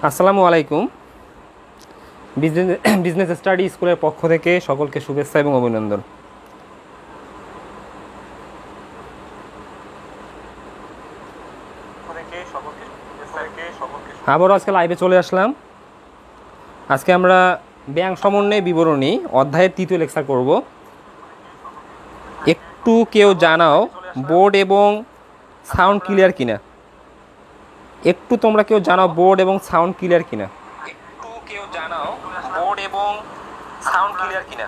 আসসালামু আলাইকুম। Business study স্কুলের পক্ষ থেকে সকলকে শুভেচ্ছা এবং অভিনন্দন। আবারও আজকে লাইভে চলে আসলাম। আজকে আমরা ব্যাংক সমন্বয় বিবরণী অধ্যায়ের তৃতীয় লেকচার করব। একটু কেউ জানাও বোর্ড এবং সাউন্ড ক্লিয়ার কিনা। একটু তোমরা কেউ জানাও বোর্ড এবং সাউন্ড ক্লিয়ার কিনা। একটু কেউ জানাও বোর্ড এবং সাউন্ড ক্লিয়ার কিনা।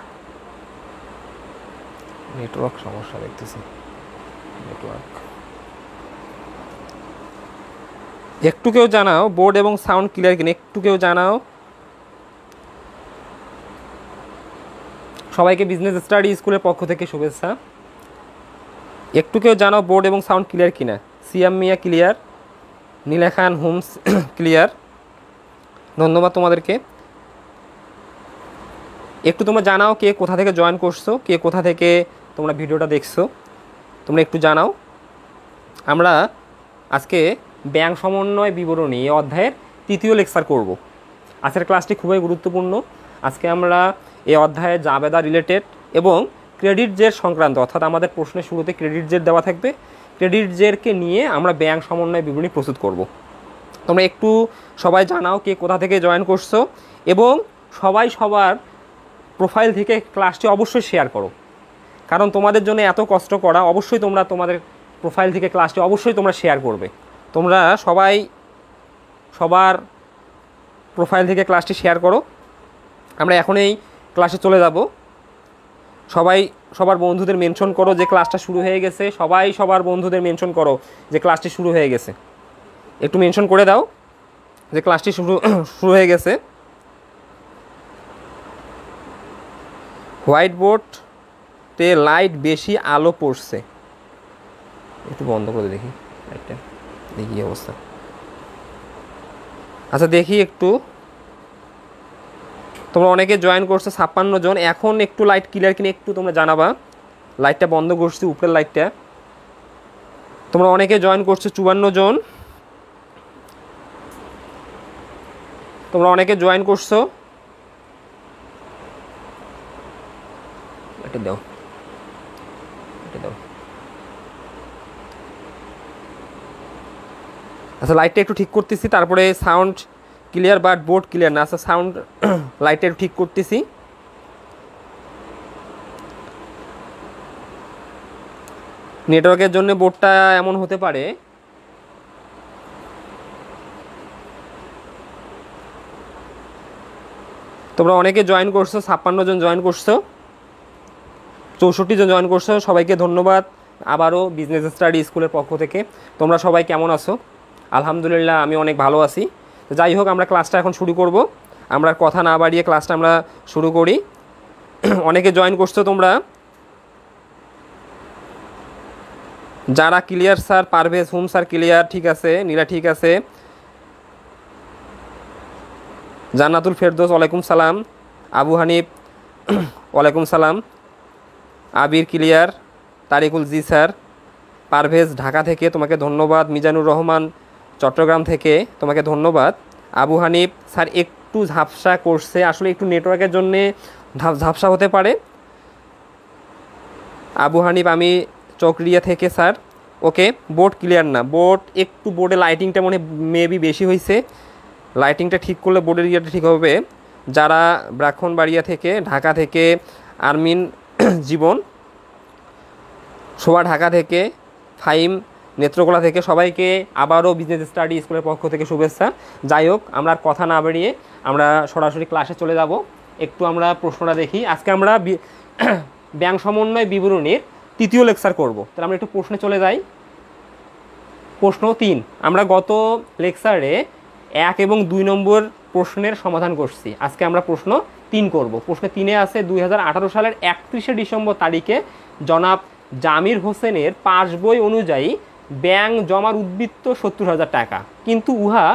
নেটওয়ার্ক সমস্যা দেখতেছি। একটু কেউ জানাও বোর্ড এবং সাউন্ড ক্লিয়ার কিনা। একটু কেউ জানাও। সবাইকে বিজনেস স্টাডি স্কুলের পক্ষ থেকে শুভেচ্ছা। একটু কেউ জানাও বোর্ড এবং সাউন্ড ক্লিয়ার কিনা। সিয়াম মিয়া ক্লিয়ার, নীলা খান হোমস ক্লিয়ার। ধন্যবাদ তোমাদেরকে। একটু তোমরা জানাও কে কোথা থেকে জয়েন করছো, কে কোথা থেকে তোমরা ভিডিওটা দেখছো, তোমরা একটু জানাও। আমরা আজকে ব্যাংক সমন্বয় বিবরণী এই অধ্যায়ের তৃতীয় লেকচার করব। আজকের ক্লাসটি খুবই গুরুত্বপূর্ণ। আজকে আমরা এই অধ্যায়ে জাবেদা রিলেটেড এবং ক্রেডিট জের সংক্রান্ত, অর্থাৎ আমাদের প্রশ্নের শুরুতে ক্রেডিট জের দেওয়া থাকবে। ক্রেডিট জেরকে নিয়ে আমরা ব্যাংক সমন্বয় বিবরণী প্রস্তুত করব। তোমরা একটু সবাই জানাও কে কোথা থেকে জয়েন করছো এবং সবাই সবার প্রোফাইল থেকে ক্লাসটি অবশ্যই শেয়ার করো, কারণ তোমাদের জন্য এত কষ্ট করা। অবশ্যই তোমরা তোমাদের প্রোফাইল থেকে ক্লাসটি অবশ্যই তোমরা শেয়ার করবে। তোমরা সবাই সবার প্রোফাইল থেকে ক্লাসটি শেয়ার করো। আমরা এখন এই ক্লাসে চলে যাব। সবাই সবার বন্ধুদের মেনশন করো যে ক্লাসটা শুরু হয়ে গেছে। সবাই সবার বন্ধুদের মেনশন করো যে ক্লাসটি শুরু হয়ে গেছে। একটু মেনশন করে দাও যে ক্লাসটি শুরু হয়ে গেছে। হোয়াইট বোর্ডে লাইট বেশি আলো পড়ছে। একটু বন্ধ করে দেখি লাইটটা, দেখি অবস্থা। আচ্ছা দেখি একটু, তোমরা অনেকে জয়েন করছো 56 জন। এখন একটু লাইট ক্লিয়ার কিনে একটু তোমরা জানাবা। লাইটটা বন্ধ করছি, উপরের লাইটটা। তোমরা অনেকে জয়েন করছো 54 জন। তোমরা অনেকে জয়েন করছো। এটা দাও, এটা দাও। আচ্ছা লাইটটা একটু ঠিক করতেছি, তারপরে sound clear but board clear না। আচ্ছা সাউন্ড লাইটটা একটু ঠিক করতেছি। নেটওয়ার্কের জন্য বোর্ডটা এমন হতে পারে। তোমরা অনেকে জয়েন করছো, 56 জন জয়েন করছো, 64 জন জয়েন করছো। সবাইকে ধন্যবাদ আবারও বিজনেস স্টাডি স্কুলের পক্ষ থেকে। তোমরা সবাই কেমন আছো? আলহামদুলিল্লাহ আমি অনেক ভালো আছি। যাই হোক, আমরা ক্লাসটা এখন শুরু করব। আমরা কথা না বাড়িয়ে ক্লাসটা আমরা শুরু করি। অনেকে জয়েন করছো তোমরা। যারা clear sir, Parvez home sir clear, ঠিক আছে। নীলা ঠিক আছে। জান্নাতুল ফেরদৌস ওয়ালাইকুম সালাম। আবু হানিফ ওয়ালাইকুম সালাম। আবির ক্লিয়ার। তারিকুল জি স্যার। পারভেজ ঢাকা থেকে, তোমাকে ধন্যবাদ। মিজানুর রহমান চট্টগ্রাম থেকে, তোমাকে ধন্যবাদ। আবু হানিফ স্যার একটু ঝাপসা করছে, আসলে একটু নেটওয়ার্কের জন্যে ঝাপসা হতে পারে। আবু হানিফ আমি চকরিয়া থেকে স্যার। ওকে, বোর্ড ক্লিয়ার না। বোর্ড একটু, বোর্ডে লাইটিংটা মনে মেবি বেশি হয়েছে। লাইটিংটা ঠিক করলে বোর্ডের ইয়েটা ঠিক হবে। যারা ব্রাহ্মণবাড়িয়া থেকে, ঢাকা থেকে আরমিন জীবন, শোভা ঢাকা থেকে, ফাইম নেত্রকোলা থেকে, সবাইকে আবারও বিজনেস স্টাডি স্কুলের পক্ষ থেকে শুভেচ্ছা। যাই হোক, আমরা আর কথা না বাড়িয়ে আমরা সরাসরি ক্লাসে চলে যাব। একটু আমরা প্রশ্নটা দেখি। আজকে আমরা ব্যাংক সমন্বয় বিবরণীর তৃতীয় লেকচার করব। তাহলে আমরা একটু প্রশ্নে চলে যাই। প্রশ্ন 3, আমরা গত লেকচারে 1 এবং 2 নম্বর প্রশ্নের সমাধান করছি। আজকে আমরা প্রশ্ন 3 করব। প্রশ্ন 3-এ আছে 2018 সালের 31শে ডিসেম্বর তারিখে জনাব জামির হোসেনের পাস বই অনুযায়ী ব্যাংক জমার উদ্বৃত্ত 70,000 টাকা, কিন্তু উহা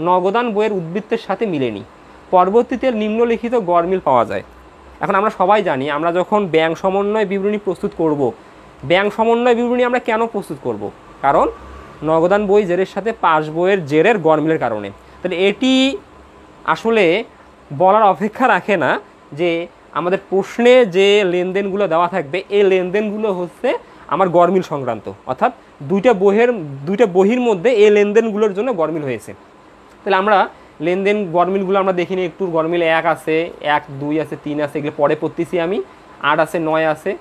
নগদান বইয়ের উদ্বৃত্তের সাথে মিলেনি। পরবর্তীতে নিম্নলিখিত গড়মিল পাওয়া যায়। এখন আমরা সবাই জানি, আমরা যখন ব্যাংক সমন্বয় বিবরণী প্রস্তুত করব, ব্যাংক সমন্বয় বিবরণী আমরা কেন প্রস্তুত করব? কারণ নগদান বই জেরের সাথে পাস বইয়ের জেরের গড়মিলের কারণে। তাহলে এটি আসলে বলার অপেক্ষা রাখে না যে আমাদের প্রশ্নে যে লেনদেনগুলো দেওয়া থাকবে এই লেনদেনগুলো হচ্ছে আমার গরমিল সংক্রান্ত, অর্থাৎ দুইটা বহির মধ্যে এই লেনদেনগুলোর জন্য গরমিল হয়েছে। তাহলে আমরা লেনদেন গরমিলগুলো আমরা দেখিনি একটু। গরমিল 1 আছে, 1, 2 আছে, 3 আছে, এগুলো পরে পড়তেছি আমি। 8 আছে, 9 আছে।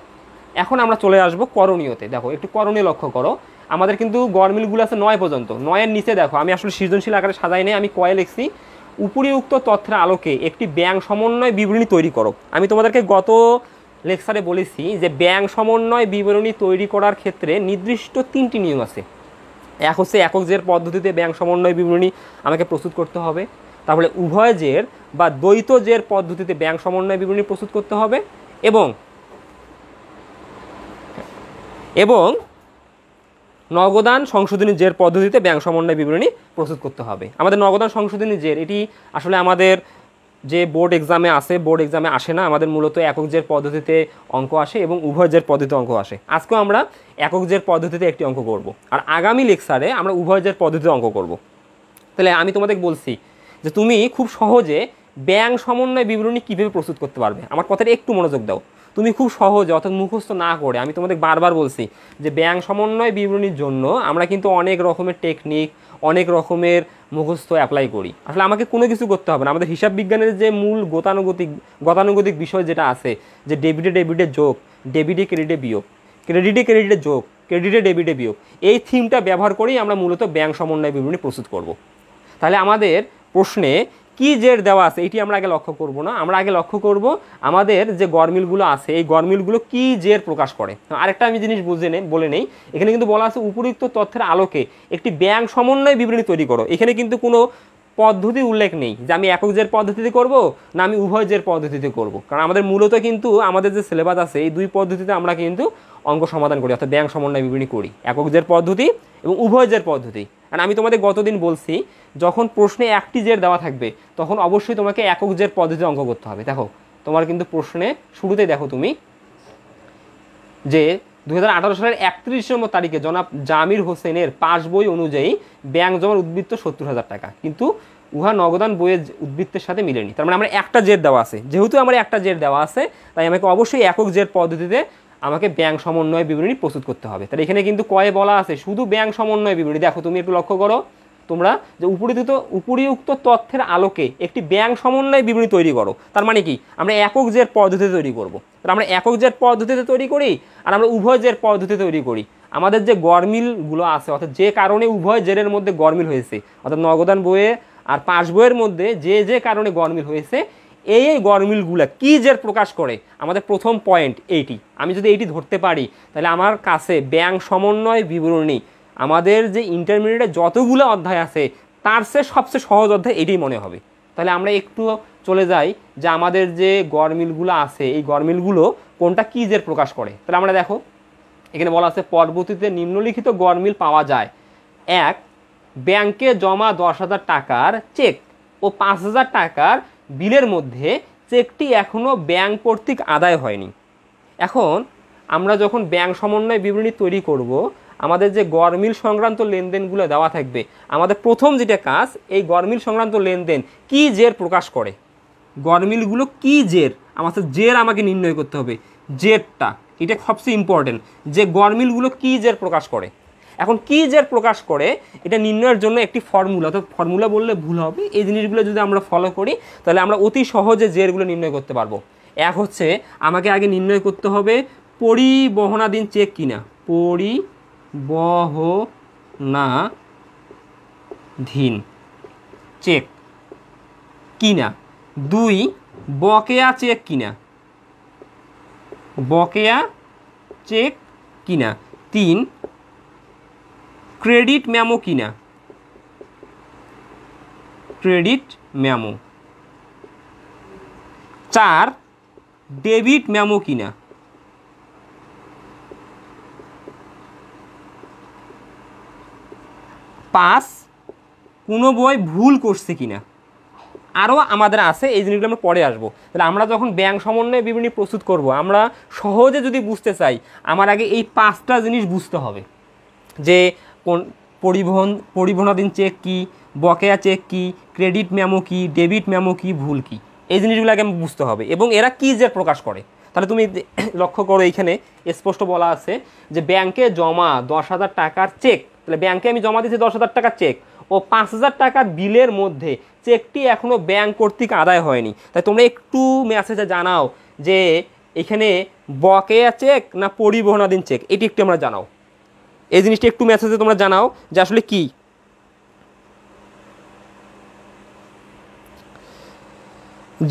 এখন আমরা চলে আসবো করণীয়তে। দেখো একটু করণীয় লক্ষ্য করো, আমাদের কিন্তু গরমিলগুলো আছে 9 পর্যন্ত। 9-এর নিচে দেখো, আমি আসলে সৃজনশীল আকারে সাজাই নেই, আমি কয়ে লিখছি উপরিউক্ত তথ্যের আলোকে একটি ব্যাংক সমন্বয় বিবরণী তৈরি করো। আমি তোমাদেরকে গত লেকচারে বলেছি যে ব্যাংক সমন্বয় বিবরণী তৈরি করার ক্ষেত্রে নির্দিষ্ট 3টি নিয়ম আছে। এক হচ্ছে একক জের পদ্ধতিতে ব্যাংক সমন্বয় বিবরণী আমাকে প্রস্তুত করতে হবে। তাহলে উভয় জের বা দ্বৈত জের পদ্ধতিতে ব্যাংক সমন্বয় বিবরণী প্রস্তুত করতে হবে এবং নগদান সংশোধনী জের পদ্ধতিতে ব্যাংক সমন্বয় বিবরণী প্রস্তুত করতে হবে। আমাদের নগদান সংশোধনী জের এটি আসলে আমাদের যে বোর্ড এক্সামে আসে না, আমাদের মূলত একক জের পদ্ধতিতে অঙ্ক আসে এবং উভয় জের পদ্ধতিতে অঙ্ক আসে। আজকেও আমরা একক জের পদ্ধতিতে একটি অঙ্ক করব, আর আগামী লেকচারে আমরা উভয় জের পদ্ধতিতে অঙ্ক করব। তাহলে আমি তোমাদের বলছি যে তুমি খুব সহজে ব্যাংক সমন্বয় বিবরণী কীভাবে প্রস্তুত করতে পারবে। আমার কথাটা একটু মনোযোগ দাও। তুমি খুব সহজে, অর্থাৎ মুখস্থ না করে, আমি তোমাদের বারবার বলছি যে ব্যাংক সমন্বয় বিবরণীর জন্য আমরা কিন্তু অনেক রকমের টেকনিক, অনেক রকমের মুখস্থ অ্যাপ্লাই করি। আসলে আমাকে কোনো কিছু করতে হবে না। আমাদের হিসাব বিজ্ঞানের যে মূল গতানুগতিক বিষয় যেটা আছে, যে ডেবিটে যোগ, ডেবিটে ক্রেডিটে বিয়োগ, ক্রেডিটে যোগ, ক্রেডিটে ডেবিটে বিয়োগ, এই থিমটা ব্যবহার করেই আমরা মূলত ব্যাংক সমন্বয় বিবরণী প্রস্তুত করব। তাহলে আমাদের প্রশ্নে কি জের দেওয়া আছে এটি আমরা আগে লক্ষ্য করব না, আমরা আগে লক্ষ্য করব আমাদের যে গরমিলগুলো আছে এই গরমিলগুলো কি জের প্রকাশ করে। আরেকটা আমি জিনিস বলে নেই, এখানে কিন্তু বলা আছে উপরিউক্ত তথ্যের আলোকে একটি ব্যাংক সমন্বয় বিবরণী তৈরি করো। এখানে কিন্তু কোনো পদ্ধতি উল্লেখ নেই যে আমি একক জের পদ্ধতিতে করব না আমি উভয় জের পদ্ধতিতে করব, কারণ আমাদের মূলত কিন্তু আমাদের যে সিলেবাস আছে এই দুই পদ্ধতিতে আমরা কিন্তু অঙ্ক সমাধান করি, অর্থাৎ ব্যাংক সমন্বয় বিবরণী করি, একক জের পদ্ধতি এবং উভয় জের পদ্ধতি। আর আমি তোমাদের গতদিন বলছি যখন প্রশ্নে একটি জের দেওয়া থাকবে তখন অবশ্যই তোমাকে একক জের পদ্ধতিতে অঙ্ক করতে হবে। দেখো তোমার কিন্তু প্রশ্নে শুরুতেই দেখো তুমি যে 2018 সালের 31 নম্বর তারিখে জনাব জামির হোসেনের পাস বই অনুযায়ী ব্যাংক জমার উদ্বৃত্ত 70,000 টাকা, কিন্তু উহা নগদান বইয়ের উদ্বৃত্তের সাথে মিলেনি। তার মানে আমার একটা জের দেওয়া আছে, যেহেতু আমার একটা জের দেওয়া আছে তাই আমাকে অবশ্যই একক জের পদ্ধতিতে আমাকে ব্যাংক সমন্বয় বিবরণী প্রস্তুত করতে হবে। তাহলে এখানে কিন্তু কয়ে বলা আছে শুধু ব্যাংক সমন্বয় বিবরণী। দেখো তুমি একটু লক্ষ্য করো তোমরা যে উপরিউক্ত তথ্যের আলোকে একটি ব্যাংক সমন্বয় বিবরণী তৈরি করো। তার মানে কি আমরা একক জের পদ্ধতিতে তৈরি করব। তাহলে আমরা একক জের পদ্ধতিতে তৈরি করি আর আমরা উভয় জের পদ্ধতিতে তৈরি করি। আমাদের যে গরমিলগুলো আছে, অর্থাৎ যে কারণে উভয় জেরের মধ্যে গরমিল হয়েছে, অর্থাৎ নগদান বইয়ে আর পাস বইয়ের মধ্যে যে কারণে গরমিল হয়েছে এই গরমিলগুলো কি জের প্রকাশ করে, আমাদের প্রথম পয়েন্ট এইটি। আমি যদি এইটি ধরতে পারি তাহলে আমার কাছে ব্যাংক সমন্বয় বিবরণী আমাদের যে ইন্টারমিডিয়েটে যতগুলো অধ্যায় আছে তার চেয়ে সবচেয়ে সহজ অধ্যায় এটাই মনে হবে। তাহলে আমরা একটু চলে যাই যে আমাদের যে গরমিলগুলো আছে এই গরমিলগুলো কোনটা কি জের প্রকাশ করে। তাহলে আমরা দেখো এখানে বলা আছে পরবর্তীতে নিম্নলিখিত গরমিল পাওয়া যায়। 1, ব্যাংকে জমা 10,000 টাকার চেক ও 5,000 টাকার বিলের মধ্যে চেকটি এখনও ব্যাংক কর্তৃক আদায় হয়নি। এখন আমরা যখন ব্যাংক সমন্বয় বিবরণী তৈরি করব আমাদের যে গরমিল সংক্রান্ত লেনদেনগুলো দেওয়া থাকবে, আমাদের প্রথম যেটা কাজ এই গরমিল সংক্রান্ত লেনদেন কি জের প্রকাশ করে, গরমিলগুলো কি জের আমাদের জের আমাকে নির্ণয় করতে হবে। জেরটা এটা সবচেয়ে ইম্পর্টেন্ট, যে গরমিলগুলো কি জের প্রকাশ করে। এখন কি জের প্রকাশ করে এটা নির্ণয়ের জন্য একটি ফর্মুলা, তো ফর্মুলা বললে ভুল হবে, এই জিনিসগুলো যদি আমরা ফলো করি তাহলে আমরা অতি সহজে জেরগুলো নির্ণয় করতে পারবো। এক হচ্ছে আমাকে আগে নির্ণয় করতে হবে পরিবহনাধীন চেক কিনা, পরিবহনাধীন চেক কিনা। 2, বকেয়া চেক কিনা, বকেয়া চেক কিনা। 3, ক্রেডিট মেমো কিনা, ক্রেডিট মেমো। 4, ডেবিট মেমো কিনা। 5, কোনো বই ভুল করছে কিনা। আরও আমাদের আছে, এই জিনিসগুলো আমরা পরে আসবো। তাহলে আমরা যখন ব্যাংক সমন্বয় বিবরণী প্রস্তুত করব আমরা সহজে যদি বুঝতে চাই আমার আগে এই 5টা জিনিস বুঝতে হবে, যে কোন পরিবহনাধীন চেক কি, বকেয়া চেক কি, ক্রেডিট মেমো কি, ডেবিট মেমো কি, ভুল কি, এই জিনিসগুলোকে আমি বুঝতে হবে এবং এরা কী যে প্রকাশ করে। তাহলে তুমি লক্ষ্য করো এইখানে স্পষ্ট বলা আছে যে ব্যাংকে জমা 10,000 টাকার চেক, তাহলে ব্যাংকে আমি জমা দিয়েছি 10,000 টাকার চেক ও 5,000 টাকার বিলের মধ্যে চেকটি এখনও ব্যাংক কর্তৃক আদায় হয়নি। তাই তোমরা একটু মেসেজে জানাও যে এখানে বকেয়া চেক না পরিবহনাধীন চেক, এটি একটু আমরা জানাও, এই জিনিসটি একটু মেসেজে তোমরা জানাও যে আসলে কি।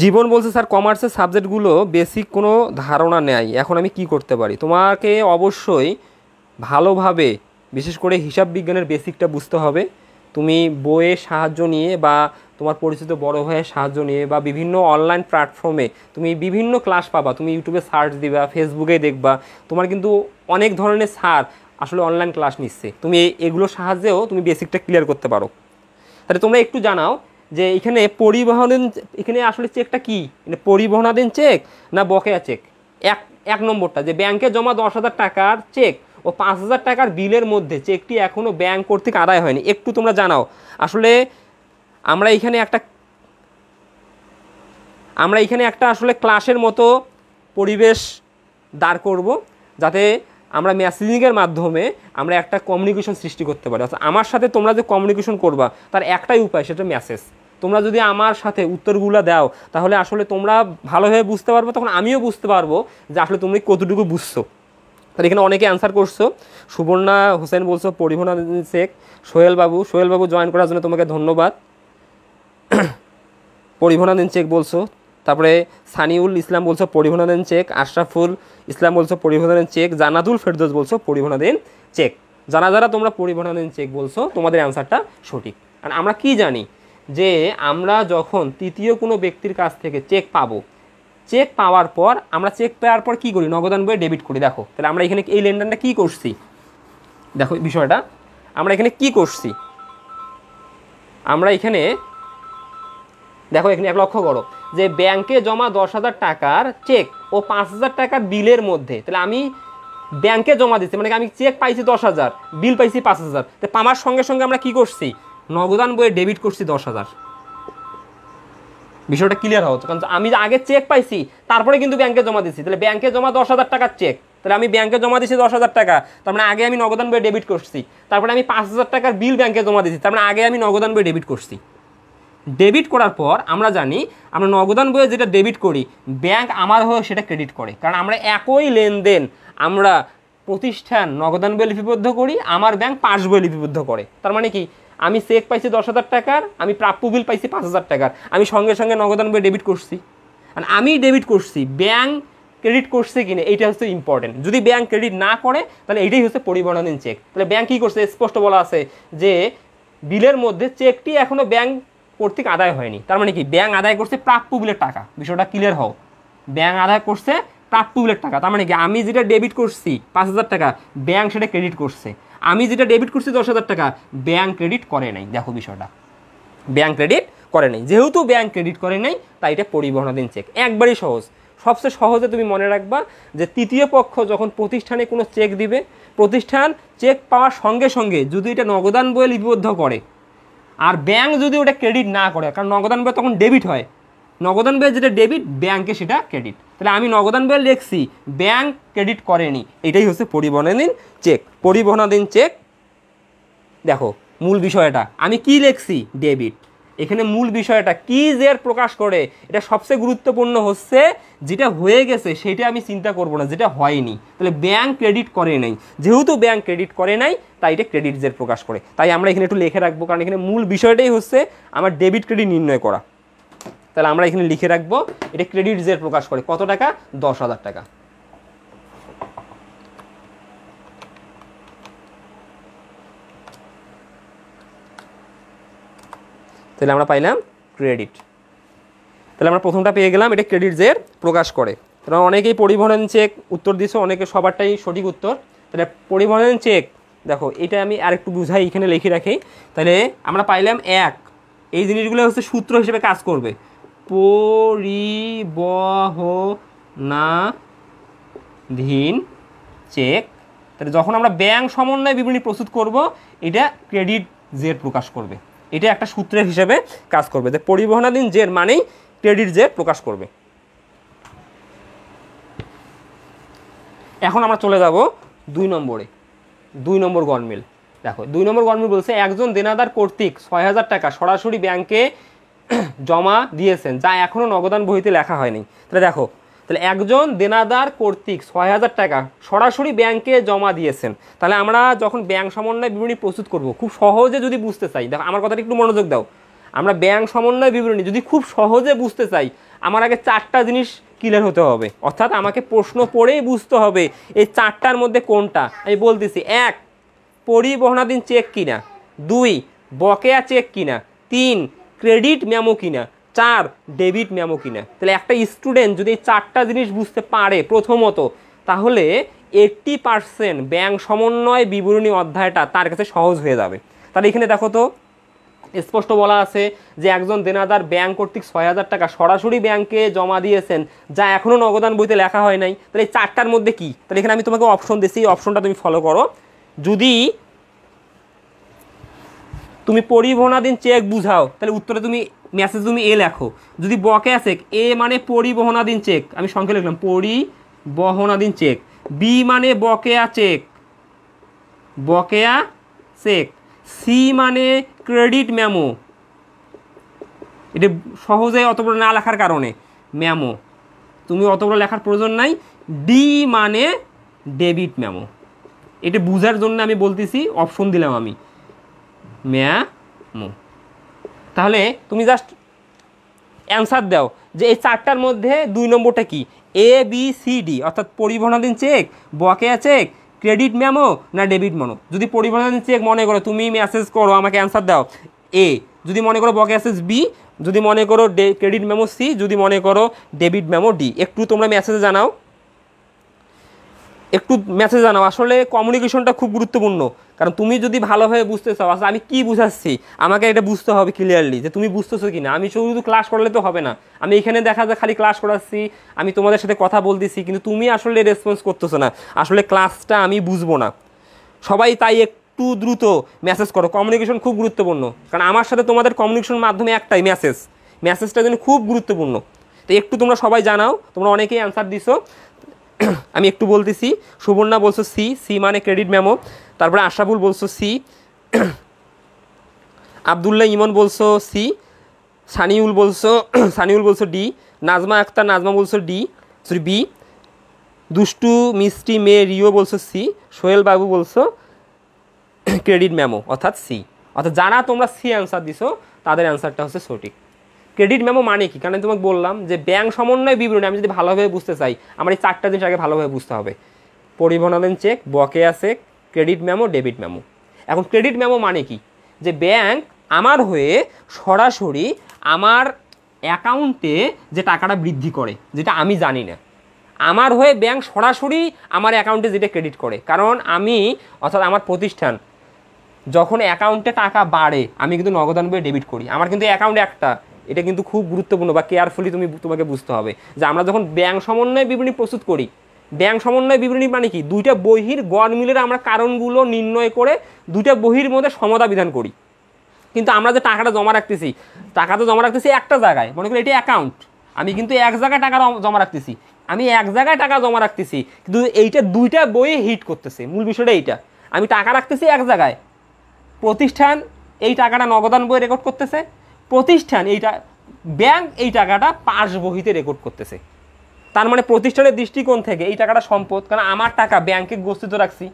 জীবন বলছে স্যার কমার্সের সাবজেক্টগুলো বেসিক কোনো ধারণা নেই, এখন আমি কি করতে পারি? তোমাকে অবশ্যই ভালোভাবে বিশেষ করে হিসাব বিজ্ঞানের বেসিকটা বুঝতে হবে। তুমি বইয়ের সাহায্য নিয়ে বা তোমার পরিচিত বড় ভাইয়ের সাহায্য নিয়ে বা বিভিন্ন অনলাইন প্ল্যাটফর্মে তুমি বিভিন্ন ক্লাস পাবা, তুমি ইউটিউবে সার্চ দিবা, ফেসবুকে দেখবা, তোমার কিন্তু অনেক ধরনের স্যার আসলে অনলাইন ক্লাস নিচ্ছে, তুমি এগুলোর সাহায্যেও তুমি বেসিকটা ক্লিয়ার করতে পারো। তাহলে তোমরা একটু জানাও যে এখানে পরিবহনাধীন, এখানে আসলে চেকটা কি, পরিবহনাধীন চেক না বকেয়া চেক। এক নম্বরটা যে ব্যাংকে জমা 10,000 টাকার চেক ও 5,000 টাকার বিলের মধ্যে চেকটি এখনও ব্যাংক কর্তৃক আদায় হয়নি, একটু তোমরা জানাও। আসলে আমরা এখানে একটা আসলে ক্লাসের মতো পরিবেশ দাঁড় করব, যাতে আমরা মেসেজিংয়ের মাধ্যমে আমরা একটা কমিউনিকেশন সৃষ্টি করতে পারি। অর্থাৎ আমার সাথে তোমরা যে কমিউনিকেশন করবা তার একটাই উপায়, সেটা মেসেজ। তোমরা যদি আমার সাথে উত্তরগুলো দাও তাহলে আসলে তোমরা ভালোভাবে বুঝতে পারবো, তখন আমিও বুঝতে পারবো যে আসলে তুমি কতটুকু বুঝছো। তাহলে এখানে অনেকে অ্যান্সার করছো। সুবর্ণা হোসেন বলছো পরিবহনাধীন চেক। সোহেল বাবু জয়েন করার জন্য তোমাকে ধন্যবাদ। পরিবহনাধীন চেক বলছো। তারপরে সানিউল ইসলাম বলছো পরিবহনাধীন চেক। আশরাফুল ইসলাম বলছো পরিবহনাধীন চেক। জানাতুল ফেরদৌস বলছো পরিবহনাধীন চেক। যারা তোমরা পরিবহনাধীন চেক বলছো তোমাদের অ্যান্সারটা সঠিক। আর আমরা কি জানি যে আমরা যখন তৃতীয় কোনো ব্যক্তির কাছ থেকে চেক পাবো, চেক পাওয়ার পর আমরা চেক পাওয়ার পর কী করি, নগদান বইয়ে ডেবিট করি। দেখো তাহলে আমরা এখানে এই লেনদেনটা কী করছি, দেখো বিষয়টা আমরা এখানে কি করছি। আমরা এখানে দেখো এখানে এক লক্ষ্য করো যে ব্যাংকে জমা 10,000 টাকার চেক ও 5,000 টাকার বিলের মধ্যে, তাহলে আমি ব্যাংকে জমা দিচ্ছি মানে আমি চেক পাইছি 10,000, বিল পাইছি 5,000, তো পাওয়ার সঙ্গে সঙ্গে আমরা কি করছি, নগদান বইয়ে ডেবিট করছি 10,000। বিষয়টা ক্লিয়ার হচ্ছে, কারণ আমি আগে চেক পাইছি তারপরে কিন্তু ব্যাংকে জমা দিচ্ছি। তাহলে ব্যাংকে জমা 10,000 টাকার চেক, তাহলে আমি ব্যাংকে জমা দিচ্ছি 10,000 টাকা, তার মানে আগে আমি নগদান বইয়ে ডেবিট করছি। তারপরে আমি 5,000 টাকার বিল ব্যাংকে জমা দিচ্ছি, তার মানে আগে আমি নগদান বইয়ে ডেবিট করছি। ডেবিট করার পর আমরা জানি আমরা নগদান বইয়ে যেটা ডেবিট করি ব্যাংক আমার হয়ে সেটা ক্রেডিট করে, কারণ আমরা একই লেনদেন আমরা প্রতিষ্ঠান নগদান বইয়ে লিপিবদ্ধ করি, আমার ব্যাংক পাস বইয়ে লিপিবদ্ধ করে। তার মানে কি, আমি চেক পাইছি 10,000 টাকার, আমি প্রাপ্য বিল পাইছি 5,000 টাকার, আমি সঙ্গে সঙ্গে নগদান বইয়ে ডেবিট করছি। আর আমি ডেবিট করছি, ব্যাংক ক্রেডিট করছে কিনা এইটা হচ্ছে ইম্পর্টেন্ট। যদি ব্যাংক ক্রেডিট না করে তাহলে এইটাই হচ্ছে পরিবহনাধীন চেক। তাহলে ব্যাংক কী করছে, স্পষ্ট বলা আছে যে বিলের মধ্যে চেকটি এখনও ব্যাংক কর্তৃক আদায় হয়নি। তার মানে কি, ব্যাংক আদায় করছে প্রাপ্য বিলের টাকা। বিষয়টা ক্লিয়ার হও, ব্যাংক আদায় করছে প্রাপ্য বিলের টাকা। তার মানে কি, আমি যেটা ডেবিট করছি 5,000 টাকা, ব্যাংক সেটা ক্রেডিট করছে। আমি যেটা ডেবিট করছি 10,000 টাকা, ব্যাংক ক্রেডিট করে নাই। দেখো বিষয়টা, ব্যাংক ক্রেডিট করে নাই, যেহেতু ব্যাংক ক্রেডিট করে নাই তাই এটা পরিবহনাধীন চেক। একবারই সহজ। সবচেয়ে সহজে তুমি মনে রাখবা যে তৃতীয় পক্ষ যখন প্রতিষ্ঠানে কোনো চেক দিবে, প্রতিষ্ঠান চেক পাওয়ার সঙ্গে সঙ্গে যদি এটা নগদান বইয়ে লিপিবদ্ধ করে আর ব্যাংক যদি ওটা ক্রেডিট না করে, কারণ নগদান বই তখন ডেবিট হয়, নগদান বইয়ে যেটা ডেবিট ব্যাংকে সেটা ক্রেডিট। তাহলে আমি নগদান বইয়ে লিখছি ব্যাংক ক্রেডিট করেনি, এটাই হচ্ছে পরিবহনাধীন চেক। পরিবহনাধীন চেক দেখো মূল বিষয়টা আমি কি লিখছি, ডেবিট। এখানে মূল বিষয়টা কি যে প্রকাশ করে, এটা সবচেয়ে গুরুত্বপূর্ণ হচ্ছে যেটা হয়ে গেছে সেটা আমি চিন্তা করব না, যেটা হয়নি। তাহলে ব্যাংক ক্রেডিট করে নাই, যেহেতু ব্যাংক ক্রেডিট করে নাই তাই এটা ক্রেডিট জের প্রকাশ করে। তাই আমরা এখানে একটু লিখে রাখবো, কারণ এখানে মূল বিষয়টাই হচ্ছে আমার ডেবিট ক্রেডিট নির্ণয় করা। তাহলে আমরা এখানে লিখে রাখবো এটা ক্রেডিট জের প্রকাশ করে। কত টাকা, 10,000 টাকা। তাহলে আমরা পাইলাম ক্রেডিট। তাহলে আমরা প্রথমটা পেয়ে গেলাম, এটা ক্রেডিট জের প্রকাশ করে। কারণ অনেকেই পরিবহন চেক উত্তর দিয়েছে, অনেকে সবারটাই সঠিক উত্তর। তাহলে পরিবহন চেক দেখো এটা আমি আরেকটু বুঝাই, এখানে লিখে রাখি। তাহলে আমরা পাইলাম এক, এই জিনিসগুলো হচ্ছে সূত্র হিসেবে কাজ করবে, পরিবহনাধীন চেক। তাহলে যখন আমরা ব্যাংক সমন্বয় বিবরণী প্রস্তুত করব এটা ক্রেডিট জের প্রকাশ করবে। এটা একটা সূত্রের হিসেবে কাজ করবে, যে পরিবহনাধীন জের মানেই ক্রেডিট জের প্রকাশ করবে। এখন আমরা চলে যাব 2 নম্বরে। 2 নম্বর গণমিল। দেখো 2 নম্বর গণমিল বলছে একজন দেনাদার কর্তৃক 6000 টাকা সরাসরি ব্যাংকে জমা দিয়েছেন যা এখনও নগদান বহিতে লেখা হয়নি। তাহলে দেখো, তাহলে একজন দেনাদার কর্তৃক 6000 টাকা সরাসরি ব্যাংকে জমা দিয়েছেন। তাহলে আমরা যখন ব্যাংক সমন্বয় বিবরণী প্রস্তুত করব, খুব সহজে যদি বুঝতে চাই, দেখো আমার কথাটা একটু মনোযোগ দাও, আমরা ব্যাংক সমন্বয় বিবরণী যদি খুব সহজে বুঝতে চাই, আমার আগে 4টা জিনিস ক্লিয়ার হতে হবে। অর্থাৎ আমাকে প্রশ্ন পড়েই বুঝতে হবে এই 4টার মধ্যে কোনটা। আমি বলতেছি, 1 পরিবহনাধীন চেক কিনা, 2 বকেয়া চেক কিনা, 3 ক্রেডিট মেমো কিনা, 4 ডেবিট মেমো কিনা। তাহলে একটা স্টুডেন্ট যদি এই 4টা জিনিস বুঝতে পারে প্রথমত, তাহলে 80% ব্যাংক সমন্বয় বিবরণী অধ্যায়টা তার কাছে সহজ হয়ে যাবে। তাহলে এখানে দেখো তো স্পষ্ট বলা আছে যে একজন দেনাদার ব্যাংক কর্তৃক 6000 টাকা সরাসরি ব্যাংকে জমা দিয়েছেন যা এখনও নগদান বইতে লেখা হয় নাই। তাহলে এই 4টার মধ্যে কি? তাহলে এখানে আমি তোমাকে অপশন দিচ্ছি, এই অপশনটা তুমি ফলো করো। যদি তুমি পরিবহনাধীন চেক বুঝাও, তাহলে উত্তরে তুমি মেসেজ তুমি এ লেখো। যদি বকেয়া চেক, এ মানে পরিবহনাধীন চেক, আমি সংখ্যা লিখলাম পরিবহনাধীন চেক। বি মানে বকেয়া চেক, বকেয়া চেক। সি মানে ক্রেডিট মেমো, এটা সহজে অত বড় না লেখার কারণে মেমো, তুমি অত বড় লেখার প্রয়োজন নাই। ডি মানে ডেবিট মেমো। এটা বুঝার জন্য আমি বলতেছি, অপশন দিলাম আমি মেমো। তাহলে তুমি জাস্ট অ্যান্সার দাও যে এই 4টার মধ্যে 2 নম্বরটা কি, এ বি সি ডি, অর্থাৎ পরিবহনাধীন চেক, বকেয়া চেক, ক্রেডিট মেমো না ডেবিট মেমো। যদি পরিবহনাধীন চেক মনে করো, তুমি মেসেজ করো আমাকে অ্যান্সার দাও এ, যদি মনে করো বকেয়া চেক বি, যদি মনে করো ক্রেডিট মেমো সি, যদি মনে করো ডেবিট মেমো ডি। একটু তোমরা মেসেজে জানাও, একটু মেসেজ জানাও। আসলে কমিউনিকেশনটা খুব গুরুত্বপূর্ণ, কারণ তুমি যদি ভালোভাবে বুঝতে চাও, আসলে আমি কি বুঝাচ্ছি আমাকে এটা বুঝতে হবে ক্লিয়ারলি যে তুমি বুঝতেছো কি না। আমি শুধু ক্লাস করলে তো হবে না, আমি এখানে দেখা যায় খালি ক্লাস করাচ্ছি, আমি তোমাদের সাথে কথা বলতেছি, কিন্তু তুমি আসলে রেসপন্স করতেছো না। আসলে ক্লাসটা আমি বুঝবো না। সবাই তাই একটু দ্রুত মেসেজ করো, কমিউনিকেশন খুব গুরুত্বপূর্ণ, কারণ আমার সাথে তোমাদের কমিউনিকেশন মাধ্যমে একটাই মেসেজ, মেসেজটা যেন খুব গুরুত্বপূর্ণ। তো একটু তোমরা সবাই জানাও, তোমরা অনেকেই অ্যান্সার দিছো। আমি একটু বলতেছি, সুবর্ণা বলছো সি, সি মানে ক্রেডিট মেমো। তারপরে আশরাফুল বলছো সি, আবদুল্লাহ ইমন বলছো সি, সানিউল বলছো ডি, নাজমা আক্তার নাজমা বলছো ডি, সরি বি, দুষ্টু মিষ্টি মেয়ে রিও বলছো সি, সোহেল বাবু বলছো ক্রেডিট মেমো অর্থাৎ সি। অর্থাৎ যারা তোমরা সি অ্যান্সার দিছো তাদের অ্যান্সারটা হচ্ছে সঠিক। ক্রেডিট মেমো মানে কি? কারণ তোমাকে বললাম যে ব্যাংক সমন্বয় বিবরণী আমি যদি ভালোভাবে বুঝতে চাই, আমার এই 4টা জিনিস আগে ভালোভাবে বুঝতে হবে: পরিবহনাধীন চেক, বকেয়া cheque, credit memo, debit memo. এখন ক্রেডিট মেমো মানে কি? যে ব্যাংক আমার হয়ে সরাসরি আমার অ্যাকাউন্টে যে টাকাটা বৃদ্ধি করে, যেটা আমি জানি না, আমার হয়ে ব্যাংক সরাসরি আমার অ্যাকাউন্টে যেটা ক্রেডিট করে। কারণ আমি, অর্থাৎ আমার প্রতিষ্ঠান যখন অ্যাকাউন্টে টাকা বাড়ে, আমি কিন্তু নগদান বইয়ে ডেবিট করি। আমার কিন্তু অ্যাকাউন্ট একটা, এটা কিন্তু খুব গুরুত্বপূর্ণ বা কেয়ারফুলি তোমাকে বুঝতে হবে যে আমরা যখন ব্যাংক সমন্বয় বিবরণী প্রস্তুত করি, ব্যাংক সমন্বয় বিবরণী মানে কি? 2টা বহির গড় মিলের আমরা কারণগুলো নির্ণয় করে 2টা বহির মধ্যে সমতা বিধান করি। কিন্তু আমরা যে টাকাটা জমা রাখতেছি, টাকা তো জমা রাখতেছি একটা জায়গায়, মনে করি এটি অ্যাকাউন্ট, আমি কিন্তু এক জায়গায় টাকা জমা রাখতেছি, আমি এক জায়গায় টাকা জমা রাখতেছি, কিন্তু এইটা 2টা বইয়ে হিট করতেছে। মূল বিষয়টা এইটা, আমি টাকা রাখতেছি এক জায়গায়, প্রতিষ্ঠান এই টাকাটা নগদান বইয়ে রেকর্ড করতেছে, প্রতিষ্ঠান এইটা, ব্যাংক এই টাকাটা পাস বহিতে রেকর্ড করতেছে। তার মানে প্রতিষ্ঠানের দৃষ্টিকোণ থেকে এই টাকাটা সম্পদ, কারণ আমার টাকা ব্যাংকে গ্রস্থিত রাখছি।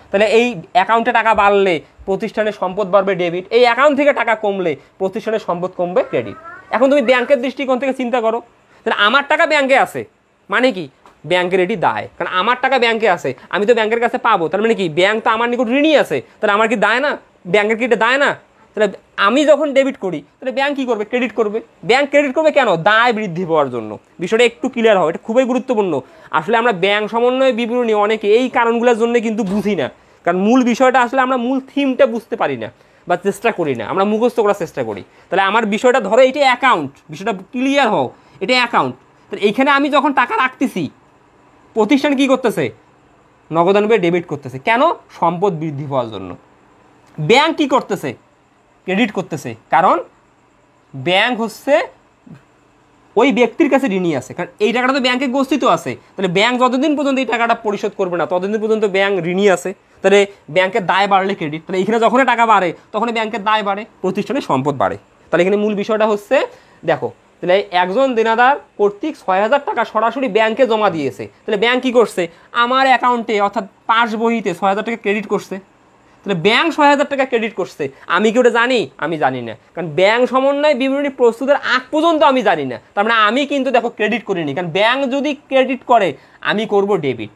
তাহলে এই অ্যাকাউন্টে টাকা বাড়লে প্রতিষ্ঠানের সম্পদ বাড়বে ডেবিট, এই অ্যাকাউন্ট থেকে টাকা কমলে প্রতিষ্ঠানের সম্পদ কমবে ক্রেডিট। এখন তুমি ব্যাংকের দৃষ্টিকোণ থেকে চিন্তা করো, তাহলে আমার টাকা ব্যাংকে আছে মানে কি? ব্যাংকের এটি দায়, কারণ আমার টাকা ব্যাংকে আছে, আমি তো ব্যাংকের কাছে পাবো, তার মানে কি ব্যাংক তো আমার নিকট ঋণী আছে, তাহলে আমার কি দায় না? ব্যাংকের কি এটা দায় না? তাহলে আমি যখন ডেবিট করি, তাহলে ব্যাংক কী করবে? ক্রেডিট করবে। ব্যাংক ক্রেডিট করবে কেন? দায় বৃদ্ধি পাওয়ার জন্য। বিষয়টা একটু ক্লিয়ার হয়, এটা খুবই গুরুত্বপূর্ণ। আসলে আমরা ব্যাংক সমন্বয় বিবরণী অনেকে এই কারণগুলোর জন্য কিন্তু বুঝি না, কারণ মূল বিষয়টা আসলে আমরা মূল থিমটা বুঝতে পারি না বা চেষ্টা করি না, আমরা মুখস্থ করার চেষ্টা করি। তাহলে আমার বিষয়টা ধরো এটা অ্যাকাউন্ট, বিষয়টা ক্লিয়ার হও, এটা অ্যাকাউন্ট। তাহলে এইখানে আমি যখন টাকা রাখতেছি, প্রতিষ্ঠান কী করতেছে? নগদান বইয়ে ডেবিট করতেছে। কেন? সম্পদ বৃদ্ধি পাওয়ার জন্য। ব্যাংক কী করতেছে? ক্রেডিট করতেছে, কারণ ব্যাংক হচ্ছে ওই ব্যক্তির কাছে ঋণী আছে, কারণ এই টাকাটা তো ব্যাংকে গ্রস্তিত আছে। তাহলে ব্যাংক যতদিন পর্যন্ত এই টাকাটা পরিশোধ করবে না ততদিন পর্যন্ত ব্যাংক ঋণী আছে। তাহলে ব্যাংকের দায় বাড়লে ক্রেডিট, তাহলে এখানে যখনই টাকা বাড়ে তখনই ব্যাংকের দায় বাড়ে, প্রতিষ্ঠানের সম্পদ বাড়ে। তাহলে এখানে মূল বিষয়টা হচ্ছে দেখো, তাহলে একজন দেনাদার কর্তৃক 6,000 টাকা সরাসরি ব্যাংকে জমা দিয়েছে। তাহলে ব্যাংক কী করছে, আমার অ্যাকাউন্টে অর্থাৎ পাস বইতে 6,000 টাকা ক্রেডিট করছে। তাহলে ব্যাংক 6,000 টাকা ক্রেডিট করছে, আমি কি ওটা জানি? আমি জানি না, কারণ ব্যাংক সমন্বয় বিবরণী প্রস্তুতের আগ পর্যন্ত আমি জানি না। তার মানে আমি কিন্তু দেখো ক্রেডিট করিনি, কারণ ব্যাংক যদি ক্রেডিট করে আমি করব ডেবিট,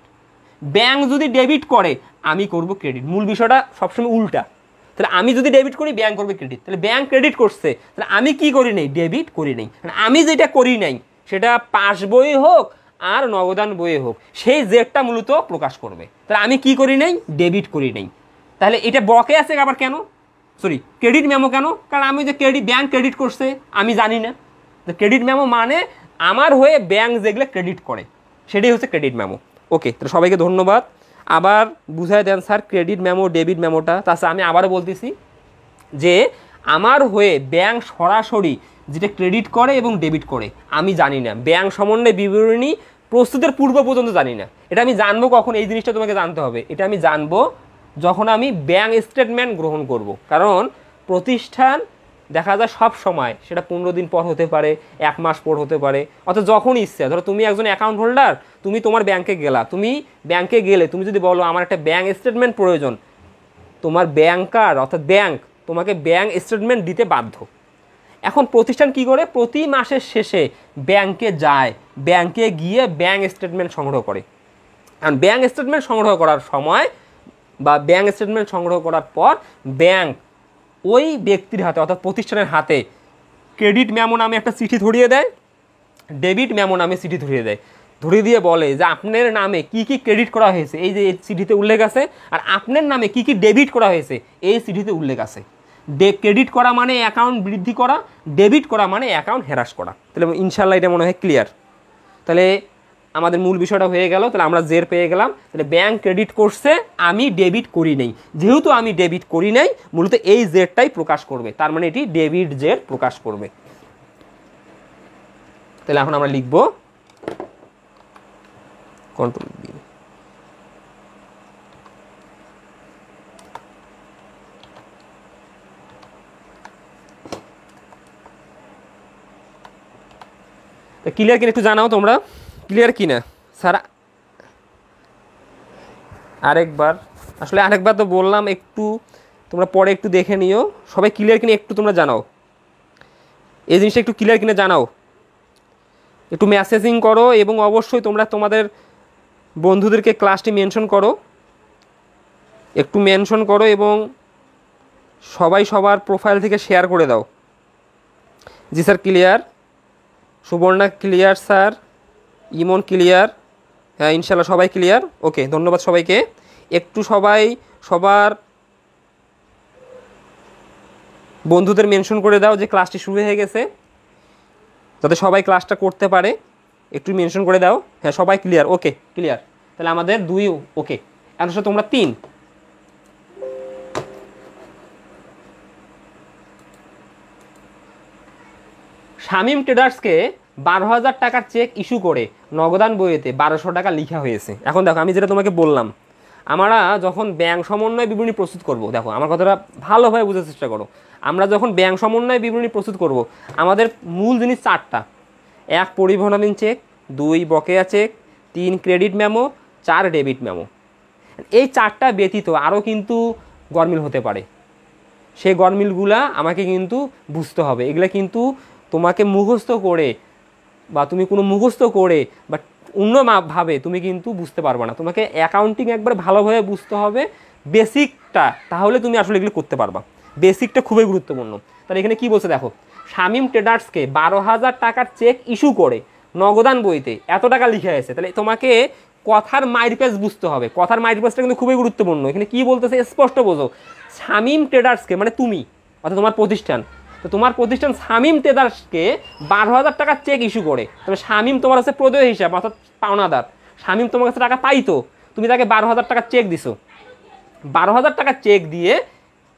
ব্যাংক যদি ডেবিট করে আমি করব ক্রেডিট। মূল বিষয়টা সবসময় উল্টা। তাহলে আমি যদি ডেবিট করি ব্যাংক করবে ক্রেডিট, তাহলে ব্যাংক ক্রেডিট করছে, তাহলে আমি কি করি নাই? ডেবিট করি নাই। আমি যেটা করি নাই সেটা পাস বই হোক আর নগদান বইয়ে হোক, সেই জেটটা মূলত প্রকাশ করবে। তাহলে আমি কি করি নাই? ডেবিট করি নাই। তাহলে এটা বকে আছে আবার কেন, সরি ক্রেডিট মেমো কেন? কারণ আমি যে ব্যাংক ক্রেডিট করছে আমি জানি না। ক্রেডিট মেমো মানে আমার হয়ে ব্যাংক যেগুলো ক্রেডিট করে সেটাই হচ্ছে ক্রেডিট মেমো। ওকে, তাহলে সবাইকে ধন্যবাদ। আবার বুঝাই দেন স্যার ক্রেডিট মেমো ডেবিট মেমোটা। তাছাড়া আমি আবারও বলতেছি যে আমার হয়ে ব্যাংক সরাসরি যেটা ক্রেডিট করে এবং ডেবিট করে আমি জানি না, ব্যাংক সমন্বয় বিবরণী প্রস্তুতের পূর্ব পর্যন্ত জানি না। এটা আমি জানবো কখন? এই জিনিসটা তোমাকে জানতে হবে। এটা আমি জানবো যখন আমি ব্যাংক স্টেটমেন্ট গ্রহণ করব, কারণ প্রতিষ্ঠান দেখা যায় সব সময় সেটা 15 দিন পর হতে পারে, 1 মাস পর হতে পারে, অর্থাৎ যখন ইচ্ছা। ধরো তুমি একজন অ্যাকাউন্ট হোল্ডার, তুমি তোমার ব্যাংকে গেলা, তুমি ব্যাংকে গেলে তুমি যদি বলো আমার একটা ব্যাংক স্টেটমেন্ট প্রয়োজন, তোমার ব্যাংকার অর্থাৎ ব্যাংক তোমাকে ব্যাংক স্টেটমেন্ট দিতে বাধ্য। এখন প্রতিষ্ঠান কি করে? প্রতি মাসের শেষে ব্যাংকে যায়, ব্যাংকে গিয়ে ব্যাংক স্টেটমেন্ট সংগ্রহ করে। কারণ ব্যাংক স্টেটমেন্ট সংগ্রহ করার সময় বা ব্যাংক স্টেটমেন্ট সংগ্রহ করার পর ব্যাংক ওই ব্যক্তির হাতে অর্থাৎ প্রতিষ্ঠানের হাতে ক্রেডিট মেমো নামে একটা চিঠি ধরিয়ে দেয়, ডেবিট মেমো নামে চিঠি ধরিয়ে দেয়। ধরিয়ে দিয়ে বলে যে আপনার নামে কি কি ক্রেডিট করা হয়েছে এই যে এই চিঠিতে উল্লেখ আছে, আর আপনার নামে কি কি ডেবিট করা হয়েছে এই চিঠিতে উল্লেখ আছে। ক্রেডিট করা মানে অ্যাকাউন্ট বৃদ্ধি করা, ডেবিট করা মানে অ্যাকাউন্ট হ্রাস করা। তাহলে ইনশাল্লাহ এটা মনে হয় ক্লিয়ার। তাহলে আমাদের মূল বিষয়টা হয়ে গেল। তাহলে আমরা জের পেয়ে গেলাম। তাহলে ব্যাংক ক্রেডিট করছে, আমি ডেবিট করি নাই। যেহেতু আমি ডেবিট করি নাই, মূলত এই জেরটাই প্রকাশ করবে, তার মানে এটি ডেবিট জের প্রকাশ করবে। তাহলে এখন আমরা লিখব কন্ট্রোল বি। ক্লিয়ার কিনা একটু জানাও তোমরা, ক্লিয়ার কিনা স্যার? আরেকবার, আসলে আরেকবার তো বললাম, একটু তোমরা পরে একটু দেখে নিও। সবাই ক্লিয়ার কিনা একটু তোমরা জানাও, এই জিনিসটা একটু ক্লিয়ার কিনা জানাও, একটু মেসেজিং করো এবং অবশ্যই তোমরা তোমাদের বন্ধুদেরকে ক্লাসটি মেনশন করো, একটু মেনশন করো এবং সবাই সবার প্রোফাইল থেকে শেয়ার করে দাও। Ji sir clear, Suborna clear sir, Emon clear, হ্যাঁ ইনশাল্লাহ সবাই ক্লিয়ার। ওকে, ধন্যবাদ সবাইকে। একটু সবাই সবার বন্ধুদের মেনশন করে দাও যে ক্লাসটি শুরু হয়ে গেছে, যাতে সবাই ক্লাসটা করতে পারে। একটু মেনশন করে দাও। হ্যাঁ সবাই ক্লিয়ার, ওকে ক্লিয়ার। তাহলে আমাদের 2 ওকে, এখন তোমরা 3। শামীম ট্রেডার্সকে 12,000 টাকার চেক ইস্যু করে নগদান বইয়েতে 1200 টাকা লেখা হয়েছে। এখন দেখো আমি যেটা তোমাকে বললাম, আমরা যখন ব্যাংক সমন্বয় বিবরণী প্রস্তুত করব, দেখো আমার কথাটা ভালোভাবে বোঝার চেষ্টা করো। আমরা যখন ব্যাংক সমন্বয় বিবরণী প্রস্তুত করব, আমাদের মূল জিনিস 4টা: 1 পরিবহনাধীন চেক, 2 বকেয়া cheque, 3 credit memo, 4 debit memo. এই 4টা ব্যতীত আরও কিন্তু গরমিল হতে পারে, সেই গরমিলগুলা আমাকে কিন্তু বুঝতে হবে। এগুলা কিন্তু তোমাকে মুখস্থ করে বা তুমি কোনো মুখস্থ করে বা অন্যভাবে তুমি কিন্তু বুঝতে পারবে না। তোমাকে অ্যাকাউন্টিং একবার ভালোভাবে বুঝতে হবে বেসিকটা, তাহলে তুমি আসলে এগুলো করতে পারবা। বেসিকটা খুবই গুরুত্বপূর্ণ। তাহলে এখানে কি বলছে দেখো, শামীম ট্রেডার্সকে 12,000 টাকার চেক ইস্যু করে নগদান বইতে এত টাকা লিখে আছে। তাহলে তোমাকে কথার মাইরপেজ বুঝতে হবে, কথার মাইরপেজটা কিন্তু খুবই গুরুত্বপূর্ণ। এখানে কি বলতেছে স্পষ্ট বোঝো, শামীম ট্রেডার্সকে মানে তুমি অর্থাৎ তোমার প্রতিষ্ঠান, তো তোমার প্রতিষ্ঠান শামীম ট্রেডার্সকে 12,000 টাকার চেক ইস্যু করে। তবে শামীম তোমার কাছে প্রদেয় হিসাব অর্থাৎ পাওনাদার, শামীম তোমার কাছে টাকা পাইতো, তুমি তাকে 12,000 টাকার চেক দিছো। 12,000 টাকার চেক দিয়ে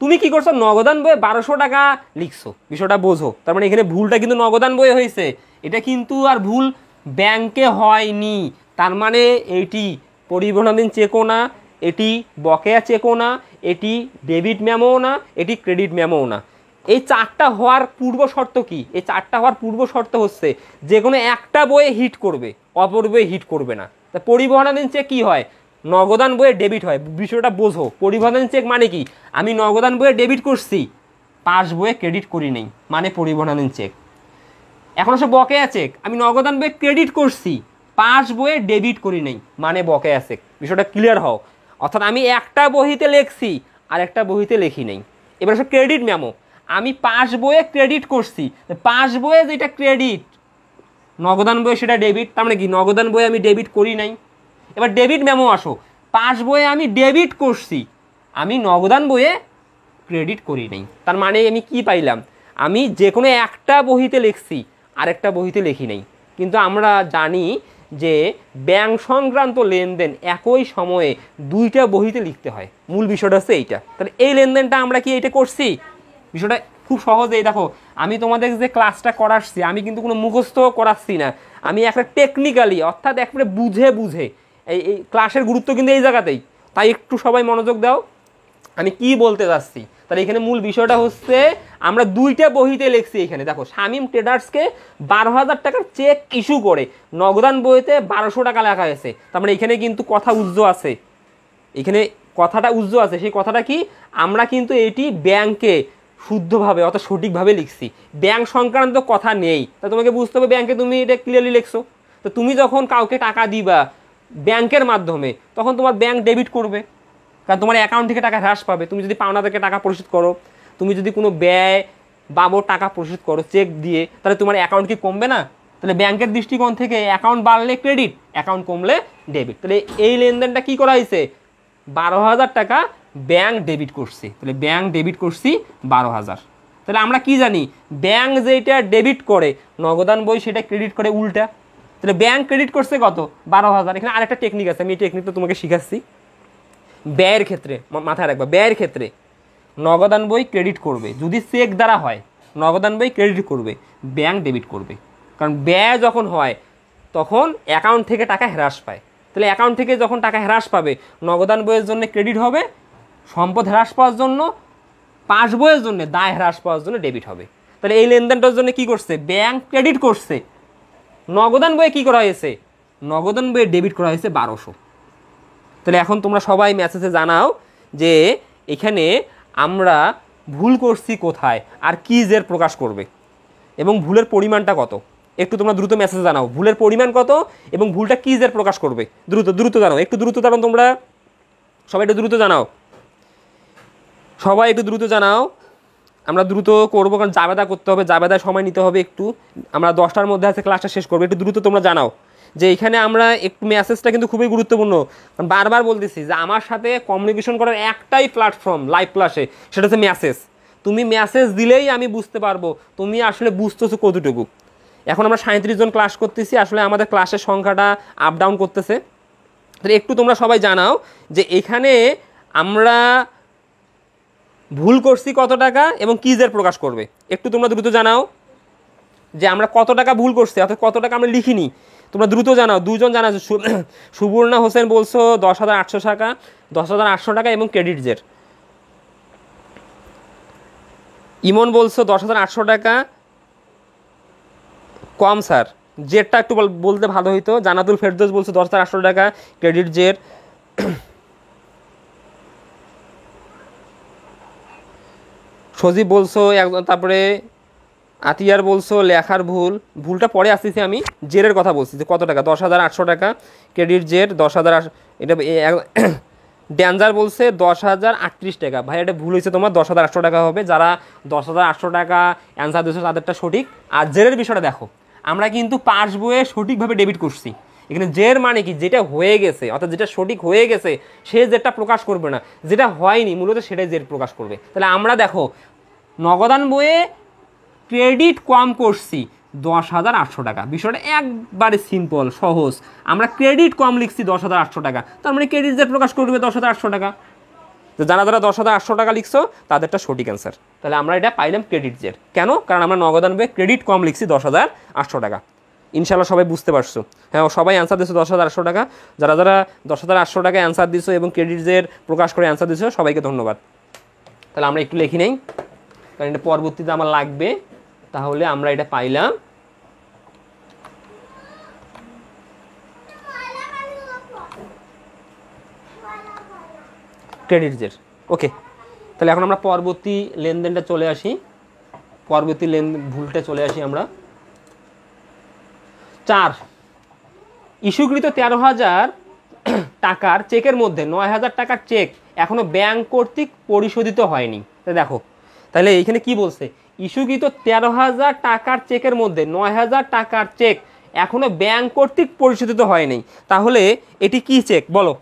তুমি কি করছো, নগদান বইয়ে 1200 টাকা লিখছো, বিষয়টা বোঝো। তার মানে এখানে ভুলটা কিন্তু নগদান বইয়ে হয়েছে, এটা কিন্তু আর ভুল ব্যাংকে হয়নি। তার মানে এটি পরিবহনাধীন চেকও না, এটি বকেয়া চেকও না, এটি ডেবিট মেমোও না, এটি ক্রেডিট মেমোও না। এই চারটা হওয়ার পূর্ব শর্ত কি? এই চারটা হওয়ার পূর্ব শর্ত হচ্ছে যে কোনো একটা বইয়ে হিট করবে, অপর বইয়ে হিট করবে না। তা পরিবহনাধীন চেক কী হয়, নগদান বইয়ে ডেবিট হয়, বিষয়টা বোঝো। পরিবহনাধীন চেক মানে কি, আমি নগদান বইয়ে ডেবিট করছি, পাস বইয়ে ক্রেডিট করি নেই, মানে পরিবহনাধীন চেক। এখন আসলে বকেয়া চেক, আমি নগদান বইয়ে ক্রেডিট করছি, পাস বইয়ে ডেবিট করি নেই, মানে বকেয়া চেক। বিষয়টা ক্লিয়ার হও। অর্থাৎ আমি একটা বহিতে লিখছি আর একটা বহিতে লিখি নেই। এবার আসলে ক্রেডিট মেমো, আমি পাস বইয়ে ক্রেডিট করছি, পাস বইয়ে যেটা ক্রেডিট, নগদান বইয়ে সেটা ডেবিট। তার মানে কি, নগদান বইয়ে আমি ডেবিট করি নাই। এবার ডেবিট মেমো আসো, পাস বইয়ে আমি ডেবিট করছি, আমি নগদান বইয়ে ক্রেডিট করি নাই। তার মানে আমি কি পাইলাম, আমি যে কোনো একটা বহিতে লিখছি আরেকটা বহিতে লিখি নাই। কিন্তু আমরা জানি যে ব্যাংক সংক্রান্ত লেনদেন একই সময়ে দুইটা বহিতে লিখতে হয়, মূল বিষয়টা হচ্ছে এইটা। তাহলে এই লেনদেনটা আমরা কি এইটা করছি? বিষয়টা খুব সহজেই দেখো, আমি তোমাদের যে ক্লাসটা করাচ্ছি আমি কিন্তু কোনো মুখস্থ করাচ্ছি না, আমি একটা টেকনিক্যালি অর্থাৎ একবারে বুঝে বুঝে, এই ক্লাসের গুরুত্ব কিন্তু এই জায়গাতেই। তাই একটু সবাই মনোযোগ দাও আমি কি বলতে যাচ্ছি। তাহলে এখানে মূল বিষয়টা হচ্ছে আমরা দুইটা বহিতে লিখছি। এখানে দেখো, শামীম ট্রেডার্সকে 12,000 টাকার চেক ইস্যু করে নগদান বইতে 1200 টাকা লেখা হয়েছে। তার মানে এখানে কিন্তু কথা উজ্জ্ব আছে, এখানে কথাটা উজ্জ্ব আছে। সেই কথাটা কি, আমরা কিন্তু এটি ব্যাংকে শুদ্ধভাবে অর্থাৎ সঠিকভাবে লিখছি, ব্যাংক সংক্রান্ত কথা নেই। তা তোমাকে বুঝতে হবে ব্যাংকে তুমি এটা ক্লিয়ারলি লিখছো। তো তুমি যখন কাউকে টাকা দিবা ব্যাংকের মাধ্যমে, তখন তোমার ব্যাংক ডেবিট করবে, কারণ তোমার অ্যাকাউন্ট থেকে টাকা হ্রাস পাবে। তুমি যদি পাওনাদারকে টাকা পরিশোধ করো, তুমি যদি কোনো ব্যয় বাবদ টাকা পরিশোধ করো চেক দিয়ে, তাহলে তোমার অ্যাকাউন্ট কি কমবে না? তাহলে ব্যাংকের দৃষ্টিকোণ থেকে অ্যাকাউন্ট বাড়লে ক্রেডিট, অ্যাকাউন্ট কমলে ডেবিট। তাহলে এই লেনদেনটা কি করা হয়েছে, 12,000 টাকা ব্যাংক ডেবিট করছি। তাহলে ব্যাংক ডেবিট করছি 12,000। তাহলে আমরা কি জানি, ব্যাংক যেটা ডেবিট করে নগদান বই সেটা ক্রেডিট করে উল্টা। তাহলে ব্যাংক ক্রেডিট করছে কত, 12,000। এখানে আরেকটা টেকনিক আছে, আমি এই টেকনিকটা তোমাকে শিখাচ্ছি। ব্যয়ের ক্ষেত্রে মাথায় রাখবা, ব্যয়ের ক্ষেত্রে নগদান বই ক্রেডিট করবে যদি চেক দ্বারা হয়, নগদান বই ক্রেডিট করবে, ব্যাংক ডেবিট করবে। কারণ ব্যয় যখন হয় তখন অ্যাকাউন্ট থেকে টাকা হ্রাস পায়। তাহলে অ্যাকাউন্ট থেকে যখন টাকা হ্রাস পাবে, নগদান বইয়ের জন্য ক্রেডিট হবে, সম্পদ হ্রাস পাওয়ার জন্য, পাস বইয়ের জন্য দায় হ্রাস পাওয়ার জন্য ডেবিট হবে। তাহলে এই লেনদেনটার জন্য কি করছে, ব্যাংক ক্রেডিট করছে, নগদান বইয়ে কি করা হয়েছে, নগদান বইয়ে ডেবিট করা হয়েছে 1200। তাহলে এখন তোমরা সবাই মেসেজে জানাও যে এখানে আমরা ভুল করছি কোথায় আর কি জের প্রকাশ করবে এবং ভুলের পরিমাণটা কত। একটু তোমরা দ্রুত মেসেজে জানাও ভুলের পরিমাণ কত এবং ভুলটা কি জের প্রকাশ করবে। দ্রুত দ্রুত জানাও, একটু দ্রুত জানাও, তোমরা সবাই একটু দ্রুত জানাও, সবাই একটু দ্রুত জানাও। আমরা দ্রুত করবো কারণ জাবেদা করতে হবে, জাবেদায় সময় নিতে হবে একটু। আমরা 10টার মধ্যে আছে ক্লাসটা শেষ করবো, একটু দ্রুত তোমরা জানাও যে এখানে আমরা একটু মেসেজটা কিন্তু খুবই গুরুত্বপূর্ণ। বারবার বলতেছি যে আমার সাথে কমিউনিকেশন করার একটাই প্ল্যাটফর্ম লাইভ ক্লাসে, সেটা হচ্ছে মেসেজ। তুমি মেসেজ দিলেই আমি বুঝতে পারবো তুমি আসলে বুঝতেছো কতটুকু। এখন আমরা 37 জন ক্লাস করতেছি, আসলে আমাদের ক্লাসের সংখ্যাটা আপ ডাউন করতেছে। তাহলে একটু তোমরা সবাই জানাও যে এখানে আমরা ভুল করছি কত টাকা এবং কি জের প্রকাশ করবে। একটু তোমরা দ্রুত জানাও যে আমরা কত টাকা ভুল করছি অর্থাৎ কত টাকা আমরা লিখিনি। তোমরা দ্রুত জানাও, দুজন জানাও। সুবর্ণা হোসেন বলছো 10,800 টাকা, 10,800 টাকা এবং ক্রেডিট জের। ইমন বলছো 10,800 টাকা কম স্যার, জেরটা একটু বলতে ভালো হইতো। জানাতুল ফেরদৌস বলছো 10,800 টাকা ক্রেডিট জের। সজীব বলছো একজন, তারপরে আতিয়ার বলছো লেখার ভুল, ভুলটা পরে আসতেছি, আমি জেরের কথা বলছি যে কত টাকা, 10,800 টাকা ক্রেডিট জের 10,000। এটা ড্যাঞ্জার বলছে 10,038 টাকা। ভাই এটা ভুল হয়েছে, তোমার 10,800 টাকা হবে। যারা 10,800 টাকা অ্যান্সার দিয়েছে তাদেরটা সঠিক। আর জেরের বিষয়টা দেখো, আমরা কিন্তু পাস বইয়ে সঠিকভাবে ডেবিট করছি। এখানে জের মানে কি, যেটা হয়ে গেছে অর্থাৎ যেটা সঠিক হয়ে গেছে সে জেরটা প্রকাশ করবে না, যেটা হয়নি মূলত সেটাই জের প্রকাশ করবে। তাহলে আমরা দেখো নগদান বইয়ে ক্রেডিট কম করছি 10,800 টাকা, বিষয়টা একবারে সিম্পল সহজ। আমরা ক্রেডিট কম লিখছি 10,800 টাকা, তার মানে ক্রেডিট জের প্রকাশ করবে 10,800 টাকা। তো যারা যারা 10,800 টাকা লিখছো তাদেরটা সঠিক অ্যান্সার। তাহলে আমরা এটা পাইলাম ক্রেডিট জের। কেন? কারণ আমরা নগদানবে ক্রেডিট কম লিখছি 10,800 টাকা। ইনশাল্লাহ সবাই বুঝতে পারছো। হ্যাঁ, সবাই অ্যান্সার দিছো 10,800 টাকা। যারা যারা 10,800 টাকা অ্যান্সার দিছো এবং ক্রেডিট জের প্রকাশ করে অ্যান্সার দিছো সবাইকে ধন্যবাদ। তাহলে আমরা একটু লিখি নেই, কারণ এটা পরবর্তীতে আমার লাগবে। তাহলে আমরা এটা পাইলাম ক্রেডিট জের। ওকে, তাহলে এখন আমরা পরবর্তী লেনদেনটা চলে আসি, পরবর্তী ভুলটা চলে আসি আমরা। 4, ইস্যুকৃত 13,000 টাকার চেকের মধ্যে 9,000 টাকার চেক এখনো ব্যাংক কর্তৃক পরিশোধিত হয়নি। দেখো তাহলে এইখানে কি বলছে, ইস্যুকৃত 13,000 টাকার চেকের মধ্যে 9,000 টাকার চেক এখনো ব্যাংক কর্তৃক পরিশোধিত হয়নি। তাহলে এটি কি চেক বলো,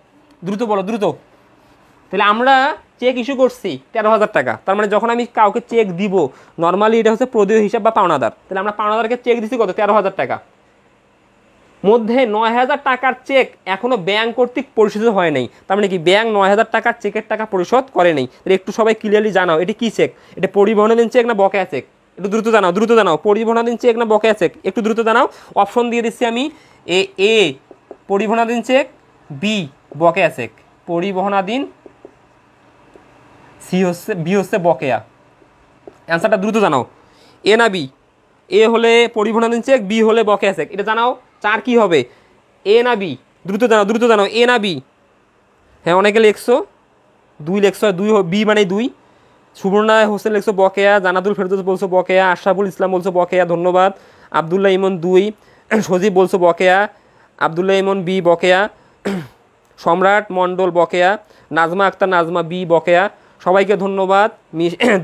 দ্রুত বলো দ্রুত। তাহলে আমরা চেক ইস্যু করছি 13,000 টাকা, তার মানে যখন আমি কাউকে চেক দিব নর্মালি এটা হচ্ছে প্রদেয় হিসাব বা পাওনাদার। তাহলে আমরা পাওনাদারকে চেক দিচ্ছি কত, 13,000 টাকা, মধ্যে 9,000 টাকার চেক এখনো ব্যাংক কর্তৃক পরিশোধিত হয় নাই। তার মানে কি ব্যাংক 9,000 টাকার চেকের টাকা পরিশোধ করে নেই। তাহলে একটু সবাই ক্লিয়ারলি জানাও এটি কি চেক, এটা পরিবহনাধীন চেক না বকেয়া চেক? একটু দ্রুত জানাও, দ্রুত জানাও, পরিবহনাধীন চেক না বকেয়া চেক? একটু দ্রুত জানাও। অপশন দিয়ে দিচ্ছি আমি, এ পরিবহনাধীন চেক, বি বকেয়া চেক। পরিবহনাধীন, বি হচ্ছে বকেয়া। অ্যান্সারটা দ্রুত জানাও, এ না বি? এ হলে পরিবহনাধীন চেক, বি হলে বকেয়া চেক, এটা জানাও। 4 কি হবে, এ না বি? দ্রুত জানাও, দ্রুত জানাও, এ না বি? হ্যাঁ, অনেকে লিখছো 2 লিখছো, 2 বি মানে 2। সুবর্ণা হোসেন লিখছো বকেয়া, জানাতুল ফেরদৌস বলছো বকেয়া, আশরাফুল ইসলাম বলছো বকেয়া, ধন্যবাদ। আবদুল্লাহ ইমন 2, সজীব বলছো বকেয়া, আবদুল্লাহ ইমন বি বকেয়া, সম্রাট মণ্ডল বকেয়া, নাজমা আক্তার নাজমা বি বকেয়া, সবাইকে ধন্যবাদ।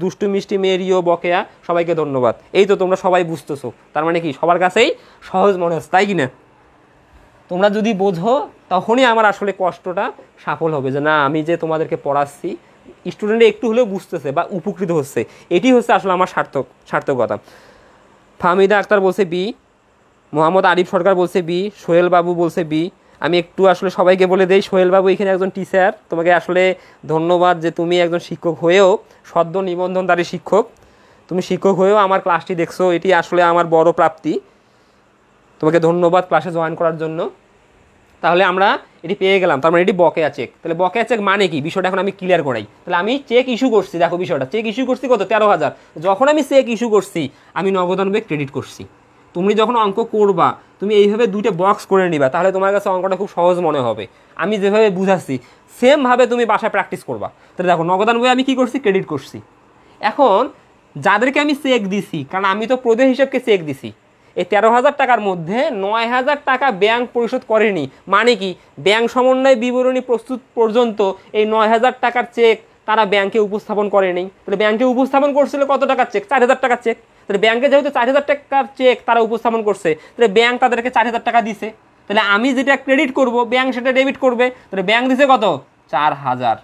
দুষ্টু মিষ্টি মেরিও বকেয়া, সবাইকে ধন্যবাদ। এই তো তোমরা সবাই বুঝতেছো, তার মানে কি সবার কাছেই সহজ মনে হচ্ছে, তাই কি না? তোমরা যদি বোঝো তখনই আমার আসলে কষ্টটা সফল হবে, যে না আমি যে তোমাদেরকে পড়াচ্ছি স্টুডেন্টরা একটু হলেও বুঝতেছে বা উপকৃত হচ্ছে, এটি হচ্ছে আসলে আমার সার্থকতা। ফাহমিদা আক্তার বলছে বি, মোহাম্মদ আরিফ সরকার বলছে বি, সোহেল বাবু বলছে বি। আমি একটু আসলে সবাইকে বলে দেই, সোহেল বাবু এখানে একজন টিচার, তোমাকে আসলে ধন্যবাদ যে তুমি একজন শিক্ষক হয়েও, সদ্য নিবন্ধনধারী শিক্ষক, তুমি শিক্ষক হয়েও আমার ক্লাসটি দেখছো, এটি আসলে আমার বড় প্রাপ্তি। তোমাকে ধন্যবাদ ক্লাসে জয়েন করার জন্য। তাহলে আমরা এটি পেয়ে গেলাম, তার মানে এটি বকেয়া চেক। তাহলে বকেয়া চেক মানে কি, বিষয়টা এখন আমি ক্লিয়ার করাই। তাহলে আমি চেক ইস্যু করছি, দেখো বিষয়টা, চেক ইস্যু করছি কত, 13,000। যখন আমি চেক ইস্যু করছি আমি নগদানবে ক্রেডিট করছি। তুমি যখন অঙ্ক করবা তুমি এইভাবে 2টে বক্স করে নিবা, তাহলে তোমার কাছে অঙ্কটা খুব সহজ মনে হবে। আমি যেভাবে বুঝাচ্ছি সেমভাবে তুমি বাসায় প্র্যাকটিস করবা। তাহলে দেখো নগদান বই আমি কী করছি, ক্রেডিট করছি। এখন যাদেরকে আমি চেক দিছি, কারণ আমি তো প্রদেয় হিসাবকে চেক দিছি, এই 13,000 টাকার মধ্যে 9,000 টাকা ব্যাংক পরিশোধ করেনি। মানে কি, ব্যাংক সমন্বয় বিবরণী প্রস্তুত পর্যন্ত এই 9,000 টাকার চেক তারা ব্যাংকে উপস্থাপন করেনি। তাহলে ব্যাংকে উপস্থাপন করছিল কত টাকার চেক, 4,000 টাকার চেক। তাহলে ব্যাংকে যেহেতু 4,000 টাকার চেক তারা উপস্থাপন করছে, তাহলে ব্যাংক তাদেরকে 4,000 টাকা দিছে। তাহলে আমি যেটা ক্রেডিট করব ব্যাংক সেটা ডেবিট করবে। তাহলে ব্যাংক দিছে কত, 4,000।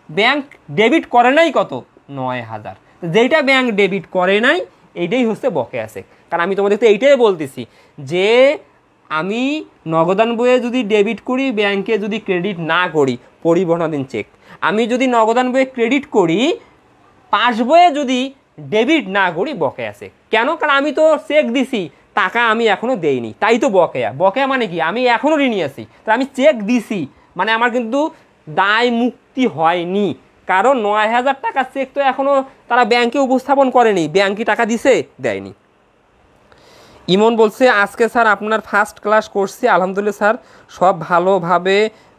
ব্যাংক ডেবিট করে নাই কত, 9,000। যেইটা ব্যাংক ডেবিট করে নাই এইটাই হচ্ছে বকেয়া চেক। কারণ আমি তোমাদের তো এইটাই বলতেছি যে আমি নগদান বইয়ে যদি ডেবিট করি, ব্যাংকে যদি ক্রেডিট না করি, পরিবহনাধীন চেক। আমি যদি নগদান বইয়ে ক্রেডিট করি, পাস বইয়ে যদি ডেবিট না করি, বকেয়া চেক। কেন? কারণ আমি তো চেক দিছি, টাকা আমি এখনও দেইনি, তাই তো বকেয়া। বকেয়া মানে কি, আমি এখনও ঋণী আছি। তা আমি চেক দিছি মানে আমার কিন্তু দায় মুক্তি হয়নি, কারণ 9,000 টাকার চেক তো এখনও তারা ব্যাংকে উপস্থাপন করেনি। ব্যাংকে টাকা দিছে, দেয়নি। ইমন বলছে আজকে স্যার আপনার ফার্স্ট ক্লাস করছি, আলহামদুলিল্লাহ স্যার সব ভালোভাবে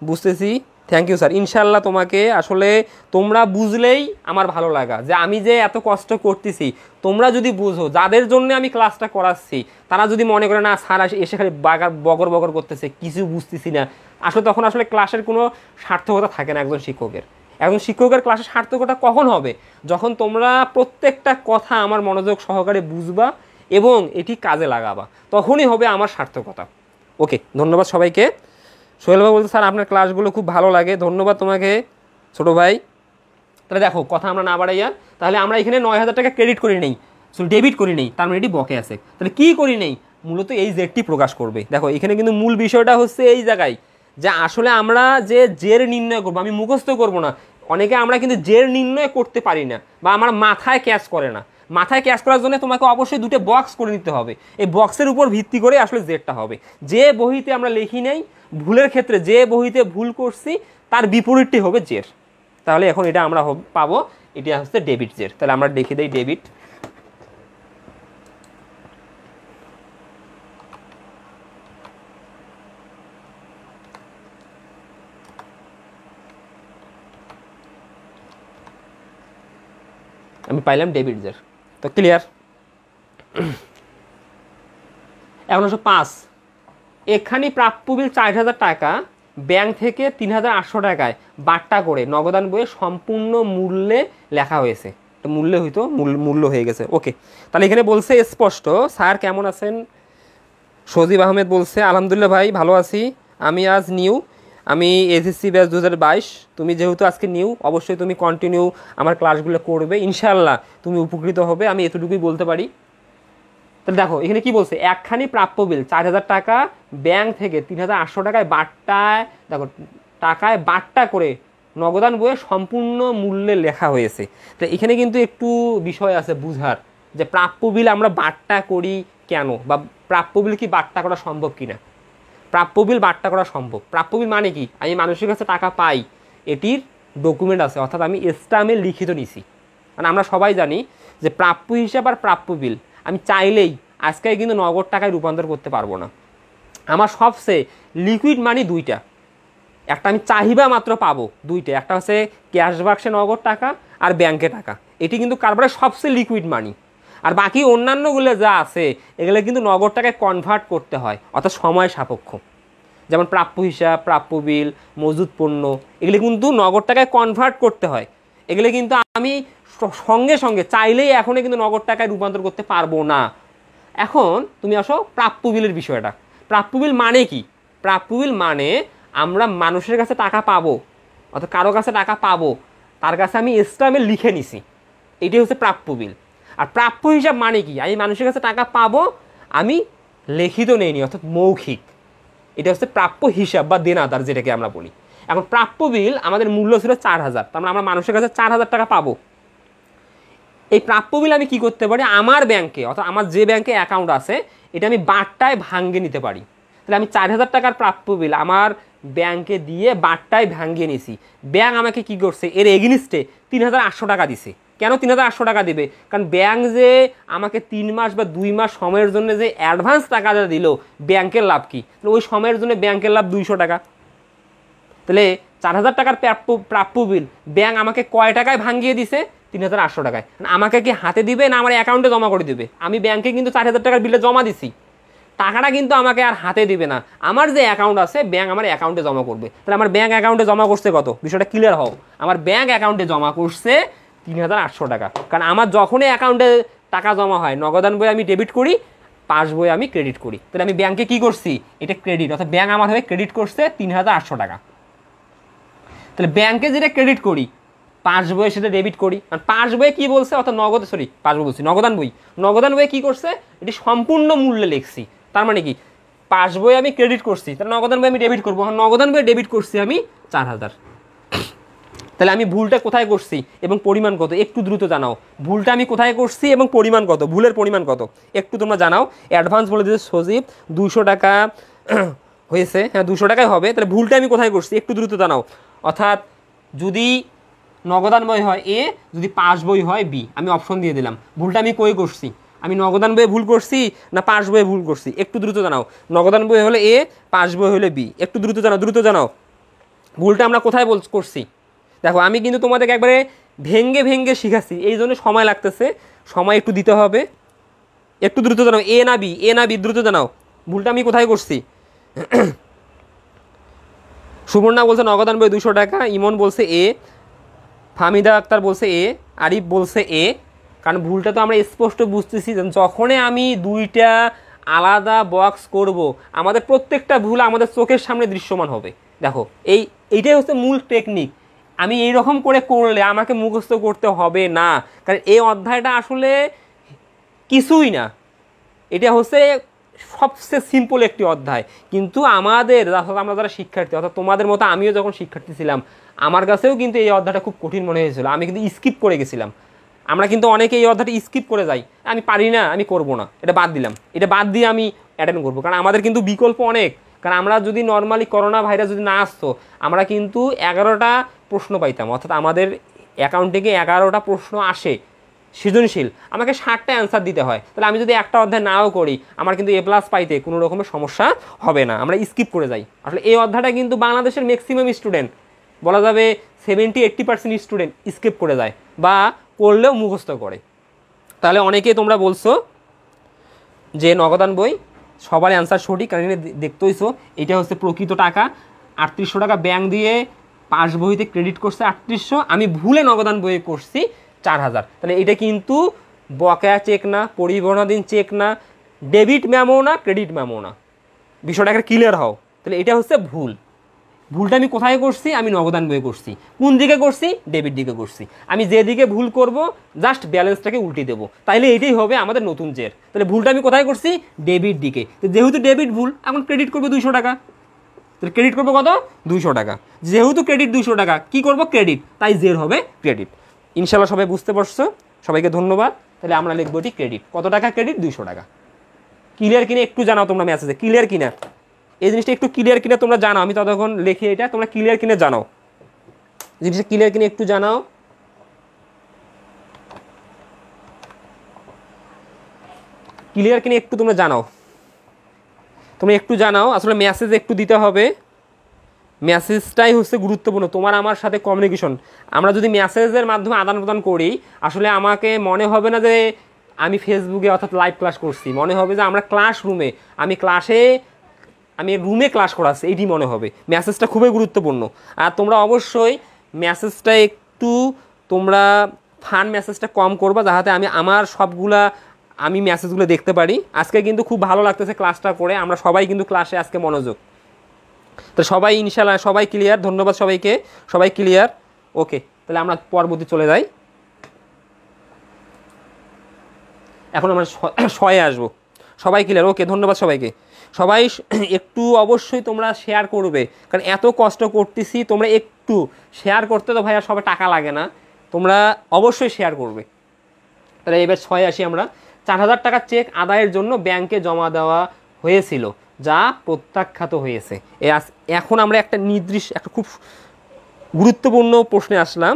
বুঝতেছি, থ্যাংক ইউ স্যার। ইনশাল্লাহ তোমাকে আসলে তোমরা বুঝলেই আমার ভালো লাগা, যে আমি যে এত কষ্ট করতেছি তোমরা যদি বুঝো, যাদের জন্য আমি ক্লাসটা করাচ্ছি তারা যদি মনে করে না স্যার এসে খালি বগর বগর করতেছে, কিছু বুঝতেছি না, আসলে তখন আসলে ক্লাসের কোনো সার্থকতা থাকে না একজন শিক্ষকের। একজন শিক্ষকের ক্লাসের সার্থকতা কখন হবে, যখন তোমরা প্রত্যেকটা কথা আমার মনোযোগ সহকারে বুঝবা এবং এটি কাজে লাগাবা, তখনই হবে আমার সার্থকতা। ওকে, ধন্যবাদ সবাইকে। সোহেল ভাই বলতে স্যার আপনার ক্লাসগুলো খুব ভালো লাগে, ধন্যবাদ তোমাকে ছোটো ভাই। তাহলে দেখো কথা আমরা না বাড়াইয়া, তাহলে আমরা এখানে 9,000 টাকা ক্রেডিট করি নেই, ডেবিট করি নেই, তার মানে এটি বকেয়া চেক। তাহলে কী করি নেই, মূলত এই জেডটি প্রকাশ করবে। দেখো এখানে কিন্তু মূল বিষয়টা হচ্ছে এই জায়গায়, যে আসলে আমরা যে জের নির্ণয় করবো, আমি মুখস্থ করবো না, অনেকে আমরা কিন্তু জের নির্ণয় করতে পারি না বা আমার মাথায় ক্যাচ করে না। মাথায় ক্যাচ করার জন্য তোমাকে অবশ্যই দুটো বক্স করে নিতে হবে, এই বক্সের উপর ভিত্তি করে আসলে জেরটা হবে। যে বহিতে আমরা লিখি নেই ভুলের ক্ষেত্রে, যে বহিতে ভুল করছি তার বিপরীতটি হবে জের। তাহলে এখন এটা আমরা পাবো, এটা হচ্ছে ডেবিট জের। তাহলে আমরা লিখে দিই ডেবিট। আমি পাইলাম ডেবিট জের। তো ক্লিয়ার। এখন হচ্ছে 5, এখানে প্রাপ্য বিল 4000 টাকা ব্যাংক থেকে 3800 টাকায় বাট্টা করে নগদান বইয়ে সম্পূর্ণ মূল্যে লেখা হয়েছে। তো মূল্যে হইতো মূল্য হয়ে গেছে। ওকে, তাহলে এখানে বলছে স্পষ্ট। স্যার কেমন আছেন? সজীব আহমেদ বলছে আলহামদুলিল্লাহ ভাই ভালো আছি, আমি আজ নিউ, আমি এসএসসি ব্যাচ 2022। তুমি যেহেতু আজকে নিউ, অবশ্যই তুমি কন্টিনিউ আমার ক্লাসগুলো করবে, ইনশাআল্লাহ তুমি উপকৃত হবে, আমি এতটুকুই বলতে পারি। তাহলে দেখো এখানে কি বলছে, একখানি প্রাপ্য বিল 4000 টাকা ব্যাংক থেকে 3800 টাকায় বাট্টায়, দেখো টাকায় বাট্টা করে নগদান বইয়ে সম্পূর্ণ মূল্যে লেখা হয়েছে। তো এখানে কিন্তু একটু বিষয় আছে বুঝার, যে প্রাপ্য বিল আমরা বাট্টা করি কেন, বা প্রাপ্য বিল কি বাট্টা করা সম্ভব কিনা। প্রাপ্য বিল বাট্টা করা সম্ভব। প্রাপ্য বিল মানে কি, আমি মানুষের কাছে টাকা পাই, এটির ডকুমেন্ট আছে, অর্থাৎ আমি স্ট্যাম্পে লিখিত নিছি। মানে আমরা সবাই জানি যে প্রাপ্য হিসাব আর প্রাপ্য বিল আমি চাইলেই আজকে কিন্তু নগদ টাকায় রূপান্তর করতে পারবো না। আমার সবচেয়ে লিকুইড মানি দুইটা, একটা আমি চাহিবা মাত্র পাবো দুইটা, একটা হচ্ছে ক্যাশ বাক্সে নগদ টাকা আর ব্যাংকে টাকা। এটি কিন্তু কারবারের সবচেয়ে লিকুইড মানি। আর বাকি অন্যান্যগুলো যা আছে এগুলো কিন্তু নগদ টাকায় কনভার্ট করতে হয়, অর্থাৎ সময় সাপেক্ষ। যেমন প্রাপ্য হিসাব, প্রাপ্য বিল, মজুদ পণ্য, এগুলো কিন্তু নগদ টাকায় কনভার্ট করতে হয়। এগুলো কিন্তু আমি সঙ্গে সঙ্গে চাইলেই এখনই কিন্তু নগদ টাকায় রূপান্তর করতে পারবো না। এখন তুমি আসো প্রাপ্য বিলের বিষয়টা। প্রাপ্য বিল মানে কি? প্রাপ্য বিল মানে আমরা মানুষের কাছে টাকা পাবো, অর্থাৎ কারো কাছে টাকা পাবো, তার কাছে আমি স্ট্যাম্পে লিখে নিছি, এটাই হচ্ছে প্রাপ্য বিল। আর প্রাপ্য হিসাব মানে কি, আমি মানুষের কাছে টাকা পাবো, আমি লিখিত নেইনি, অর্থাৎ মৌখিক, এটা হচ্ছে প্রাপ্য হিসাব বা দেনাদার যেটাকে আমরা বলি। এখন প্রাপ্য বিল আমাদের মূল্য ছিল 4000, তার মানে আমরা মানুষের কাছে 4000 টাকা পাবো। এই প্রাপ্য বিল আমি কি করতে পারি, আমার ব্যাংকে, অর্থাৎ আমার যে ব্যাংকে অ্যাকাউন্ট আছে এটা আমি বাট্টায় ভাঙ্গে নিতে পারি। তাহলে আমি 4000 টাকার প্রাপ্য বিল আমার ব্যাংকে দিয়ে বাট্টায় ভাঙ্গিয়ে নিছি। ব্যাংক আমাকে কি করছে, এর এগেনিস্টে 3800 টাকা দিছে। কেন 3800 টাকা দিবে? কারণ ব্যাংক যে আমাকে 3 মাস বা 2 মাস সময়ের জন্য যে অ্যাডভান্স টাকাটা দিল, ব্যাংকের লাভ কি? ওই সময়ের জন্য ব্যাংকের লাভ 200 টাকা। তাহলে 4000 টাকার প্রাপ্য বিল ব্যাংক আমাকে কয় টাকায় ভাঙ্গিয়ে দিছে? 3800 টাকায়। আমাকে কি হাতে দিবে না আমার অ্যাকাউন্টে জমা করে দিবে? আমি ব্যাংকে কিন্তু 4000 টাকার বিলটা জমা দিছি, টাকাটা কিন্তু আমাকে আর হাতে দিবে না, আমার যে অ্যাকাউন্ট আছে ব্যাংক আমার অ্যাকাউন্টে জমা করবে। তাহলে আমার ব্যাংক অ্যাকাউন্টে জমা করছে কত, বিষয়টা ক্লিয়ার হও। আমার ব্যাংক অ্যাকাউন্টে জমা করছে 3800 টাকা। কারণ আমার যখনই অ্যাকাউন্টে টাকা জমা হয়, নগদান বই আমি ডেবিট করি, পাস বই আমি ক্রেডিট করি। তাহলে আমি ব্যাংকে কি করছি, এটা ক্রেডিট, অর্থাৎ ব্যাংক আমার হয়ে ক্রেডিট করছে 3800 টাকা। তাহলে ব্যাংকে যেটা ক্রেডিট করি, পাস বইয়ের সাথে ডেবিট করি। আর পাস বইয়ে কি বলছে, অর্থাৎ পাস বই বলছি, নগদান বইয়ে কি করছে, এটি সম্পূর্ণ মূল্যে লিখছি। তার মানে কি, পাস বই আমি ক্রেডিট করছি, তাহলে নগদান বই আমি ডেবিট করবো। নগদান বই ডেবিট করছি আমি 4000। তাহলে আমি ভুলটা কোথায় করছি এবং পরিমাণ কত একটু দ্রুত জানাও। ভুলটা আমি কোথায় করছি এবং পরিমাণ কত, ভুলের পরিমাণ কত একটু তোমরা জানাও। অ্যাডভান্স বলে দিয়েছে সজীব 200 টাকা হয়েছে, হ্যাঁ 200 টাকায় হবে। তাহলে ভুলটা আমি কোথায় করছি একটু দ্রুত জানাও। অর্থাৎ যদি নগদান বই হয় এ, যদি পাস বই হয় বি, আমি অপশন দিয়ে দিলাম। ভুলটা আমি কই করছি, আমি নগদান বইয়ে ভুল করছি না পাস বইয়ে ভুল করছি, একটু দ্রুত জানাও। নগদান বই হলে এ, পাস বই হলে বি, একটু দ্রুত জানাও ভুলটা আমরা কোথায় করছি। দেখো আমি কিন্তু তোমাদেরকে একবারে ভেঙ্গে শিখাচ্ছি, এই জন্য সময় লাগতেছে, সময় একটু দিতে হবে। একটু দ্রুত জানাও, এ না বি দ্রুত জানাও ভুলটা আমি কোথায় করছি। সুবর্ণা বলছে নগদান বই 200 টাকা, ইমন বলছে এ, ফামিদা আক্তার বলছে এ, আরিফ বলছে এ। কারণ ভুলটা তো আমরা স্পষ্ট বুঝতেছি, যখনই আমি দুইটা আলাদা বক্স করব, আমাদের প্রত্যেকটা ভুল আমাদের চোখের সামনে দৃশ্যমান হবে। দেখো এইটাই হচ্ছে মূল টেকনিক। আমি এইরকম করে করলে আমাকে মুখস্থ করতে হবে না, কারণ এই অধ্যায়টা আসলে কিছুই না, এটা হচ্ছে সবচেয়ে সিম্পল একটি অধ্যায়, কিন্তু আমাদের আমরা যারা শিক্ষার্থী, অর্থাৎ তোমাদের মতো আমিও যখন শিক্ষার্থী ছিলাম, আমার কাছেও কিন্তু এই অধ্যায়টা খুব কঠিন মনে হয়েছিল। আমি কিন্তু স্কিপ করে গেছিলাম। আমরা কিন্তু অনেকে এই অধ্যায়টা স্কিপ করে যাই, আমি পারি না, আমি করব না, এটা বাদ দিলাম, এটা বাদ দিয়ে আমি অ্যাটেন্ড করবো। কারণ আমাদের কিন্তু বিকল্প অনেক। কারণ আমরা যদি নর্মালি করোনা ভাইরাস যদি না আসতো, আমরা কিন্তু 11টা প্রশ্ন পাইতাম, অর্থাৎ আমাদের অ্যাকাউন্টিংয়ে 11টা প্রশ্ন আসে সৃজনশীল, আমাকে 60টা অ্যান্সার দিতে হয়। তাহলে আমি যদি একটা অধ্যায় নাও করি, আমার কিন্তু এ প্লাস পাইতে কোনো রকমের সমস্যা হবে না, আমরা স্কিপ করে যাই। আসলে এই অধ্যায়টা কিন্তু বাংলাদেশের ম্যাক্সিমাম স্টুডেন্ট, বলা যাবে 70-80% স্টুডেন্ট স্কিপ করে যায় বা করলেও মুখস্থ করে। তাহলে অনেকেই তোমরা বলছো যে নগদান বই, সবার অ্যান্সার সঠিক। কারণ দেখতেইছো এটা হচ্ছে প্রকৃত টাকা, 3800 টাকা ব্যাংক দিয়ে পাস বইতে ক্রেডিট করছে 3800, আমি ভুলে নগদান বইয়ে করছি 4000। তাহলে এটা কিন্তু বকেয়া চেক না, পরিবহনাধীন চেক না, ডেবিট মেমো না, ক্রেডিট মেমো না। বিষয়টা একটা ক্লিয়ার হও। তাহলে এটা হচ্ছে ভুল। ভুলটা আমি কোথায় করছি? আমি নগদান বইয়ে করছি। কোন দিকে করছি? ডেবিট দিকে করছি। আমি যেদিকে ভুল করব জাস্ট ব্যালেন্সটাকে উল্টে দেবো, তাইলে এইটাই হবে আমাদের নতুন জের। তাহলে ভুলটা আমি কোথায় করছি? ডেবিট দিকে। তো যেহেতু ডেবিট ভুল, এখন ক্রেডিট করবো 200 টাকা। তাহলে ক্রেডিট করবো কত? 200 টাকা। যেহেতু ক্রেডিট 200 টাকা, কী করবো? ক্রেডিট, তাই জের হবে ক্রেডিট। ইনশাল্লাহ সবাই বুঝতে পারছো, সবাইকে ধন্যবাদ। তাহলে আমরা লিখবো এটি ক্রেডিট। কত টাকা ক্রেডিট? 200 টাকা। ক্লিয়ার কিনা একটু জানাও তোমরা মেসেজে, ক্লিয়ার কিনা এই জিনিসটা একটু ক্লিয়ার কিনা তোমরা জানাও। আমি ততক্ষণ লিখি এটা, তোমরা ক্লিয়ার কিনে জানাও, জিনিসটা ক্লিয়ার কিনে একটু জানাও। ক্লিয়ার কিনে একটু তোমরা জানাও, তোমরা একটু জানাও। আসলে মেসেজ একটু দিতে হবে, মেসেজটাই হচ্ছে গুরুত্বপূর্ণ, তোমার আমার সাথে কমিউনিকেশন। আমরা যদি মেসেজের মাধ্যমে আদান প্রদান করি, আসলে আমাকে মনে হবে না যে আমি ফেসবুকে অর্থাৎ লাইভ ক্লাস করছি, মনে হবে যে আমরা ক্লাসরুমে, আমি রুমে ক্লাস করাচ্ছি, এইটি মনে হবে। মেসেজটা খুবই গুরুত্বপূর্ণ। আর তোমরা অবশ্যই মেসেজটা একটু তোমরা ফান মেসেজটা কম করবা, যাতে আমি মেসেজগুলো দেখতে পারি। আজকে কিন্তু খুব ভালো লাগতেছে ক্লাসটা করে, আমরা সবাই কিন্তু ক্লাসে আজকে মনোযোগ। তো সবাই ইনশাল্লাহ সবাই ক্লিয়ার, ধন্যবাদ সবাইকে, সবাই ক্লিয়ার। ওকে, তাহলে আমরা পরবর্তী চলে যাই। এখন আমরা শয়ে আসবো। সবাই ক্লিয়ার? ওকে, ধন্যবাদ সবাইকে। সবাই একটু অবশ্যই তোমরা শেয়ার করবে, কারণ এত কষ্ট করতেছি, তোমরা একটু শেয়ার করতে তো ভাইয়া সবাই টাকা লাগে না, তোমরা অবশ্যই শেয়ার করবে। তাহলে এবার 6 আসি আমরা। 4000 টাকার চেক আদায়ের জন্য ব্যাংকে জমা দেওয়া হয়েছিল, যা প্রত্যাখ্যাত হয়েছে। এখন আমরা একটা খুব গুরুত্বপূর্ণ প্রশ্নে আসলাম।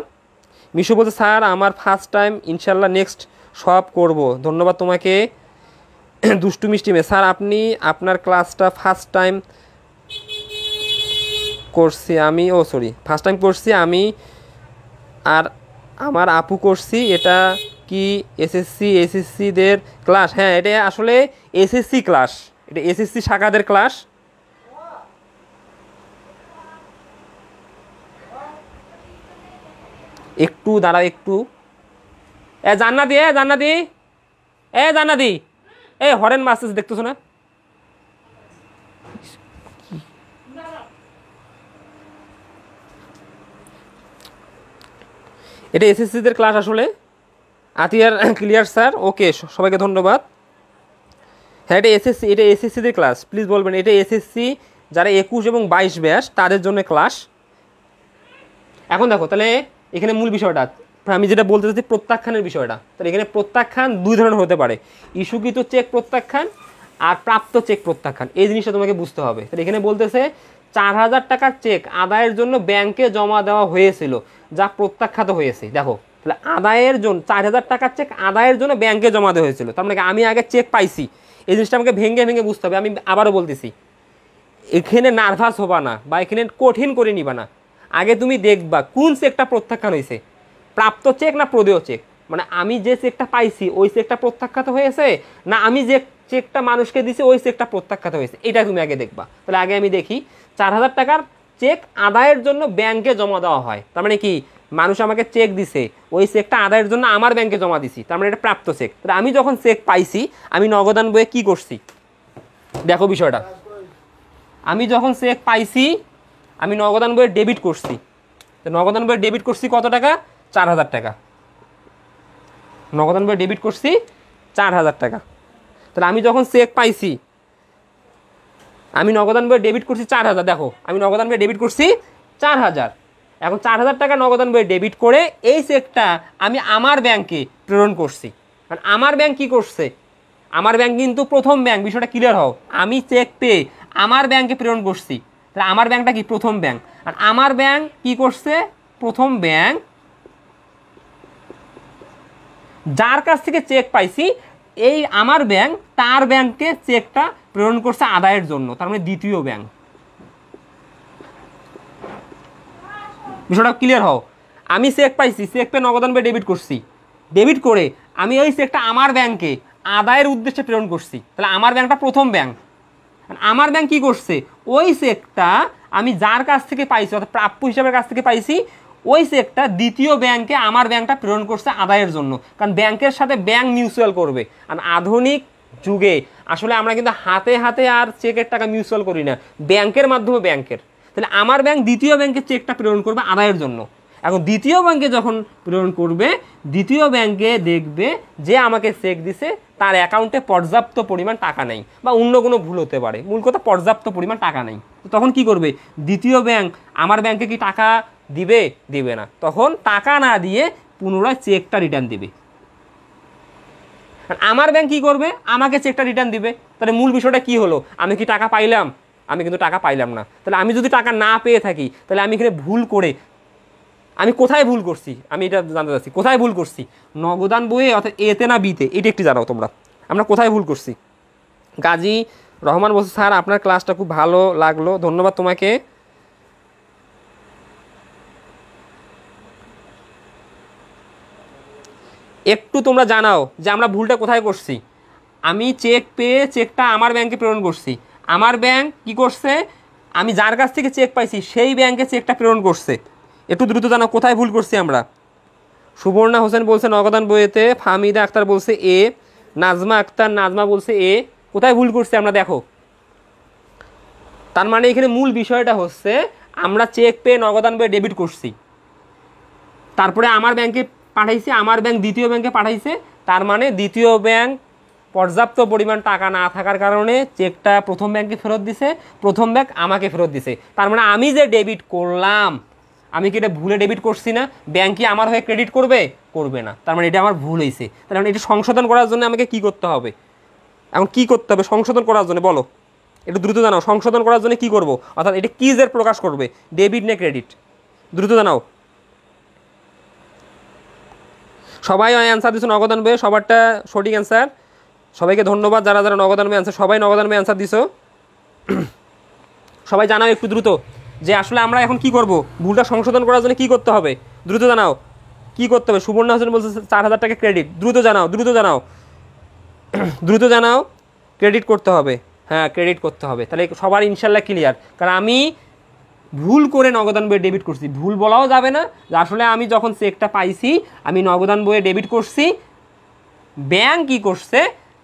মিশু বলছে, স্যার আমার ফার্স্ট টাইম, ইনশাল্লাহ নেক্সট সব করব। ধন্যবাদ তোমাকে দুষ্টু মিষ্টি মেয়ে। স্যার আপনি আপনার ক্লাসটা ফার্স্ট টাইম করছি আমি আর আমার আপু করছি। এটা কি এসএসসিদের ক্লাস? হ্যাঁ, এটা আসলে এসএসসি ক্লাস, এটা এসএসসি শাখাদের ক্লাস। একটু দাঁড়াও, একটু জান্নাতি হরেন মাস্টার দেখতেছো না? এটা এসএসসিদের ক্লাস আসলে। আতিয়ার ক্লিয়ার স্যার, ওকে, সবাইকে ধন্যবাদ। হ্যাঁ, এটা এসএসসিদের ক্লাস, প্লিজ বলবেন। এটা এসএসসি যারা 21 এবং 22 ব্যাচ তাদের জন্য ক্লাস। এখন দেখো, তাহলে এখানে মূল বিষয়টা আমি যেটা বলতে চাচ্ছি, প্রত্যাখ্যানের বিষয়টা। তাহলে এখানে প্রত্যাখ্যান 2 ধরনের হতে পারে, ইস্যুকৃত চেক প্রত্যাখ্যান আর প্রাপ্ত চেক প্রত্যাখ্যান। এই জিনিসটা তোমাকে বুঝতে হবে। তাহলে এখানে বলতেছে 4000 টাকার চেক আদায়ের জন্য ব্যাংকে জমা দেওয়া হয়েছিল, যা প্রত্যাখ্যাত হয়েছে। দেখো, তাহলে আদায়ের জন্য 4000 টাকার চেক আদায়ের জন্য ব্যাংকে জমা দেওয়া হয়েছিল, তার মানে আমি আগে চেক পাইছি। এই জিনিসটা আমাকে ভেঙে ভেঙে বুঝতে হবে। আমি আবারও বলতেছি, এখানে নার্ভাস হবা না বা এখানে কঠিন করে নিবা না। আগে তুমি দেখবা কোন চেকটা প্রত্যাখ্যান হয়েছে, প্রাপ্ত চেক না প্রদেয় চেক। মানে আমি যে চেকটা পাইছি ওই চেকটা প্রত্যাখ্যাত হয়েছে, না আমি যে চেকটা মানুষকে দিছি ওই চেকটা প্রত্যাখ্যাত হয়েছে, এটা তুমি আগে দেখবা। তাহলে আগে আমি দেখি 4000 টাকার চেক আদায়ের জন্য ব্যাংকে জমা দেওয়া হয়, তার মানে কি মানুষ আমাকে চেক দিছে, ওই চেকটা আদায়ের জন্য আমার ব্যাংকে জমা দিছি, তার মানে এটা প্রাপ্ত চেক। তাহলে আমি যখন চেক পাইছি, আমি নগদান বইয়ে কি করছি দেখো বিষয়টা। আমি যখন চেক পাইছি, আমি নগদান বইয়ে ডেবিট করছি। তো নগদান বইয়ে ডেবিট করছি কত টাকা? 4000 টাকা। নগদান বইয়ে ডেবিট করছি 4000 টাকা। তাহলে আমি যখন চেক পাইছি, আমি নগদান বইয়ে ডেবিট করছি 4000, দেখো আমি নগদান বইয়ে ডেবিট করছি 4000। এখন 4000 টাকা নগদান বইয়ে ডেবিট করে এই চেকটা আমি আমার ব্যাংকে প্রেরণ করছি। কারণ আমার ব্যাংক কি করছে, আমার ব্যাংক কিন্তু প্রথম ব্যাংক, বিষয়টা ক্লিয়ার হও। আমি চেক পেয়ে আমার ব্যাংকে প্রেরণ করছি, তাহলে আমার ব্যাংকটা কি প্রথম ব্যাংক। আর আমার ব্যাংক কি করছে, প্রথম ব্যাংক যার কাছ থেকে চেক পাইছি এই আমার ব্যাংক তার ব্যাংকে চেকটা প্রেরণ করছে আদায়ের জন্য, তার মানে দ্বিতীয় ব্যাংক। বিষয়টা ক্লিয়ার হও। আমি চেক পাইছি, চেক পেয়ে নগদান বইয়ে ডেবিট করছি, ডেবিট করে আমি ওই চেকটা আমার ব্যাংকে আদায়ের উদ্দেশ্যে প্রেরণ করছি, তাহলে আমার ব্যাংকটা প্রথম ব্যাংক। আমার ব্যাংক কি করছে, ওই চেকটা আমি যার কাছ থেকে পাইছি অর্থাৎ প্রাপ্য হিসাবের কাছ থেকে পাইছি ওই চেকটা দ্বিতীয় ব্যাংকে আমার ব্যাংকটা প্রেরণ করছে আদায়ের জন্য। কারণ ব্যাংকের সাথে ব্যাংক মিউচুয়াল করবে। আর আধুনিক যুগে আসলে আমরা কিন্তু হাতে হাতে আর চেকের টাকা মিউচুয়াল করি না, ব্যাংকের মাধ্যমে ব্যাংকের। তাহলে আমার ব্যাংক দ্বিতীয় ব্যাংকে চেকটা প্রেরণ করবে আদায়ের জন্য। এখন দ্বিতীয় ব্যাংকে যখন প্রেরণ করবে, দ্বিতীয় ব্যাংকে দেখবে যে আমাকে চেক দিছে তার অ্যাকাউন্টে পর্যাপ্ত পরিমাণ টাকা নেই, বা অন্য কোনো ভুল হতে পারে, মূল কথা পর্যাপ্ত পরিমাণ টাকা নেই। তখন কি করবে, দ্বিতীয় ব্যাংক আমার ব্যাংকে কি টাকা দিবে, দিবে না। তখন টাকা না দিয়ে পুনরায় চেকটা রিটার্ন দিবে। আমার ব্যাংক কি করবে, আমাকে চেকটা রিটার্ন দিবে। তাহলে মূল বিষয়টা কি হলো, আমি কি টাকা পাইলাম, আমি কিন্তু টাকা পাইলাম না। তাহলে আমি যদি টাকা না পেয়ে থাকি তাহলে আমি এখানে ভুল করে, আমি কোথায় ভুল করছি, আমি এটা জানতে চাচ্ছি কোথায় ভুল করছি, নগদান বইয়ে অর্থাৎ এতে না বিতে, এটা একটু জানাও তোমরা আমরা কোথায় ভুল করছি। গাজী রহমান বলছে স্যার আপনার ক্লাসটা খুব ভালো লাগলো, ধন্যবাদ তোমাকে। একটু তোমরা জানাও যে আমরা ভুলটা কোথায় করছি। আমি চেক পেয়ে চেকটা আমার ব্যাংকে প্রেরণ করছি, আমার ব্যাংক কি করছে, আমি যার কাছ থেকে চেক পাইছি সেই ব্যাংকে চেকটা প্রেরণ করছে। একটু দ্রুত জানাও কোথায় ভুল করছি আমরা। সুবর্ণা হোসেন বলছে নগদান বইয়েতে, ফাহমিদা আক্তার বলছে এ, নাজমা আক্তার নাজমা বলছে এ। কোথায় ভুল করছি আমরা দেখো। তার মানে এখানে মূল বিষয়টা হচ্ছে আমরা চেক পেয়ে নগদান বইয়ে ডেবিট করছি, তারপরে আমার ব্যাংকে পাঠাইছে, আমার ব্যাংক দ্বিতীয় ব্যাংকে পাঠাইছে। তার মানে দ্বিতীয় ব্যাংক পর্যাপ্ত পরিমাণ টাকা না থাকার কারণে চেকটা প্রথম ব্যাংকে ফেরত দিছে, প্রথম ব্যাংক আমাকে ফেরত দিছে। তার মানে আমি যে ডেবিট করলাম, আমি কি এটা ভুলে ডেবিট করছি না, ব্যাংক কি আমার হয়ে ক্রেডিট করবে, করবে না। তার মানে এটা আমার ভুল হয়েছে। তার মানে এটা সংশোধন করার জন্য আমাকে কি করতে হবে, এখন কি করতে হবে সংশোধন করার জন্য বলো, একটু দ্রুত জানাও। সংশোধন করার জন্য কি করব, অর্থাৎ এটা কি যে প্রকাশ করবে, ডেবিট না ক্রেডিট, দ্রুত জানাও। সবাই অ্যান্সার দিছো নগদান বইয়ে, সবারটা সঠিক অ্যান্সার। সবাইকে ধন্যবাদ যারা যারা নগদান বইয়ে অ্যান্সার, সবাই নগদান বইয়ে অ্যান্সার দিছো। সবাই জানাও একটু দ্রুত যে আসলে আমরা এখন কি করব, ভুলটা সংশোধন করার জন্য কি করতে হবে, দ্রুত জানাও কি করতে হবে। সুবর্ণা হোসেন বলছে 4000 টাকা ক্রেডিট, দ্রুত জানাও দ্রুত জানাও দ্রুত জানাও। ক্রেডিট করতে হবে, হ্যাঁ ক্রেডিট করতে হবে। তাহলে সবার ইনশাল্লাহ ক্লিয়ার। কারণ আমি ভুল করে নগদান বইয়ে ডেবিট করছি, ভুল বলাও যাবে না যে আসলে আমি যখন চেকটা পাইছি আমি নগদান বইয়ে ডেবিট করছি, ব্যাংক কি করছে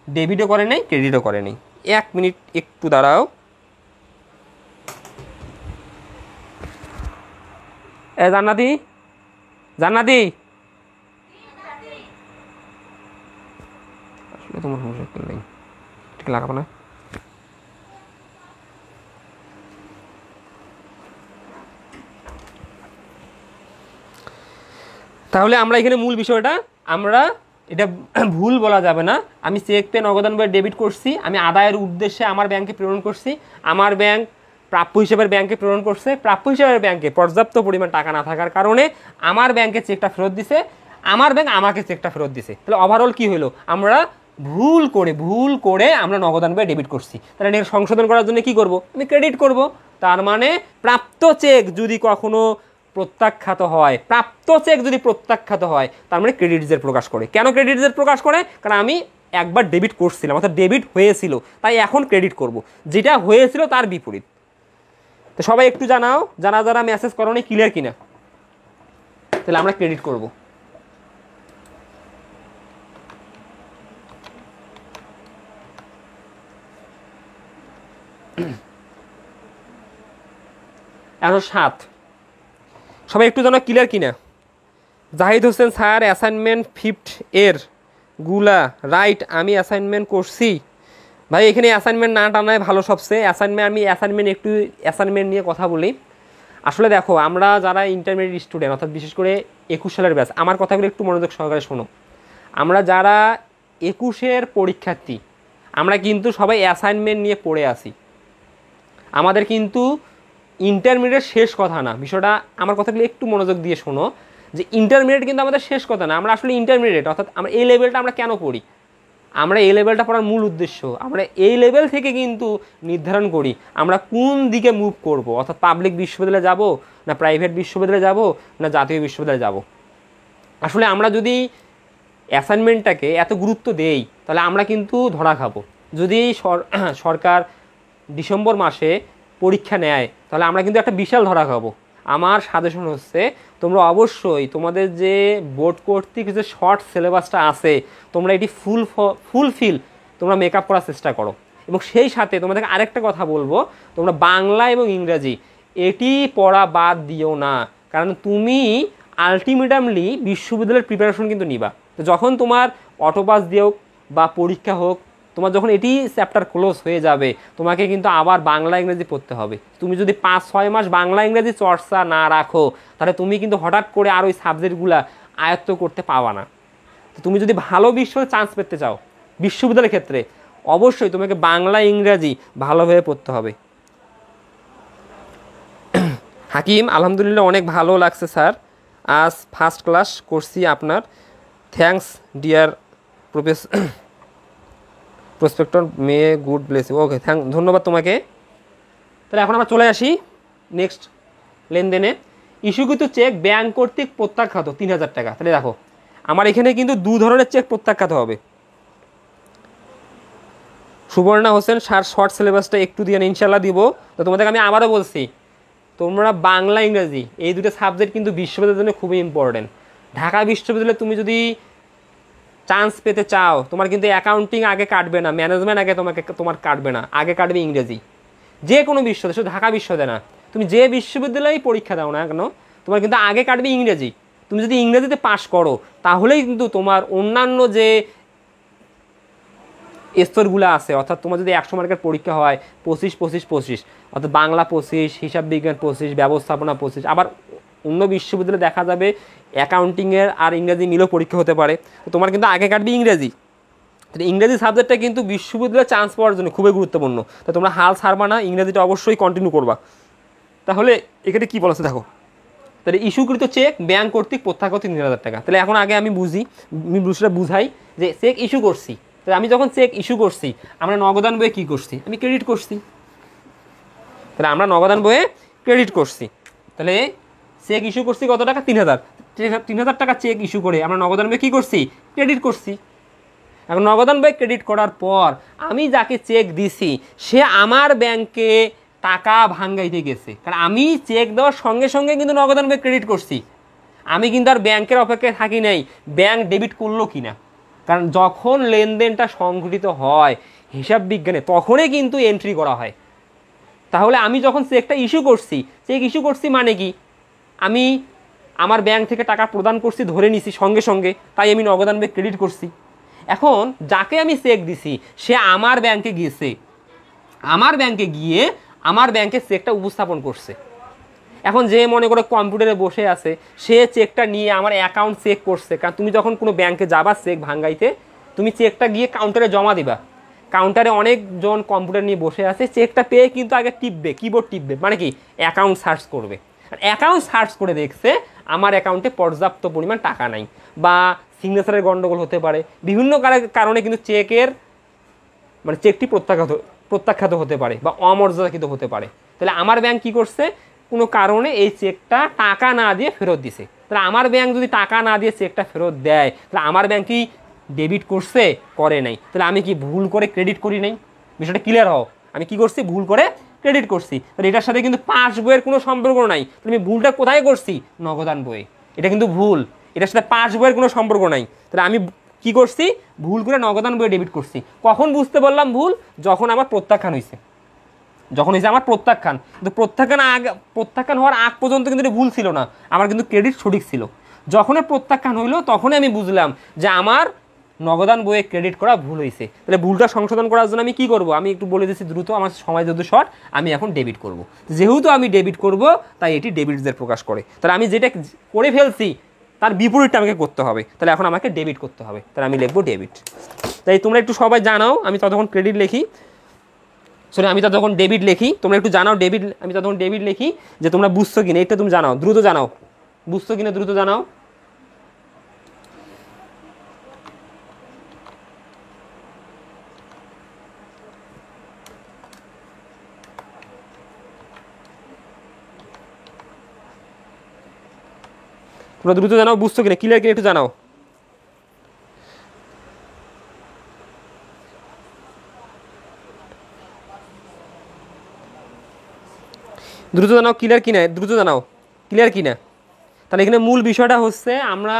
ডেবিটও করে নাই ক্রেডিটও করে নাই। 1 মিনিট একটু দাঁড়াও। জান্নাতি জান্নাতি আসলে তোমার সমস্যা নেই, ঠিক লাগাবো না। তাহলে আমরা এখানে মূল বিষয়টা, আমরা এটা ভুল বলা যাবে না। আমি চেক পেয়ে নগদান বইয়ে ডেবিট করছি, আমি আদায়ের উদ্দেশ্যে আমার ব্যাংকে প্রেরণ করছি, আমার ব্যাংক প্রাপ্য হিসেবের ব্যাংকে প্রেরণ করছে, প্রাপ্য হিসেবের ব্যাংকে পর্যাপ্ত পরিমাণ টাকা না থাকার কারণে আমার ব্যাংকে চেকটা ফেরত দিছে, আমার ব্যাংক আমাকে চেকটা ফেরত দিছে। তাহলে ওভারঅল কি হলো, আমরা ভুল করে আমরা নগদান বইয়ে ডেবিট করছি। তাহলে এটা সংশোধন করার জন্য কি করব, আমি ক্রেডিট করব। তার মানে প্রাপ্ত চেক যদি কখনো প্রত্যাখ্যাত হয়, প্রাপ্ত চেক যদি প্রত্যাখ্যাত হয় তার মানে ক্রেডিট জের প্রকাশ করে। কেন ক্রেডিট জের প্রকাশ করে, কারণ আমি একবার ডেবিট করছিলাম অর্থাৎ ডেবিট হয়েছিল, তাই এখন ক্রেডিট করব, যেটা হয়েছিল তার বিপরীত। তো সবাই একটু জানাও যারা যারা মেসেজ করোনি ক্লিয়ার কিনা, তাহলে আমরা ক্রেডিট করব। এখন 7 সবাই একটু জানো ক্লিয়ার কিনা। জাহিদ হোসেন স্যার অ্যাসাইনমেন্ট 5 এর গুলা রাইট, আমি অ্যাসাইনমেন্ট করছি ভাই এখানে অ্যাসাইনমেন্ট না টানায় ভালো সবচেয়ে। অ্যাসাইনমেন্ট নিয়ে কথা বলি। আসলে দেখো, আমরা যারা ইন্টারমিডিয়েট স্টুডেন্ট, অর্থাৎ বিশেষ করে 21 সালের ব্যাচ, আমার কথাগুলো একটু মনোযোগ সহকারে শোনো। আমরা যারা 21-এর পরীক্ষার্থী, আমরা কিন্তু সবাই অ্যাসাইনমেন্ট নিয়ে পড়ে আসি। আমাদের কিন্তু ইন্টারমিডিয়েট শেষ কথা না, বিষয়টা আমার কথাগুলো একটু মনোযোগ দিয়ে শোনো, যে ইন্টারমিডিয়েট কিন্তু আমাদের শেষ কথা না। আমরা আসলে ইন্টারমিডিয়েট, অর্থাৎ আমরা এই লেভেলটা আমরা কেন পড়ি, আমরা এই লেভেলটা পড়ার মূল উদ্দেশ্য, আমরা এই লেভেল থেকে কিন্তু নির্ধারণ করি আমরা কোন দিকে মুভ করব, অর্থাৎ পাবলিক বিশ্ববিদ্যালয়ে যাব, না প্রাইভেট বিশ্ববিদ্যালয়ে যাব, না জাতীয় বিশ্ববিদ্যালয়ে যাব। আসলে আমরা যদি অ্যাসাইনমেন্টটাকে এত গুরুত্ব দেই, তাহলে আমরা কিন্তু ধরা খাবো। যদি সরকার ডিসেম্বর মাসে পরীক্ষা নেয়, তাহলে আমরা কিন্তু একটা বিশাল ধরা খাবো। আমার সাজেশন হচ্ছে, তোমরা অবশ্যই তোমাদের যে বোর্ড কর্তৃক যে শর্ট সিলেবাসটা আছে, তোমরা এটি ফুলফিল তোমরা মেকআপ করার চেষ্টা করো। এবং সেই সাথে তোমাদেরকে আরেকটা কথা বলবো, তোমরা বাংলা এবং ইংরাজি এটি পড়া বাদ দিও না, কারণ তুমি আলটিমেটামলি বিশ্ববিদ্যালয়ের প্রিপারেশন কিন্তু নিবা। তো যখন তোমার অটোপাস দিয়েও বা পরীক্ষা হোক, তোমার যখন এটি চ্যাপ্টার ক্লোজ হয়ে যাবে, তোমাকে কিন্তু আবার বাংলা ইংরেজি পড়তে হবে। তুমি যদি 5-6 মাস বাংলা ইংরেজি চর্চা না রাখো, তাহলে তুমি কিন্তু হঠাৎ করে আর ওই সাবজেক্টগুলা আয়ত্ত করতে পাবা না। তো তুমি যদি ভালো চান্স পেতে চাও বিশ্ববিদ্যালয়ের ক্ষেত্রে, অবশ্যই তোমাকে বাংলা ইংরাজি ভালোভাবে পড়তে হবে। হাকিম, আলহামদুলিল্লাহ অনেক ভালো লাগছে স্যার, আজ ফার্স্ট ক্লাস করছি আপনার। থ্যাঙ্কস ডিয়ার প্রসপেক্টর, মে গুড ব্লেস। ওকে, ধন্যবাদ তোমাকে। তাহলে এখন আমরা চলে আসি নেক্সট লেনদেনে। ইস্যুকৃত চেক ব্যাংক কর্তৃক প্রত্যাখ্যাত 3000 টাকা। তাহলে দেখো, আমার এখানে কিন্তু 2 ধরনের চেক প্রত্যাখ্যাত হবে। সুবর্ণা হোসেন, শর্ট সিলেবাসটা একটু দিয়ে ইনশাল্লাহ দিব। তো তোমাদেরকে আমি আবারও বলছি, তোমরা বাংলা ইংরাজি এই দুটো সাবজেক্ট কিন্তু বিশ্ববিদ্যালয়ের জন্য খুবই ইম্পর্টেন্ট। ঢাকা বিশ্ববিদ্যালয়ে তুমি যদি চান্স পেতে চাও, তোমার কিন্তু অ্যাকাউন্টিং আগে কাটবে না, ম্যানেজমেন্ট আগে তোমার কাটবে না, আগে কাটবে ইংরেজি। যে কোনো বিশ্ববিদ্যালয়, শুধু ঢাকা বিশ্ববিদ্যালয় না, তুমি যে বিশ্ববিদ্যালয়েই পরীক্ষা দাও না কেন, তোমার কিন্তু আগে কাটবে ইংরেজি। তুমি যদি ইংরেজিতে পাস করো, তাহলেই কিন্তু তোমার অন্যান্য যে স্তরগুলো আছে, অর্থাৎ তোমার যদি 100 মার্কের পরীক্ষা হয় 25-25-25, অর্থাৎ বাংলা 25, হিসাব বিজ্ঞান 25, ব্যবস্থাপনা 25, আবার অন্য বিশ্ববিদ্যালয়ে দেখা যাবে অ্যাকাউন্টিংয়ের আর ইংরেজি মিলেও পরীক্ষা হতে পারে। তো তোমার কিন্তু আগে কাটবে ইংরেজি। তাহলে ইংরেজি সাবজেক্টটা কিন্তু বিশ্ববিদ্যালয়ে চান্স পাওয়ার জন্য খুবই গুরুত্বপূর্ণ। তো তোমরা হাল ছাড়বা না, ইংরেজিটা অবশ্যই কন্টিনিউ করবা। তাহলে এখানে কী বলেছে দেখো, তাহলে ইস্যুকৃত চেক ব্যাংক কর্তৃক প্রত্যাখ্যাত 3000 টাকা। তাহলে এখন আগে আমি বুঝাই যে চেক ইস্যু করছি। তাহলে আমি যখন চেক ইস্যু করছি, আমরা নগদান বইয়ে কী করছি, আমি ক্রেডিট করছি। তাহলে আমরা নগদান বইয়ে ক্রেডিট করছি। তাহলে চেক ইস্যু করছি কত টাকা, 3000 টাকা চেক ইস্যু করে আমরা নগদান বইয়ে কী করছি, ক্রেডিট করছি। এখন নগদান বই ক্রেডিট করার পর আমি যাকে চেক দিছি, সে আমার ব্যাংকে টাকা ভাঙ্গাইতে গেছে, কারণ আমি চেক দেওয়ার সঙ্গে সঙ্গে কিন্তু নগদান বই ক্রেডিট করছি। আমি কিন্তু আর ব্যাংকের অপেক্ষায় থাকি নাই ব্যাংক ডেবিট করলো কিনা, কারণ যখন লেনদেনটা সংঘটিত হয় হিসাব বিজ্ঞানে, তখনই কিন্তু এন্ট্রি করা হয়। তাহলে আমি যখন চেকটা ইস্যু করছি মানে কি, আমি আমার ব্যাংক থেকে টাকা প্রদান করছি, ধরে নিছি সঙ্গে সঙ্গে, তাই আমি নগদান বই ক্রেডিট করছি। এখন যাকে আমি চেক দিছি, সে আমার ব্যাংকে গিয়েছে, আমার ব্যাংকে গিয়ে আমার ব্যাংকে চেকটা উপস্থাপন করছে। এখন যে মনে করে কম্পিউটারে বসে আছে, সে চেকটা নিয়ে আমার অ্যাকাউন্ট চেক করছে। কারণ তুমি যখন কোনো ব্যাংকে যাবা চেক ভাঙ্গাইতে, তুমি চেকটা গিয়ে কাউন্টারে জমা দিবা। কাউন্টারে অনেকজন কম্পিউটার নিয়ে বসে আছে, চেকটা পেয়ে কিন্তু আগে টিপবে, কিবোর্ড টিপবে, মানে কি অ্যাকাউন্ট সার্চ করবে। আর অ্যাকাউন্ট সার্চ করে দেখছে আমার অ্যাকাউন্টে পর্যাপ্ত পরিমাণ টাকা নাই, বা সিগনেচারের গন্ডগোল হতে পারে, বিভিন্ন কারণে কিন্তু চেকটি প্রত্যাখ্যাত হতে পারে বা অমর্যাদাকৃত হতে পারে। তাহলে আমার ব্যাংক কি করছে, কোনো কারণে এই চেকটা টাকা না দিয়ে ফেরত দিছে। তাহলে আমার ব্যাংক যদি টাকা না দিয়ে চেকটা ফেরত দেয়, তাহলে আমার ব্যাংক কি ডেবিট করছে, করে নাই। তাহলে আমি কি ভুল করে ক্রেডিট করি নাই? বিষয়টা ক্লিয়ার হও, আমি কি করছি, ভুল করে ক্রেডিট করছি। তাহলে এটার সাথে কিন্তু পাস বইয়ের কোনো সম্পর্ক নাই। তাহলে আমি ভুলটা কোথায় করছি, নগদান বইয়ে। এটা কিন্তু ভুল, এটার সাথে পাস বইয়ের কোনো সম্পর্ক নাই। তাহলে আমি কি করছি, ভুল করে নগদান বইয়ে ডেবিট করছি। কখন বুঝতে পারলাম ভুল, যখন আমার প্রত্যাখ্যান হয়েছে, আমার প্রত্যাখ্যান। কিন্তু প্রত্যাখ্যান হওয়ার আগ পর্যন্ত কিন্তু এটা ভুল ছিল না, আমার কিন্তু ক্রেডিট সঠিক ছিল। যখনই প্রত্যাখ্যান হইলো, তখনই আমি বুঝলাম যে আমার নগদান বইয়ে ক্রেডিট করা ভুল হয়েছে। তাহলে ভুলটা সংশোধন করার জন্য আমি কি করব, আমি একটু বলে দিচ্ছি দ্রুত, আমার সময় যদি শর্ট, আমি এখন ডেবিট করব। যেহেতু আমি ডেবিট করব তাই এটি ডেবিটসের প্রকাশ করে। তাহলে আমি যেটা করে ফেলছি তার বিপরীতটা আমাকে করতে হবে, তাহলে এখন আমাকে ডেবিট করতে হবে, তাহলে আমি লিখবো ডেবিট। তাই তোমরা একটু সবাই জানাও, আমি ততক্ষণ ক্রেডিট লিখি, সরি আমি ততক্ষণ ডেবিট লিখি, তোমরা একটু জানাও ডেবিট, আমি ততক্ষণ ডেবিট লিখি যে তোমরা বুঝছো কিনা, এটা তুমি জানাও, দ্রুত জানাও, বুঝছো কিনা দ্রুত জানাও। তোমরা দ্রুত জানাও বুঝছো কিনা, ক্লিয়ার কিনা একটু জানাও। দ্রুত জানাও ক্লিয়ার কিনা, দ্রুত জানাও ক্লিয়ার কিনা। তাহলে এখানে মূল বিষয়টা হচ্ছে আমরা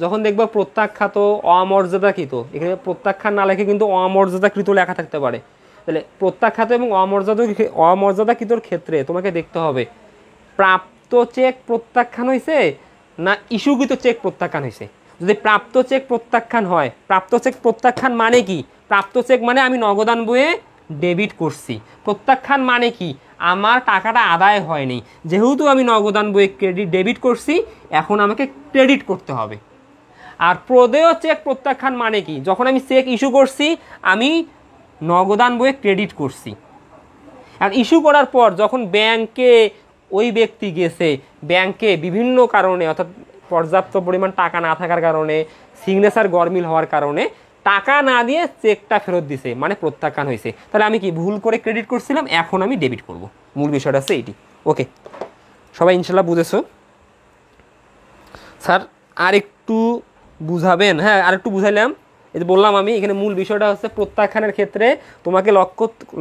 যখন দেখবো প্রত্যাখ্যাত অমর্যাদাকৃত, এখানে প্রত্যাখ্যান না লেখে কিন্তু অমর্যাদাকৃত লেখা থাকতে পারে। তাহলে প্রত্যাখ্যাত এবং অমর্যাদাকৃতর ক্ষেত্রে তোমাকে দেখতে হবে প্রাপ্ত চেক প্রত্যাখ্যান হয়েছে না ইস্যুকৃত চেক প্রত্যাখ্যান হয়েছে। যদি প্রাপ্ত চেক প্রত্যাখ্যান হয়, প্রাপ্ত চেক প্রত্যাখ্যান মানে কি, প্রাপ্ত চেক মানে আমি নগদান বইয়ে ডেবিট করছি, প্রত্যাখ্যান মানে কি আমার টাকাটা আদায় হয়নি, যেহেতু আমি নগদান বইয়ে ডেবিট করছি এখন আমাকে ক্রেডিট করতে হবে। আর প্রদেয় চেক প্রত্যাখ্যান মানে কি, যখন আমি চেক ইস্যু করছি আমি নগদান বইয়ে ক্রেডিট করছি, আর ইস্যু করার পর যখন ব্যাংকে ওই ব্যক্তি গেছে, ব্যাংকে বিভিন্ন কারণে অর্থাৎ পর্যাপ্ত পরিমাণ টাকা না থাকার কারণে, সিগনেচার গরমিল হওয়ার কারণে টাকা না দিয়ে চেকটা ফেরত দিছে, মানে প্রত্যাখ্যান হয়েছে। তাহলে আমি কি ভুল করে ক্রেডিট করছিলাম, এখন আমি ডেবিট করব। মূল বিষয়টা হচ্ছে এইটি। ওকে, সবাই ইনশাল্লাহ বুঝেছো? স্যার আর একটু বুঝাবেন? হ্যাঁ আর একটু বুঝাইলাম। এই যে বললাম আমি এখানে মূল বিষয়টা হচ্ছে প্রত্যাখ্যানের ক্ষেত্রে তোমাকে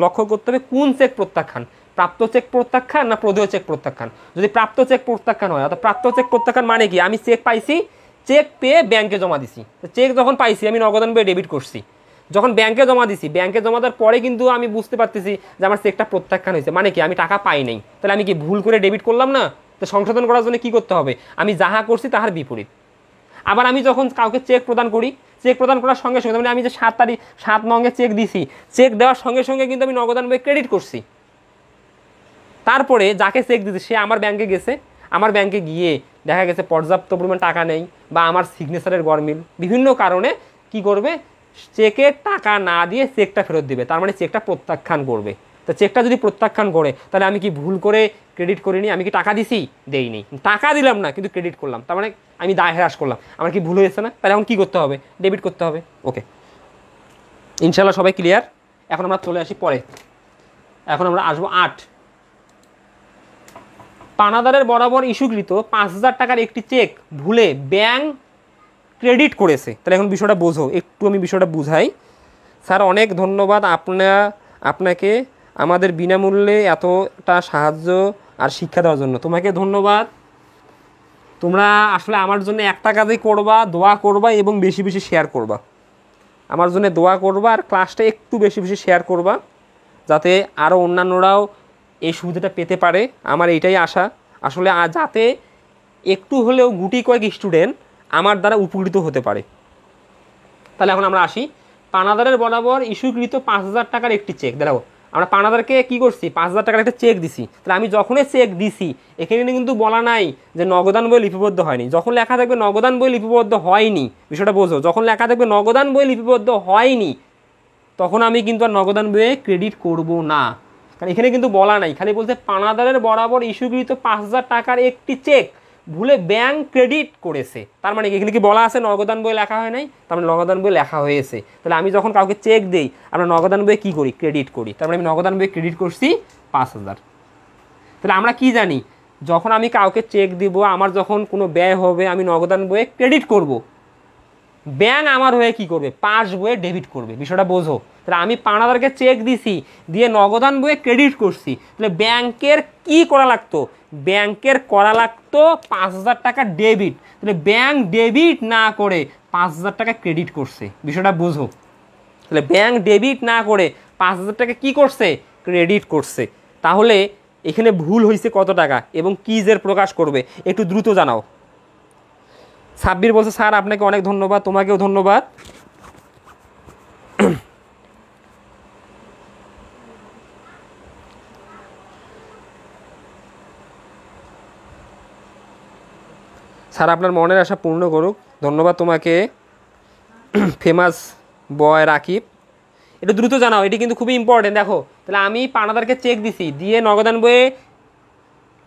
লক্ষ্য করতে হবে কোন চেক প্রত্যাখ্যান, প্রাপ্ত চেক প্রত্যাখ্যান না প্রদেয় চেক প্রত্যাখ্যান। যদি প্রাপ্ত চেক প্রত্যাখ্যান হয়, অর্থাৎ প্রাপ্ত চেক প্রত্যাখ্যান মানে কি আমি চেক পাইছি, চেক পেয়ে ব্যাংকে জমা দিছি, চেক যখন পাইছি আমি নগদান বইয়ে ডেবিট করছি, যখন ব্যাংকে জমা দিছি, ব্যাংকে জমা দেওয়ার পরে কিন্তু আমি বুঝতে পারতেছি যে আমার চেকটা প্রত্যাখ্যান হয়েছে, মানে কি আমি টাকা পাই নাই, তাহলে আমি কি ভুল করে ডেবিট করলাম না? তো সংশোধন করার জন্য কি করতে হবে, আমি যাহা করছি তাহার বিপরীত। আবার আমি যখন কাউকে চেক প্রদান করি, চেক প্রদান করার সঙ্গে সঙ্গে মানে আমি যে 7 নঙ্গে চেক দিছি, চেক দেওয়ার সঙ্গে সঙ্গে কিন্তু আমি নগদান বইয়ে ক্রেডিট করছি। তারপরে যাকে চেক দিতে সে আমার ব্যাংকে গেছে, আমার ব্যাংকে গিয়ে দেখা গেছে পর্যাপ্ত পরিমাণ টাকা নেই বা আমার সিগনেচারের গরমিল বিভিন্ন কারণে কি করবে, চেকে টাকা না দিয়ে চেকটা ফেরত দিবে, তার মানে চেকটা প্রত্যাখ্যান করবে। তো চেকটা যদি প্রত্যাখ্যান করে তাহলে আমি কি ভুল করে ক্রেডিট করিনি, আমি কি টাকা দিছি, দেইনি, টাকা দিলাম না কিন্তু ক্রেডিট করলাম, তার মানে আমি দায় হ্রাস করলাম, আমার কি ভুল হয়েছে না? তাহলে এখন কী করতে হবে, ডেবিট করতে হবে। ওকে ইনশাল্লাহ সবাই ক্লিয়ার। এখন আমরা চলে আসি পরে, এখন আমরা আসবো 8। পানাদারের বরাবর ইস্যুকৃত 5,000 টাকার একটি চেক ভুলে ব্যাংক ক্রেডিট করেছে। তাহলে এখন বিষয়টা বোঝো, একটু আমি বিষয়টা বুঝাই। স্যার অনেক ধন্যবাদ আপনাকে আমাদের বিনামূল্যে এতটা সাহায্য আর শিক্ষা দেওয়ার জন্য। তোমাকে ধন্যবাদ। তোমরা আসলে আমার জন্য একটা কাজই করবা, দোয়া করবা এবং বেশি বেশি শেয়ার করবা। আমার জন্য দোয়া করবা আর ক্লাসটা একটু বেশি বেশি শেয়ার করবা, যাতে আরও অন্যান্যরাও এই সুবিধাটা পেতে পারে। আমার এইটাই আশা, আসলে যাতে একটু হলেও গুটি কয়েক স্টুডেন্ট আমার দ্বারা উপকৃত হতে পারে। তাহলে এখন আমরা আসি, পানাদারের বরাবর ইস্যুকৃত 5,000 টাকার একটি চেক। দেখো আমরা পানাদারকে কি করছি, 5,000 টাকার একটা চেক দিছি। তাহলে আমি যখনই চেক দিছি এখানে কিন্তু বলা নাই যে নগদান বই লিপিবদ্ধ হয়নি। যখন লেখা থাকবে নগদান বই লিপিবদ্ধ হয়নি, বিষয়টা বোঝো, যখন লেখা থাকবে নগদান বই লিপিবদ্ধ হয়নি তখন আমি কিন্তু আর নগদান বইয়ে ক্রেডিট করব না, কারণ এখানে কিন্তু বলা নাই, খালি বলছে পানাদারের বরাবর ইস্যুকৃত 5,000 টাকার একটি চেক ভুলে ব্যাংক ক্রেডিট করেছে। তার মানে এখানে কি বলা আছে নগদান বই লেখা হয় নাই, তার মানে নগদান বই লেখা হয়েছে। তাহলে আমি যখন কাউকে চেক দেই আমরা নগদান বইয়ে কী করি, ক্রেডিট করি। তার মানে আমি নগদান বইয়ে ক্রেডিট করছি 5,000। তাহলে আমরা কি জানি, যখন আমি কাউকে চেক দিব, আমার যখন কোনো ব্যয় হবে আমি নগদান বইয়ে ক্রেডিট করব, ব্যাংক আমার হয়ে কি করবে, পাস বইয়ে ডেবিট করবে। বিষয়টা বোঝো। তাহলে আমি পানাদারকে চেক দিছি, দিয়ে নগদান বইয়ে ক্রেডিট করছি, তাহলে ব্যাংকের কি করা লাগতো, ব্যাংকের করা লাগতো 5,000 টাকা ডেবিট। তাহলে ব্যাংক ডেবিট না করে 5,000 টাকা ক্রেডিট করছে। বিষয়টা বোঝো। তাহলে ব্যাংক ডেবিট না করে 5,000 টাকা কি করছে, ক্রেডিট করছে। তাহলে এখানে ভুল হয়েছে কত টাকা এবং কিজের প্রকাশ করবে একটু দ্রুত জানাও। সাব্বির বলছে স্যার আপনাকে অনেক ধন্যবাদ, তোমাকেও ধন্যবাদ। স্যার আপনার মনের আশা পূর্ণ করুক, ধন্যবাদ তোমাকে ফেমাস বয় রাকিব। এটা দ্রুত জানাও, এটি কিন্তু খুবই ইম্পর্টেন্ট। দেখো তাহলে আমি পানাদারকে চেক দিছি, দিয়ে নগদান বইয়ে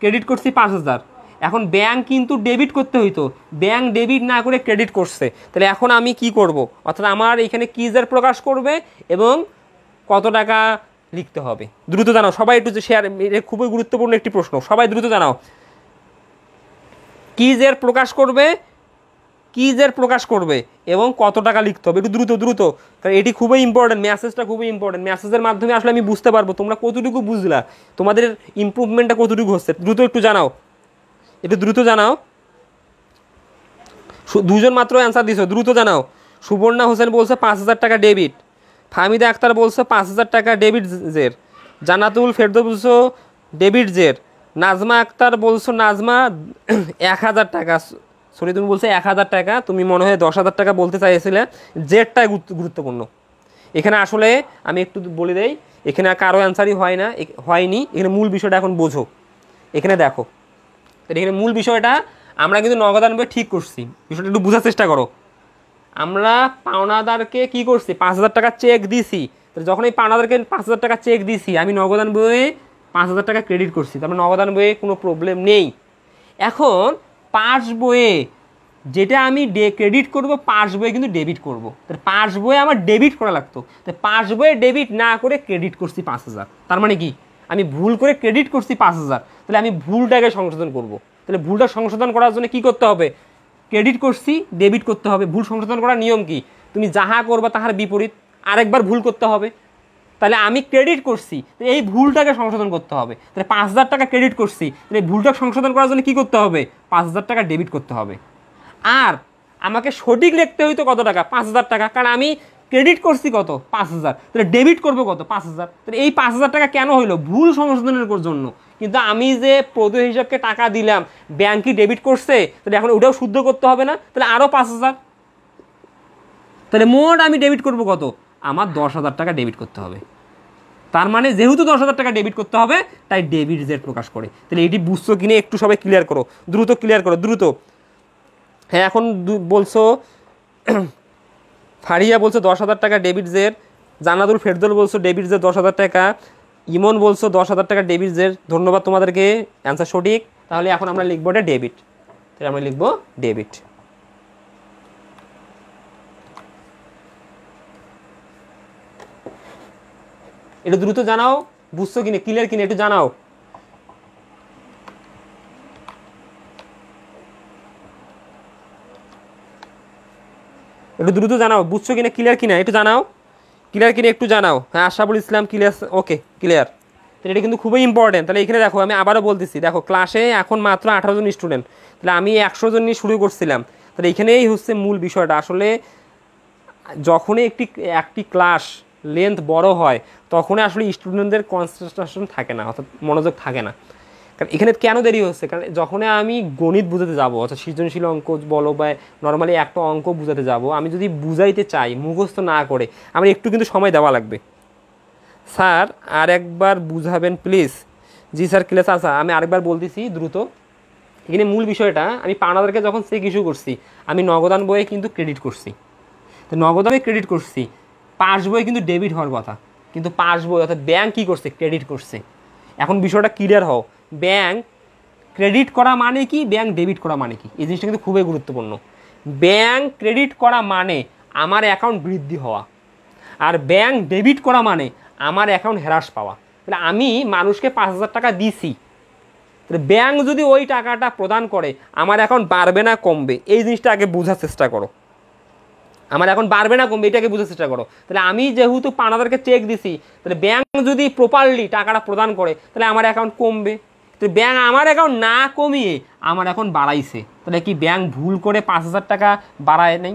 ক্রেডিট করছি 5,000। এখন ব্যাংক কিন্তু ডেবিট করতে হইতো, ব্যাংক ডেবিট না করে ক্রেডিট করছে। তাহলে এখন আমি কি করব, অর্থাৎ আমার এখানে কিজের প্রকাশ করবে এবং কত টাকা লিখতে হবে। দ্রুত জানাও সবাই, একটু শেয়ার, এটা খুবই গুরুত্বপূর্ণ একটি প্রশ্ন, সবাই দ্রুত জানাও। কিজের প্রকাশ করবে, কিজের প্রকাশ করবে এবং কত টাকা লিখতে হবে, একটু দ্রুত দ্রুত, কারণ এটি খুবই ইম্পর্টেন্ট, মেসেজটা খুবই ইম্পর্টেন্ট। মেসেজের মাধ্যমে আসলে আমি বুঝতে পারবো তোমরা কতটুকু বুঝলা, তোমাদের ইমপ্রুভমেন্টটা কতটুকু হচ্ছে। দ্রুত একটু জানাও, একটু দ্রুত জানাও। দুজন মাত্র অ্যান্সার দিছো, দ্রুত জানাও। সুবর্ণা হোসেন বলছে 5,000 টাকা ডেবিট, ফাহমিদা আক্তার বলছে 5,000 টাকা ডেবিট জের, জান্নাতুল ফেরদৌস বলছো ডেবিট জের, নাজমা আক্তার বলছো নাজমা 1,000 টাকা, সরি তুমি বলছো 1,000 টাকা, তুমি মনে হয় 10,000 টাকা বলতে চাইছিলে। জেডটাই গুরুত্বপূর্ণ এখানে। আসলে আমি একটু বলে দেই, এখানে কারো অ্যান্সারই হয়নি, এখানে মূল বিষয়টা এখন বোঝো। এখানে দেখো, এখানে মূল বিষয়টা আমরা কিন্তু নগদান বই ঠিক করছি, বিষয়টা একটু বোঝার চেষ্টা করো। আমরা পাওনাদারকে কি করছি, 5,000 টাকা চেক দিছি। যখন এই পাওনাদারকে 5,000 টাকা চেক দিছি, আমি নগদান বইয়ে 5,000 টাকা ক্রেডিট করছি, তারপরে নগদান বইয়ে কোনো প্রবলেম নেই। এখন পাস বইয়ে যেটা আমি ক্রেডিট করব, পাস বইয়ে কিন্তু ডেবিট করব। তাহলে পাস বইয়ে আমার ডেবিট করা লাগতো, তাই পাস বইয়ে ডেবিট না করে ক্রেডিট করছি 5,000। তার মানে কি, আমি ভুল করে ক্রেডিট করছি 5,000, তাহলে আমি ভুলটাকে সংশোধন করব। তাহলে ভুলটা সংশোধন করার জন্য কি করতে হবে, ক্রেডিট করছি ডেবিট করতে হবে। ভুল সংশোধন করার নিয়ম কি, তুমি যাহা করবা তাহার বিপরীত আরেকবার ভুল করতে হবে। তাহলে আমি ক্রেডিট করছি, এই ভুলটাকে সংশোধন করতে হবে। তাহলে 5,000 টাকা ক্রেডিট করছি, তাহলে এই ভুলটাকে সংশোধন করার জন্য কী করতে হবে, 5,000 টাকা ডেবিট করতে হবে। আর আমাকে সঠিক লিখতে হইতো কত টাকা, 5,000 টাকা, কারণ আমি ক্রেডিট করছি কত, 5,000, তাহলে ডেবিট করবো কত, 5,000। তাহলে এই 5,000 টাকা কেন হইলো, ভুল সংশোধনের জন্য। কিন্তু আমি যে প্রদেয় হিসাবকে টাকা দিলাম, ব্যাংক কি ডেবিট করছে, তাহলে এখন ওটাও শুদ্ধ করতে হবে না, তাহলে আরও 5,000। তাহলে মোট আমি ডেবিট করবো কত, আমার 10,000 টাকা ডেবিট করতে হবে। তার মানে যেহেতু 10,000 টাকা ডেবিট করতে হবে, তাই ডেবিট জেড প্রকাশ করে। তাহলে এটি বুঝছো কিনে একটু সবাই ক্লিয়ার করো, দ্রুত ক্লিয়ার করো, দ্রুত। হ্যাঁ এখন বলছো ফারিয়া বলছো 10,000 টাকা ডেবিট জেড, জান্নাতুল ফেরদৌস বলছো ডেবিট জেড 10,000 টাকা, ইমন বলছো 10,000 টাকা ডেবিট জেড। ধন্যবাদ তোমাদেরকে, অ্যান্সার সঠিক। তাহলে এখন আমরা লিখবো এটা ডেবিট, তাহলে আমরা লিখবো ডেবিট। একটু দ্রুত জানাও, বুঝছো কিনে, ক্লিয়ার কিনে একটু জানাও। একটু দ্রুত জানাও, বুঝছো কিনা, ক্লিয়ার কিনা একটু জানাও, ক্লিয়ার কিনা একটু জানাও। হ্যাঁ Ashraful Islam clear, okay clear. তাহলে এটা কিন্তু খুবই ইম্পর্টেন্ট। তাহলে এখানে দেখো আমি আবারও বলতেছি, দেখো ক্লাসে এখন মাত্র 18 জন স্টুডেন্ট, তাহলে আমি 100 জন নিয়ে শুরু করছিলাম। তাহলে এখানেই হচ্ছে মূল বিষয়টা। আসলে যখনই একটি ক্লাস লেন্থ বড় হয়, তখনই আসলে স্টুডেন্টদের কনসেন্ট্রেশন থাকে না, অর্থাৎ মনোযোগ থাকে না। কারণ এখানে কেন দেরি হচ্ছে, কারণ যখনই আমি গণিত বুঝাতে যাবো, অর্থাৎ সৃজনশীল অঙ্ক বলো বা নর্মালি একটা অঙ্ক বুঝাতে যাব, আমি যদি বুঝাইতে চাই মুখস্থ না করে, আমার একটু কিন্তু সময় দেওয়া লাগবে। স্যার আর একবার বুঝাবেন প্লিজ। জি স্যার ক্লাস আসা, আমি আরেকবার বলতেছি দ্রুত। এখানে মূল বিষয়টা, আমি পাওনাদারকে যখন চেক ইস্যু করছি, আমি নগদান বইয়ে কিন্তু ক্রেডিট করছি। তো নগদানে ক্রেডিট করছি, পাস বই কিন্তু ডেবিট হওয়ার কথা, কিন্তু পাস বই অর্থাৎ ব্যাংক কী করছে, ক্রেডিট করছে। এখন বিষয়টা ক্লিয়ার হও, ব্যাংক ক্রেডিট করা মানে কি, ব্যাংক ডেবিট করা মানে কি, এই জিনিসটা কিন্তু খুবই গুরুত্বপূর্ণ। ব্যাংক ক্রেডিট করা মানে আমার অ্যাকাউন্ট বৃদ্ধি হওয়া, আর ব্যাংক ডেবিট করা মানে আমার অ্যাকাউন্ট হ্রাস পাওয়া। তাহলে আমি মানুষকে 5,000 টাকা দিছি, তাহলে ব্যাংক যদি ওই টাকাটা প্রদান করে, আমার অ্যাকাউন্ট বাড়বে না কমবে, এই জিনিসটা আগে বোঝার চেষ্টা করো। আমার এখন বাড়বে না কমবে, এটাকে বুঝার চেষ্টা করো। তাহলে আমি যেহেতু পাওনাদারকে চেক দিছি, তাহলে ব্যাংক যদি প্রপারলি টাকাটা প্রদান করে, তাহলে আমার অ্যাকাউন্ট কমবে। তো ব্যাংক আমার অ্যাকাউন্ট না কমিয়ে আমার অ্যাকাউন্ট বাড়াইছে, তাহলে কি ব্যাংক ভুল করে 5,000 টাকা বাড়ায় নেই?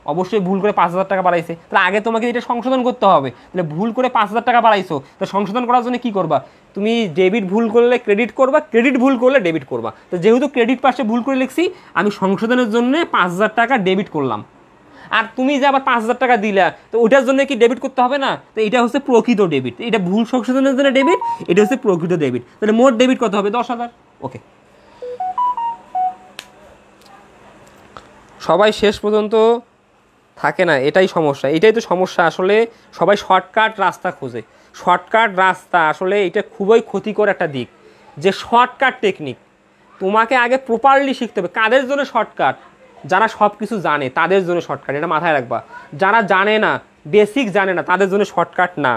অবশ্যই ভুল করে 5,000 টাকা বাড়াইছে। তাহলে আগে তোমাকে এটা সংশোধন করতে হবে। তাহলে ভুল করে 5,000 টাকা বাড়াইছো, তো সংশোধন করার জন্য কী করবা, তুমি ডেবিট ভুল করলে ক্রেডিট করবা, ক্রেডিট ভুল করলে ডেবিট করবা। তো যেহেতু ক্রেডিট পাশে ভুল করে লিখছি, আমি সংশোধনের জন্য 5,000 টাকা ডেবিট করলাম। আর তুমি যে আবার 5,000 টাকা দিলা, তো ওটার জন্য কি ডেবিট করতে হবে না? তো এটা হচ্ছে প্রকৃত ডেবিট, এটা ভুল সংশোধনের জন্য ডেবিট, এটা হচ্ছে প্রকৃত ডেবিট। তাহলে মোট ডেবিট কত হবে? 10,000। ওকে, সবাই শেষ পর্যন্ত থাকে না, এটাই সমস্যা, এটাই তো সমস্যা। আসলে সবাই শর্টকাট রাস্তা খোঁজে, শর্টকাট রাস্তা আসলে এটা খুবই ক্ষতিকর একটা দিক, যে শর্টকাট টেকনিক তোমাকে আগে প্রপারলি শিখতে হবে। কাদের জন্য শর্টকাট? যারা সব কিছু জানে তাদের জন্য শর্টকাট, এটা মাথায় রাখবা। যারা জানে না, বেসিক জানে না, তাদের জন্য শর্টকাট না।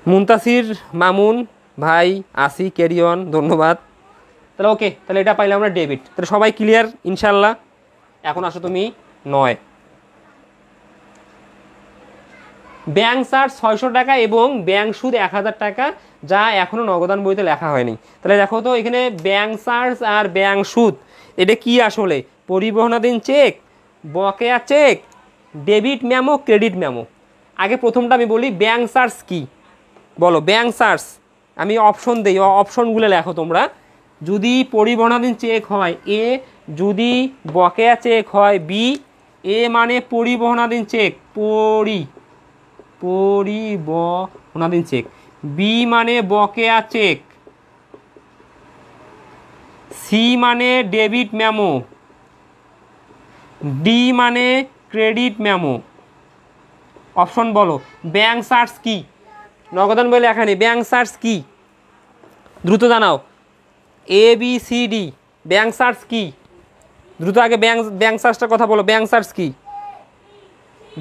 মুনতাসির মামুন ভাই, আসি ক্যারিয়ন, ধন্যবাদ। তাহলে ওকে, তাহলে এটা পাইলে আমরা ডেবিট। তাহলে সবাই ক্লিয়ার ইনশাল্লাহ? এখন আসো তুমি 9। ব্যাংক চার্জ 600 টাকা এবং ব্যাংক সুদ 1000 টাকা, যা এখনও নগদান বইতে লেখা হয়নি। তাহলে দেখো তো এখানে ব্যাংক চার্জ আর ব্যাংক সুদ এটা কি আসলে? পরিবহনাধীন চেক, বকেয়া cheque, debit memo, credit memo. আগে প্রথমটা আমি বলি, ব্যাংক চার্জ কি বলো? ব্যাংক চার্জ আমি অপশন দিই, অপশনগুলো লেখো তোমরা। যদি পরিবহনাধীন চেক হয় এ, যদি বকেয়া চেক হয় বি। এ মানে পরিবহনাধীন চেক, পরিবহনাধীন চেক। বি মানে বকেয়া চেক। সি মানে ডেবিট মেমো। ডি মানে ক্রেডিট মেমো। অপশন বলো। ব্যাংক চার্জ কি? নগদান বলে লেখা নেই, ব্যাংক চার্জ কি? দ্রুত জানাও। A B C D. Bank charge কি? দ্রুত আগে ব্যাংক চার্জটার কথা বলো। ব্যাংক চার্জ কি?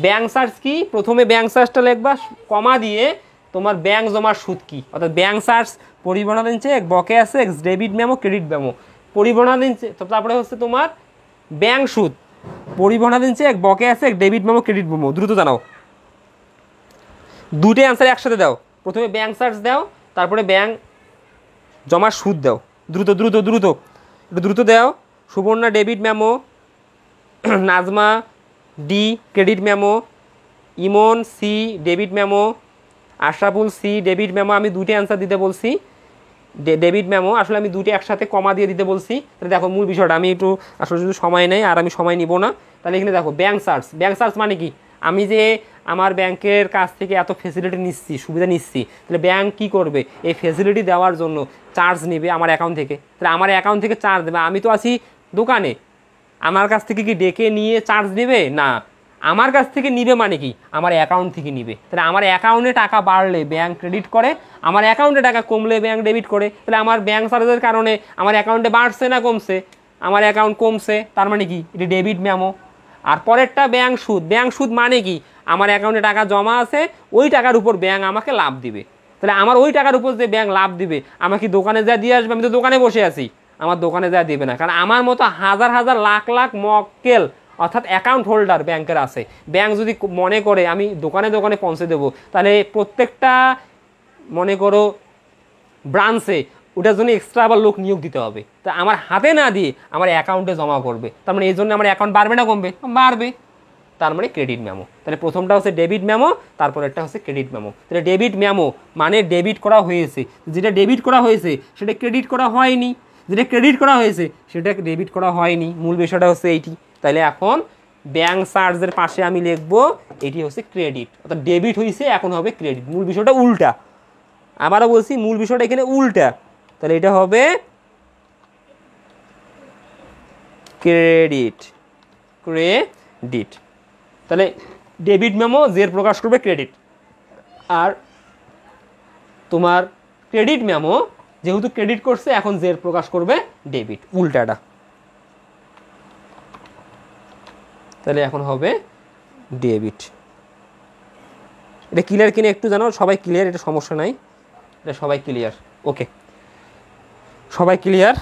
ব্যাংক চার্জ কি? প্রথমে ব্যাংক চার্জটা লিখবা, কমা দিয়ে তোমার ব্যাংক জমার সুদ কি। অর্থাৎ ব্যাংক চার্জ, পরিবহনাধীন চেক, বকেয়া cheque, debit memo, credit memo. পরিবহনাধীন চেক, তারপরে হচ্ছে তোমার ব্যাংক সুদ, পরিবহনাধীন চেক, বকেয়া cheque, debit memo, credit memo. দ্রুত জানাও, দুটোই অ্যান্সার একসাথে দাও। প্রথমে ব্যাংক চার্জ দাও, তারপরে ব্যাংক জমার সুদ দাও। দ্রুত দ্রুত দ্রুত, একটু দ্রুত দাও। Suborna debit memo, Nazma D credit memo, Emon C debit memo, Ashraful C debit memo. আমি দুটি অ্যান্সার দিতে বলছি, ডেবিট মেমো। আসলে আমি দুটি একসাথে কমা দিয়ে দিতে বলছি। তাহলে দেখো মূল বিষয়টা, আমি একটু আসলে যদি সময় নেই, আর আমি সময় নিব না। তাহলে এখানে দেখো ব্যাংক চার্জ। ব্যাংক চার্জ মানে কি? আমি যে আমার ব্যাংকের কাছ থেকে এত ফেসিলিটি নিচ্ছি, সুবিধা নিচ্ছি, তাহলে ব্যাংক কি করবে? এই ফেসিলিটি দেওয়ার জন্য চার্জ নেবে আমার অ্যাকাউন্ট থেকে। তাহলে আমার অ্যাকাউন্ট থেকে চার্জ দেবে। আমি তো আছি দোকানে, আমার কাছ থেকে কি ডেকে নিয়ে চার্জ নেবে? না, আমার কাছ থেকে নিবে মানে কি? আমার অ্যাকাউন্ট থেকে নিবে। তাহলে আমার অ্যাকাউন্টে টাকা বাড়লে ব্যাংক ক্রেডিট করে, আমার অ্যাকাউন্টে টাকা কমলে ব্যাংক ডেবিট করে। তাহলে আমার ব্যাংক চার্জের কারণে আমার অ্যাকাউন্টে বাড়ছে না কমছে? আমার অ্যাকাউন্ট কমছে, তার মানে কি? এটি ডেবিট মেমো। আর পরেরটা ব্যাংক সুদ। ব্যাংক সুদ মানে কি? আমার অ্যাকাউন্টে টাকা জমা আছে, ওই টাকার উপর ব্যাংক আমাকে লাভ দিবে। তাহলে আমার ওই টাকার উপর যে ব্যাংক লাভ দিবে, আমাকে দোকানে যা দিয়ে আসবে? আমি তো দোকানে বসে আছি, আমার দোকানে যা দেবে না। কারণ আমার মতো হাজার হাজার লাখ লাখ মক্কেল অর্থাৎ অ্যাকাউন্ট হোল্ডার ব্যাংকের আছে। ব্যাংক যদি মনে করে আমি দোকানে দোকানে পৌঁছে দেবো, তাহলে প্রত্যেকটা মনে করো ব্রাঞ্চে ওটার জন্য এক্সট্রা আবার লোক নিয়োগ দিতে হবে। তা আমার হাতে না দিয়ে আমার অ্যাকাউন্টে জমা করবে। তার মানে এই জন্য আমার অ্যাকাউন্ট বাড়বে না কমবে? বাড়বে। তার মানে ক্রেডিট মেমো। তাহলে প্রথমটা হচ্ছে ডেবিট মেমো, তারপর একটা হচ্ছে ক্রেডিট মেমো। তাহলে ডেবিট মেমো মানে ডেবিট করা হয়েছে, যেটা ডেবিট করা হয়েছে সেটা ক্রেডিট করা হয়নি, যেটা ক্রেডিট করা হয়েছে সেটা ডেবিট করা হয়নি। মূল বিষয়টা হচ্ছে এইটি। তাহলে এখন ব্যাংক চার্জের পাশে আমি লিখবো এটি হচ্ছে ক্রেডিট, অর্থাৎ ডেবিট হয়েছে এখন হবে ক্রেডিট। মূল বিষয়টা উল্টা, আবারও বলছি মূল বিষয়টা এখানে উল্টা। তাহলে এটা হবে ক্রেডিট, ক্রেডিট। তাহলে ডেবিট মেমো জের প্রকাশ করবে ক্রেডিট, আর তোমার ক্রেডিট মেমো যেহেতু ক্রেডিট করছে এখন জের প্রকাশ করবে ডেবিট, উল্টাটা। তাহলে এখন হবে ডেবিট। এটা ক্লিয়ার কিনা একটু জানো? সবাই ক্লিয়ার? এটা সমস্যা নাই, এটা সবাই ক্লিয়ার? ওকে, সবাই ক্লিয়ার?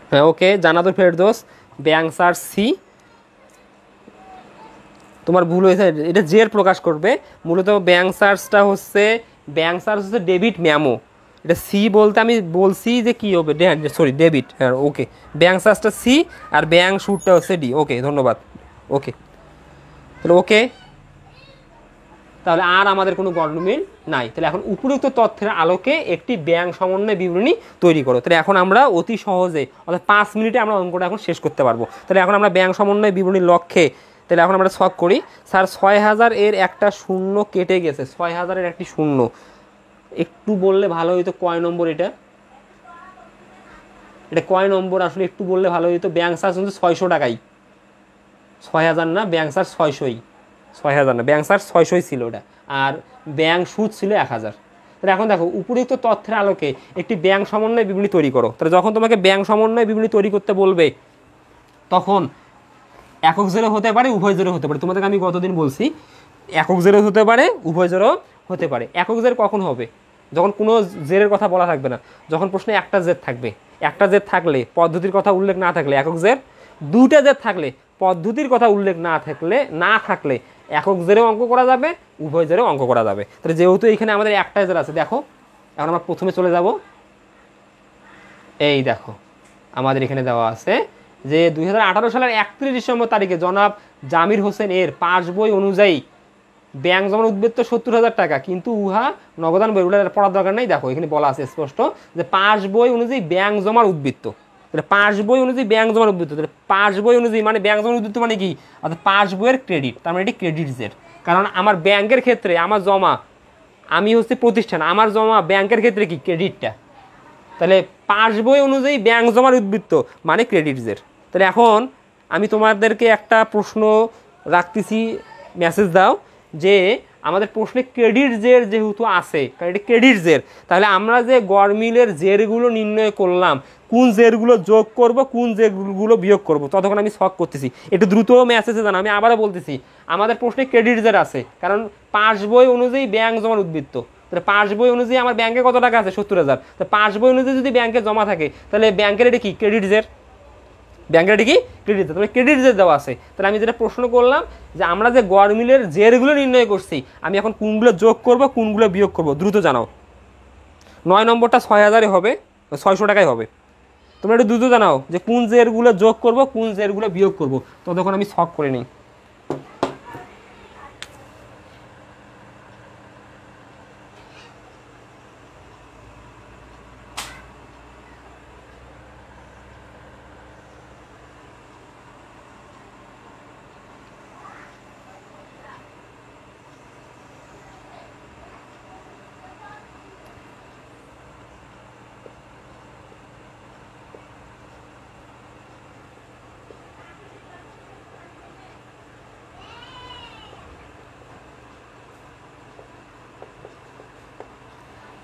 হ্যাঁ, ওকে। জানাতো ফেরদৌস, ব্যাংক চার্জ সি। তোমার ভুল হয়েছে, এটা জের প্রকাশ করবে। মূলত ব্যাংক চার্জটা হচ্ছে, ব্যাংক চার্জ হচ্ছে ডেবিট মেমো। এটা সি বলতে আমি বলছি যে কী হবে, সরি ডেবিট। হ্যাঁ, ওকে। ব্যাংক চার্জটা সি আর ব্যাংক সুদটা হচ্ছে ডি। ওকে, ধন্যবাদ। ওকে, তাহলে ওকে, তাহলে আর আমাদের কোনো গরমিল নাই। তাহলে এখন উপরোক্ত তথ্যের আলোকে একটি ব্যাংক সমন্বয় বিবরণী তৈরি করো। তাহলে এখন আমরা অতি সহজে অর্থাৎ 5 মিনিটে আমরা অঙ্কটা এখন শেষ করতে পারবো। তাহলে এখন আমরা ব্যাংক সমন্বয় বিবরণীর লক্ষ্যে তাহলে এখন আমরা ছক করি। স্যার 6000 এর একটা শূন্য কেটে গেছে, 6000 এর একটি শূন্য, একটু বললে ভালো হইতো কয় নম্বর এটা, এটা কয় নম্বর আসলে একটু বললে ভালো হইতো। ব্যাংক চার্জ কিন্তু 600 টাকাই, 6000 না, ব্যাংক চার্জ 600ই, 6000 না, ব্যাংক চার্জ 600ই ছিল ওটা, আর ব্যাংক সুদ ছিল 1000। তাহলে এখন দেখো উপরোক্ত তথ্যের আলোকে একটি ব্যাংক সমন্বয় বিবরণী তৈরি করো। তাহলে যখন তোমাকে ব্যাংক সমন্বয় বিবরণী তৈরি করতে বলবে তখন একক জেরো হতে পারে, উভয় জেরো হতে পারে। তোমাদেরকে আমি গতদিন বলছি একক জেরো হতে পারে, উভয় জেরো হতে পারে। একক জের কখন হবে? যখন কোনো জেরের কথা বলা থাকবে না, যখন প্রশ্নে একটা জের থাকবে। একটা জের থাকলে, পদ্ধতির কথা উল্লেখ না থাকলে একক জের, দুইটা জের থাকলে, পদ্ধতির কথা উল্লেখ না থাকলে একক জেরেও অঙ্ক করা যাবে, উভয় জেরেও অঙ্ক করা যাবে। তাহলে যেহেতু এখানে আমাদের একটা জের আছে, দেখো এখন আমরা প্রথমে চলে যাব। এই দেখো আমাদের এখানে দেওয়া আছে যে 2018 সালের 31 ডিসেম্বর তারিখে জনাব জামির হোসেন এর পাস বই অনুযায়ী ব্যাংক জমার উদ্বৃত্ত 70,000 টাকা, কিন্তু উহা নগদান বই, ওটা পড়ার দরকার নেই। দেখো এখানে বলা আছে স্পষ্ট যে পাস বই অনুযায়ী ব্যাংক জমার উদ্বৃত্ত। তাহলে পাস বই অনুযায়ী ব্যাংক জমার উদ্বৃত্ত, তাহলে পাস বই অনুযায়ী মানে ব্যাংক জমার উদ্বৃত্ত মানে কি? অর্থাৎ পাস বইয়ের ক্রেডিট, তার মানে এটি ক্রেডিটসের। কারণ আমার ব্যাংকের ক্ষেত্রে আমার জমা, আমি হচ্ছে প্রতিষ্ঠান, আমার জমা ব্যাংকের ক্ষেত্রে কি ক্রেডিটটা। তাহলে পাস বই অনুযায়ী ব্যাংক জমার উদ্বৃত্ত মানে ক্রেডিটসের। তাহলে এখন আমি তোমাদেরকে একটা প্রশ্ন রাখতেছি, মেসেজ দাও যে আমাদের প্রশ্নে ক্রেডিট জের যেহেতু আছে, কারণ এটা ক্রেডিট জের, তাহলে আমরা যে গরমিলের জেরগুলো নির্ণয় করলাম, কোন জেরগুলো যোগ করব, কোন জেরগুলো বিয়োগ করব, ততক্ষণ আমি ছক করতেছি। একটু দ্রুত মেসেজে জানা, আমি আবারও বলতেছি আমাদের প্রশ্নে ক্রেডিট জের আছে, কারণ পাস বই অনুযায়ী ব্যাংক জমার উদ্বৃত্ত। তাহলে পাস বই অনুযায়ী আমার ব্যাংকে কত টাকা আছে? 70,000। তো পাস বই অনুযায়ী যদি ব্যাংকে জমা থাকে তাহলে ব্যাংকের এটা কি ক্রেডিট জের, ব্যাংকের এটা কি ক্রেডিট জের, তাহলে ক্রেডিট জের দেওয়া আছে। তাহলে আমি যেটা প্রশ্ন করলাম যে আমরা যে গরমিলের জেরগুলো নির্ণয় করছি, আমি এখন কোনগুলো যোগ করব, কোনগুলো বিয়োগ করব, দ্রুত জানাও। 9 নম্বরটা 6000 হবে, 600 টাকায় হবে। তোমরা একটু দ্রুত জানাও যে কোন জেরগুলো যোগ করব, কোন জেরগুলো বিয়োগ করব, ততক্ষণ আমি ছক করে নিই।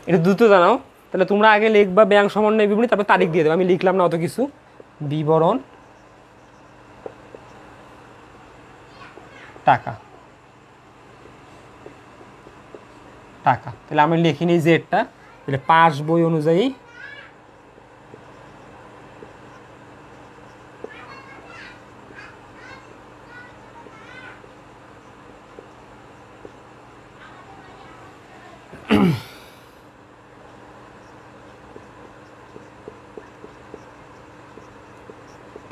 এটা দ্রুত জানাও। তাহলে তোমরা আগে লিখবা ব্যাংক সমন্বয় বিবরণী, তারপর তারিখ দিয়ে দেবে। আমি লিখলাম না অত কিছু, বিবরণ টাকা টাকা। তাহলে আমি লিখি নিই জেডটা, তাহলে পাস বই অনুযায়ী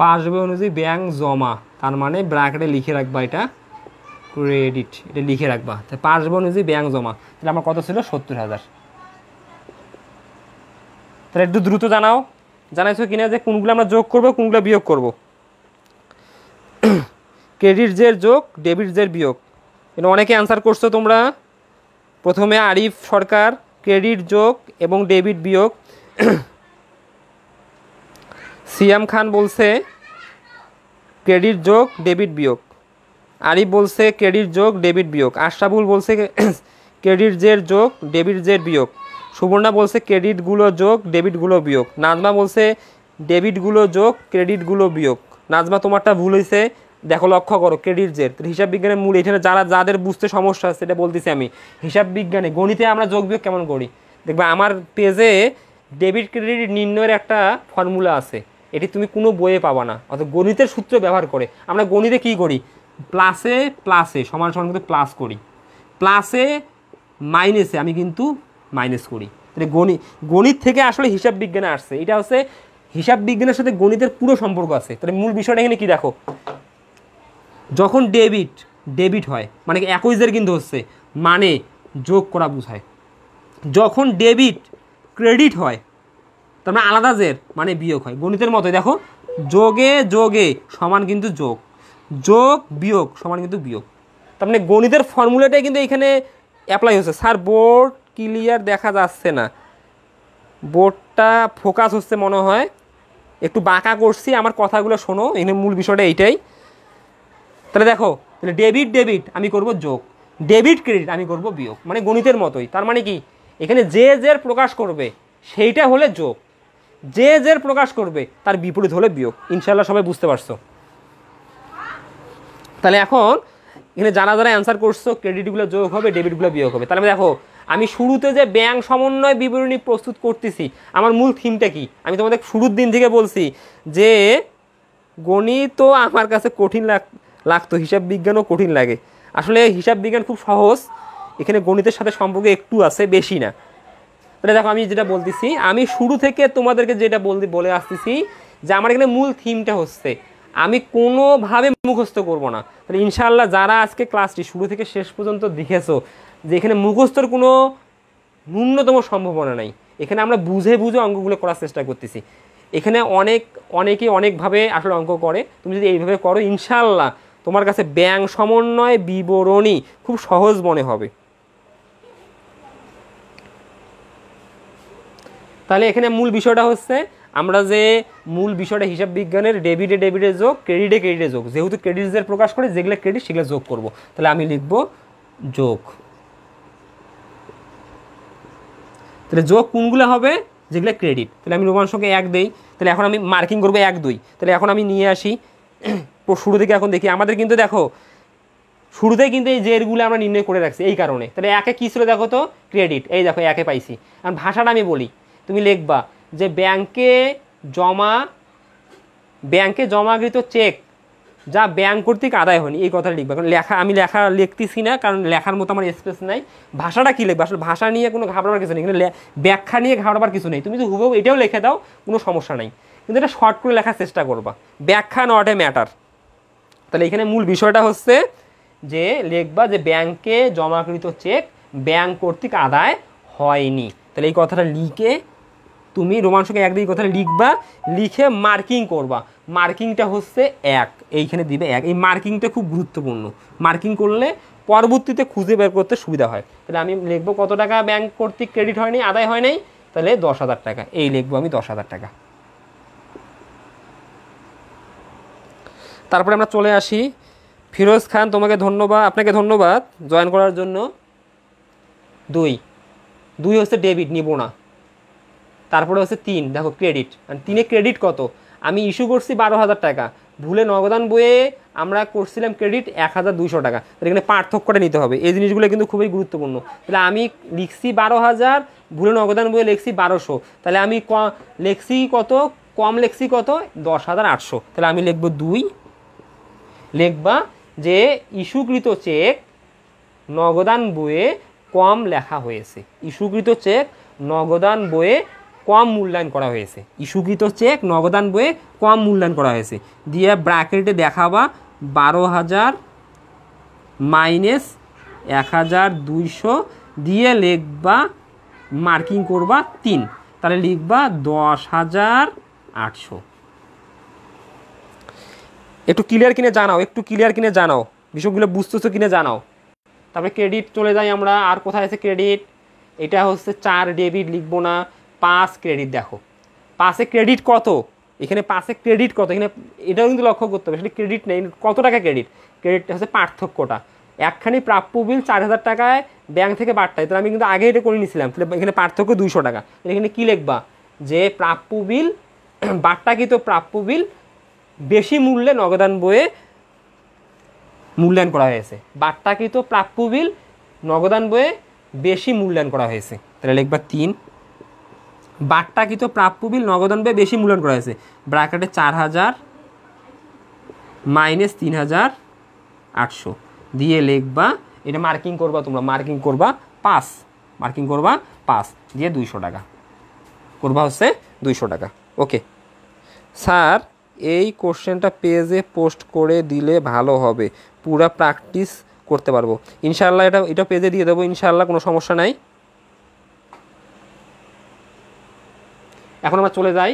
পাস বই অনুযায়ী ব্যাংক জমা, তার মানে ব্র্যাকেটে লিখে রাখবা এটা ক্রেডিট, এটা লিখে রাখবা। তাহলে পাস বই অনুযায়ী ব্যাংক জমা, তাহলে আমার কত ছিল? 70,000। তাহলে একটু দ্রুত জানাও, জানাইছো কিনা যে কোনগুলো আমরা যোগ করব, কোনগুলো বিয়োগ করব। ক্রেডিট জের যোগ, ডেবিট জের বিয়োগ, এটা অনেকে অ্যান্সার করছো তোমরা। প্রথমে আরিফ সরকার ক্রেডিট যোগ এবং ডেবিট বিয়োগ, সিয়াম খান বলছে ক্রেডিট যোগ ডেবিট বিয়োগ, আরিফ বলছে ক্রেডিট যোগ ডেবিট বিয়োগ, আশরাফুল বলছে ক্রেডিট জের যোগ ডেবিট জের বিয়োগ, সুবর্ণা বলছে ক্রেডিটগুলো যোগ ডেবিটগুলো বিয়োগ, নাজমা বলছে ডেবিটগুলো যোগ ক্রেডিটগুলো বিয়োগ। নাজমা তোমারটা ভুল হয়েছে, দেখো লক্ষ্য করো ক্রেডিট জের। হিসাব বিজ্ঞানের মূল এখানে যাদের বুঝতে সমস্যা আছে সেটা বলতেছি আমি। হিসাব বিজ্ঞানে গণিতে আমরা যোগ বিয়োগ কেমন করি দেখবে, আমার পেজে ডেবিট ক্রেডিট নির্ণয়ের একটা ফর্মুলা আছে, এটি তুমি কোনো বইয়ে পাবা না। অর্থাৎ গণিতের সূত্র ব্যবহার করে আমরা গণিতে কী করি, প্লাসে প্লাসে সমান সমান কিন্তু প্লাস করি, প্লাসে মাইনাসে আমি কিন্তু মাইনাস করি। তাহলে গণিত থেকে আসলে হিসাব বিজ্ঞানে আসছে, এটা হচ্ছে হিসাব বিজ্ঞানের সাথে গণিতের পুরো সম্পর্ক আছে। তাহলে মূল বিষয়টা এখানে কি দেখো, যখন ডেবিট হয় মানে একই জের কিন্তু হচ্ছে, মানে যোগ করা বোঝায়। যখন ডেবিট ক্রেডিট হয় তার মানে আলাদা জের মানে বিয়োগ হয়। গণিতের মতোই দেখো, যোগে যোগে সমান কিন্তু যোগ, যোগ বিয়োগ সমান কিন্তু বিয়োগ। তার মানে গণিতের ফর্মুলাটাই কিন্তু এখানে অ্যাপ্লাই হচ্ছে। স্যার বোর্ড ক্লিয়ার দেখা যাচ্ছে না, বোর্ডটা ফোকাস হচ্ছে মনে হয়, একটু বাঁকা করছি, আমার কথাগুলো শোনো, এখানে মূল বিষয়টা এইটাই। তাহলে দেখো, তাহলে ডেবিট ডেবিট আমি করব যোগ, ডেবিট ক্রেডিট আমি করব বিয়োগ, মানে গণিতের মতোই। তার মানে কি, এখানে যে জের প্রকাশ করবে সেইটা হলে যোগ, যে জের প্রকাশ করবে তার বিপরীত হলে বিয়োগ। ইনশাল্লাহ সবাই বুঝতে পারছো? তাহলে এখন এখানে যারা যারা অ্যান্সার করছো ক্রেডিটগুলো যোগ হবে, ডেবিটগুলো বিয়োগ হবে। তাহলে দেখো, আমি শুরুতে যে ব্যাংক সমন্বয় বিবরণী প্রস্তুত করতেছি, আমার মূল থিমটা কি? আমি তোমাদের শুরুর দিন থেকে বলছি যে গণিত আমার কাছে কঠিন লাগতো, হিসাব বিজ্ঞানও কঠিন লাগে। আসলে হিসাব বিজ্ঞান খুব সহজ, এখানে গণিতের সাথে সম্পর্ক একটু আছে, বেশি না। তাহলে দেখো, আমি যেটা বলতেছি, আমি শুরু থেকে তোমাদেরকে যেটা বলে আসতেছি যে আমার এখানে মূল থিমটা হচ্ছে আমি কোনোভাবে মুখস্থ করব না। তাহলে ইনশাআল্লাহ যারা আজকে ক্লাসটি শুরু থেকে শেষ পর্যন্ত দেখেছো যে এখানে মুখস্থর কোনো ন্যূনতম সম্ভাবনা নাই, এখানে আমরা বুঝে বুঝে অঙ্কগুলো করার চেষ্টা করতেছি। এখানে অনেকেই অনেকভাবে আসলে অঙ্ক করে, তুমি যদি এইভাবে করো ইনশাআল্লাহ তোমার কাছে ব্যাংক সমন্বয় বিবরণী খুব সহজ মনে হবে। তাহলে এখানে মূল বিষয়টা হচ্ছে, আমরা যে মূল বিষয়টা হিসাব বিজ্ঞানের ডেবিটে ডেবিটে যোগ, ক্রেডিটে ক্রেডিটে যোগ, যেহেতু ক্রেডিটসের প্রকাশ করে, যেগুলো ক্রেডিট সেগুলো যোগ করব। তাহলে আমি লিখব যোগ। তাহলে যোগ কোনগুলো হবে? যেগুলো ক্রেডিট। তাহলে আমি রোমান সংখ্যা 1 দেই। তাহলে এখন আমি মার্কিং করবো 1 2। তাহলে এখন আমি নিয়ে আসি শুরু থেকে, এখন দেখি আমাদের কিন্তু দেখো শুরুতেই কিন্তু এই জেরগুলো আমরা নির্ণয় করে রাখছি এই কারণে। তাহলে একে কী ছিল দেখো তো? ক্রেডিট। এই দেখো একে পাইছি। আর ভাষাটা আমি বলি, তুমি লিখবা যে ব্যাংকে জমাকৃত চেক যা ব্যাংক কর্তৃক আদায় হয়নি, এই কথাটা লিখবা। কারণ আমি লিখতেছি না, কারণ লেখার মতো আমার স্পেস নাই। ভাষাটা কী লিখবা? আসলে ভাষা নিয়ে কোনো ঘাবড়াবার কিছু নেই, কিন্তু ব্যাখ্যা নিয়ে ঘাবড়াবার কিছু নেই। তুমি যদি হুবহু এটাও লিখে দাও কোনো সমস্যা নেই, কিন্তু এটা শর্ট করে লেখার চেষ্টা করবা। ব্যাখ্যা নট এ ম্যাটার। তাহলে এখানে মূল বিষয়টা হচ্ছে যে লিখবা যে ব্যাংকে জমাকৃত চেক ব্যাংক কর্তৃক আদায় হয়নি। তাহলে এই কথাটা লিখে তুমি রোমান সংখ্যা 1 দিয়ে কথাটা লিখবা, লিখে মার্কিং করবা। মার্কিংটা হচ্ছে 1, এইখানে দিবে 1। এই মার্কিংটা খুব গুরুত্বপূর্ণ, মার্কিং করলে পরবর্তীতে খুঁজে বের করতে সুবিধা হয়। তাহলে আমি লিখবো কত টাকা ব্যাংক কর্তৃক ক্রেডিট হয়নি, আদায় হয় নাই, তাহলে 10,000 টাকা, এই লিখবো আমি 10,000 টাকা। তারপরে আমরা চলে আসি, ফিরোজ খান তোমাকে ধন্যবাদ, আপনাকে ধন্যবাদ জয়েন করার জন্য। 2 হচ্ছে ডেবিট, নিব না। তারপরে হচ্ছে 3, দেখো ক্রেডিট। আর 3-এ ক্রেডিট কত? আমি ইস্যু করছি 12,000 টাকা, ভুলে নগদান বইয়ে আমরা করছিলাম ক্রেডিট 1,200 টাকা। তাহলে এখানে পার্থক্যটা নিতে হবে, এই জিনিসগুলো কিন্তু খুবই গুরুত্বপূর্ণ। তাহলে আমি লিখছি 12,000, ভুলে নগদান বইয়ে লিখছি 1200, তাহলে আমি লিখছি কত? কম লিখছি কত? 10,800। তাহলে আমি লিখব 2, লিখবা যে ইস্যুকৃত চেক নগদান বইয়ে কম লেখা হয়েছে, ইস্যুকৃত চেক নগদান বইয়ে কম মূল্যায়ন করা হয়েছে, ইস্যুকৃত চেক নগদান বইয়ে কম মূল্যায়ন করা হয়েছে দিয়ে ব্র্যাকেটে দেখাবা 12,000 মাইনাস 1,200 দিয়ে লিখবা, মার্কিং করবা 3, তাহলে লিখবা 10,800। একটু ক্লিয়ার কিনে জানাও, বিষয়গুলো বুঝতেছো কিনে জানাও। তারপরে ক্রেডিট চলে যাই আমরা, আর কোথায় আছে ক্রেডিট? এটা হচ্ছে 4 ডেবিট, লিখবো না। 5 ক্রেডিট। দেখো 5-এ ক্রেডিট কত? এখানে 5-এ ক্রেডিট কত? এখানে এটাও কিন্তু লক্ষ্য করতে হবে, সেটা ক্রেডিট নেই, কত টাকা ক্রেডিট? ক্রেডিটটা হচ্ছে পার্থক্যটা। একখানি প্রাপ্য বিল 4,000 টাকায় ব্যাংক থেকে বাড়তায়, তাহলে আমি কিন্তু আগে এটা করে নিয়েছিলাম। তাহলে এখানে পার্থক্য 200 টাকা। এখানে কী লিখবা? যে প্রাপ্য বিল বাট্টাকৃত প্রাপ্য বিল বেশি মূল্যে নগদান বইয়ে মূল্যায়ন করা হয়েছে, বাট্টাকৃত প্রাপ্য বিল নগদান বইয়ে বেশি মূল্যায়ন করা হয়েছে। তাহলে লিখবা 3, বাট্টাকৃত প্রাপ্য বিল নগদান বইয়ে বেশি মূল্যায়ন করা হয়েছে, ব্র্যাকেটে 4,000 মাইনাস 3,800 দিয়ে লিখবা, এটা মার্কিং করবা, তোমরা মার্কিং করবা 5, মার্কিং করবা 5 দিয়ে 200 টাকা করবা, হচ্ছে 200 টাকা। ওকে স্যার, এই কোশ্চেনটা পেজে পোস্ট করে দিলে ভালো হবে, পুরা প্র্যাকটিস করতে পারবো ইনশাআল্লাহ। এটা পেজে দিয়ে দেবো ইনশাআল্লাহ, কোনো সমস্যা নাই। এখন আমরা চলে যাই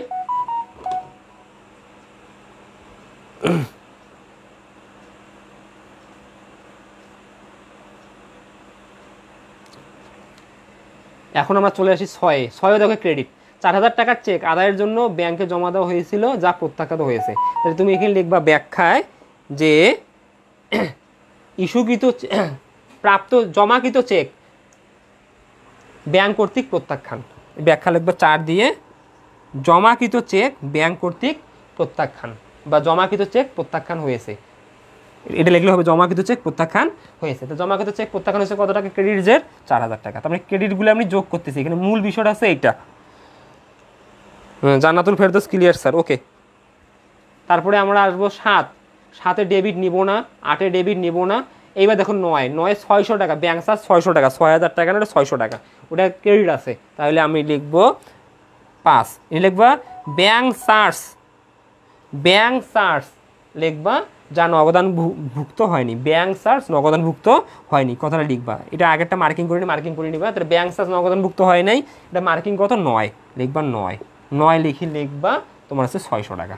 এখন আমরা চলে আসি ছয়ে দেখো ক্রেডিট 4000 টাকার চেক আদায়ের জন্য ব্যাংকে জমা দেওয়া হয়েছিল, যা প্রত্যাখ্যাত হয়েছে। তাহলে তুমি এখানে লিখবা ব্যাখ্যায় যে ইস্যুকৃত প্রাপ্ত জমাকৃত চেক ব্যাংক কর্তৃক প্রত্যাখ্যান। ব্যাখ্যা লিখবা 4 দিয়ে জমাকৃত চেক ব্যাংক কর্তৃক প্রত্যাখ্যান বা জমাকৃত চেক প্রত্যাখ্যান হয়েছে, এটা লিখলে হবে জমাকৃত চেক প্রত্যাখ্যান হয়েছে। তো জমাকৃত চেক প্রত্যাখ্যান হয়েছে কত টাকা? ক্রেডিট জের 4000 টাকা। তার মানে ক্রেডিটগুলো আমি যোগ করতেছি, এখানে মূল বিষয়টা আছে এইটা। জান্নাতুল ফেরদৌস ক্লিয়ার স্যার, ওকে। তারপরে আমরা আসবো 7 ডেবিট নিব না, 8 ডেবিট নিব না। এইবার দেখো 9 600 টাকা ব্যাংক চার্জ 600 টাকা, 6000 টাকা না, 600 টাকা, ওটা ক্রেডিট আছে। তাহলে আমি লিখবো 5, লিখবা ব্যাংক চার্জ লিখবা যা নগদান ভুক্ত হয়নি, ব্যাংক চার্জ নগদান ভুক্ত হয়নি, কথাটা লিখবা। এটা আগেরটা মার্কিং করে নিবা। তাহলে ব্যাংক চার্জ নগদান ভুক্ত হয় নাই, এটা মার্কিং কত? 9 লিখবা। 9 লিখবা তোমার আছে 600 টাকা।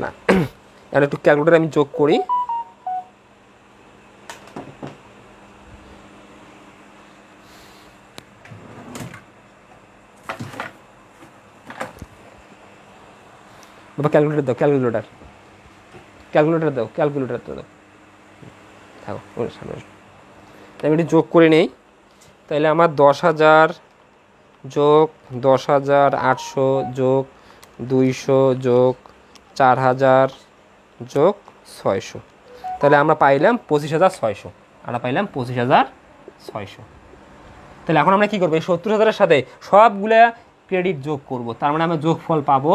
না আর একটু ক্যালকুলেটর আমি যোগ করি। বাবা ক্যালকুলেটর দাও, ক্যালকুলেটর দাও থাকো ওর সামনে। আমি একটু যোগ করে নেই। তাহলে আমার 10,000 যোগ 10,800 যোগ 200 যোগ 4,000 যোগ 600, তাহলে আমরা পাইলাম 25,600। আমরা পাইলাম 25,600। তাহলে এখন আমরা কী করবো? এই 70,000-এর সাথে সবগুলা ক্রেডিট যোগ করব। তার মানে আমরা যোগফল পাবো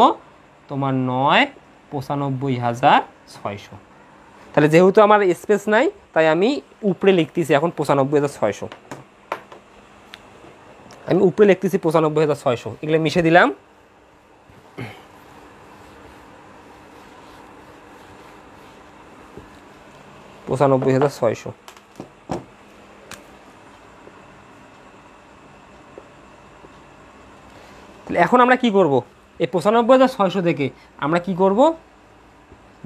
তোমার 95,600। তাহলে যেহেতু আমার স্পেস নাই তাই আমি উপরে লিখতেছি এখন 95,600। আমি উপরে লিখতেছি 95,600, এগুলো মিশে দিলাম। $95,600। তাহলে এখন আমরা কি করব? এই 95,600 থেকে আমরা কি করব?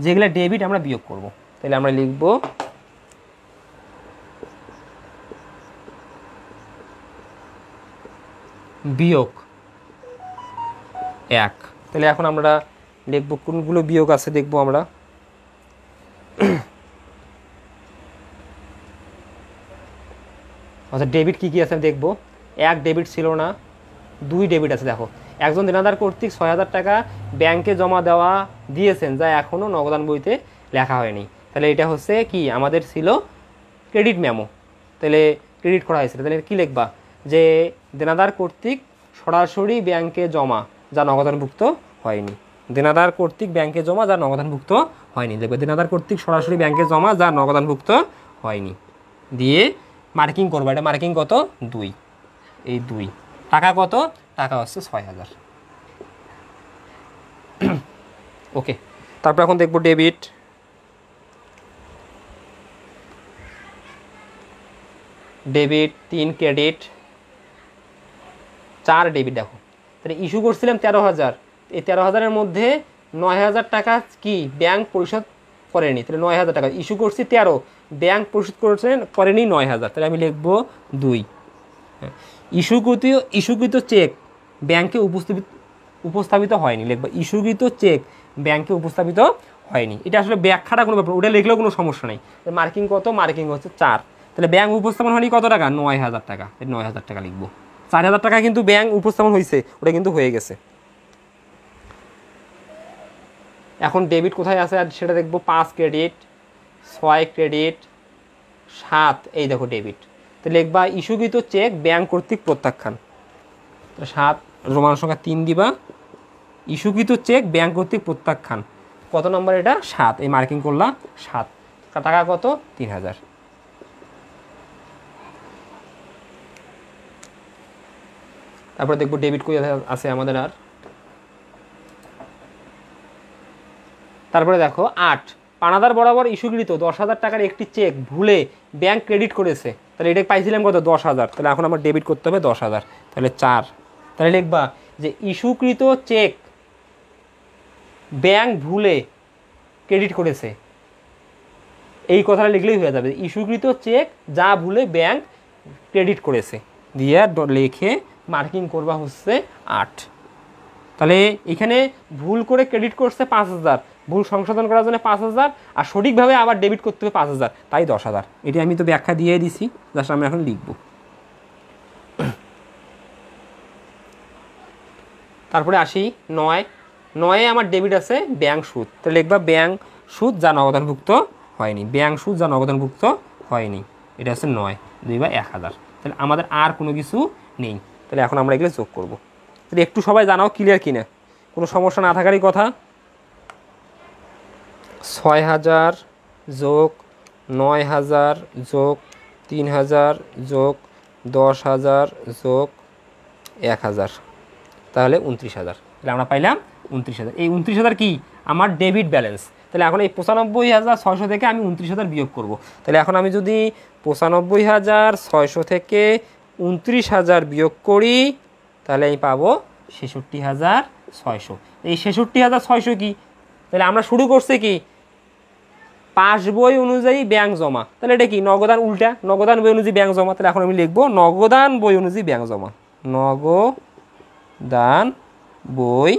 যেগুলো ডেবিট আমরা বিয়োগ করব। তাহলে আমরা লিখব বিয়োগ 1। তাহলে এখন আমরা লিখব কোনগুলো বিয়োগ আছে দেখব আমরা। অর্থাৎ ডেবিট কী কী আছে দেখব। 1 ডেবিট ছিল না, 2 ডেবিট আছে। দেখো একজন দেনাদার কর্তৃক 6,000 টাকা ব্যাংকে জমা দিয়েছেন, যা এখনও নগদান বইতে লেখা হয়নি। তাহলে এটা হচ্ছে কি আমাদের ছিল ক্রেডিট মেমো, তাহলে ক্রেডিট করা হয়েছিল। তাহলে কী লিখবা? যে দেনাদার কর্তৃক সরাসরি ব্যাংকে জমা যা নগদানভুক্ত হয়নি। দেনাদার কর্তৃক ব্যাংকে জমা যা নগদানভুক্ত হয়নি, দেখবে দেনাদার কর্তৃক সরাসরি ব্যাংকে জমা যা নগদানভুক্ত হয়নি দিয়ে মার্কিং করবো। এটা মার্কিং কত? 2। এই 2 টাকা কত? টাকা হচ্ছে 6,000। ওকে, তারপর এখন দেখবো ডেবিট। Debit 3 credit 4 debit. দেখো তাহলে ইস্যু করছিলাম 13,000, এই 13,000-এর মধ্যে 9,000 টাকা কি ব্যাংক পরিশোধ করেনি। তাহলে 9,000 টাকা ইস্যু করছি 13, ব্যাংক পরিশোধ করেনি 9,000। তাহলে আমি লিখবো 2। ইস্যুকৃত চেক ব্যাংকে উপস্থাপিত হয়নি, লিখবো ইস্যুকৃত চেক ব্যাংকে উপস্থাপিত হয়নি। এটা আসলে ব্যাখ্যাটা কোনো ব্যাপার, ওটা লিখলেও কোনো সমস্যা নেই। মার্কিং কত? মার্কিং হচ্ছে 4। তাহলে ব্যাংক উপস্থাপন হয়নি কত টাকা? 9,000 টাকা। 9,000 টাকা লিখবো। 4,000 টাকা কিন্তু ব্যাংক উপস্থাপন হয়েছে, ওটা কিন্তু হয়ে গেছে। এখন ডেবিট কোথায় আছে আর সেটা দেখবো। 5 ক্রেডিট 6 ক্রেডিট 7, এই দেখো ডেবিট। তো লিখবা ইস্যুকৃত চেক ব্যাংক কর্তৃক প্রত্যাখ্যান। 7 রোমান সংখ্যা 3 দিবা। ইস্যুকৃত চেক ব্যাংক কর্তৃক প্রত্যাখ্যান কত নম্বর? এটা 7। এই মার্কিং করলাম 7। টাকা কত? 3,000। তারপরে দেখবো ডেবিট কই আছে আমাদের। আর তারপরে দেখো 8 পানাদার বরাবর ইস্যুকৃত 10,000 টাকার একটি চেক ভুলে ব্যাংক ক্রেডিট করেছে, তাহলে এটা পাইছিলাম কত 10,000, তাহলে এখন আমার ডেবিট করতে হবে 10,000, তাহলে 4। তাহলে লিখবা যে ইস্যুকৃত চেক ব্যাংক ভুলে ক্রেডিট করেছে, এই কথাটা লিখলেই হয়ে যাবে, ইস্যুকৃত চেক যা ভুলে ব্যাংক ক্রেডিট করেছে দিয়ে লিখে মার্কিং করবা হচ্ছে 8। তাহলে এখানে ভুল করে ক্রেডিট করছে 5,000, ভুল সংশোধন করার জন্য 5,000, আর সঠিকভাবে আবার ডেবিট করতে হবে 5,000, তাই 10,000। এটি আমি তো ব্যাখ্যা দিয়ে দিছি, জাস্ট আমি এখন লিখব। তারপরে আসি 9 আমার ডেবিট আছে ব্যাংক সুদ, তাহলে লিখবা ব্যাংক সুদ যা নগদানভুক্ত হয়নি, ব্যাংক সুদ যা নগদানভুক্ত হয়নি, এটা হচ্ছে 9 2 বা 1,000। তাহলে আমাদের আর কোনো কিছু নেই, তাহলে এখন আমরা এগুলো যোগ করব। তাহলে একটু সবাই জানাও ক্লিয়ার কিনা, কোনো সমস্যা না থাকারই কথা। 6,000 যোগ 9,000 যোগ 3,000 যোগ 10,000 যোগ 1,000, তাহলে 29,000। তাহলে আমরা পাইলাম 29,000। এই 29,000 কি আমার ডেবিট ব্যালেন্স। তাহলে এখন এই 95,600 থেকে আমি 29,000 বিয়োগ করব। তাহলে এখন আমি যদি 95,600 থেকে 29,000 বিয়োগ করি, তাহলে আমি পাবো 66,600। এই 66,600 কি, তাহলে আমরা শুরু করছি কি পাসবই অনুযায়ী ব্যাংক জমা, তাহলে এটা কি নগদান, উল্টা নগদান বই অনুযায়ী ব্যাংক জমা। তাহলে এখন আমি লিখবো নগদান বই অনুযায়ী ব্যাংক জমা, নগদান বই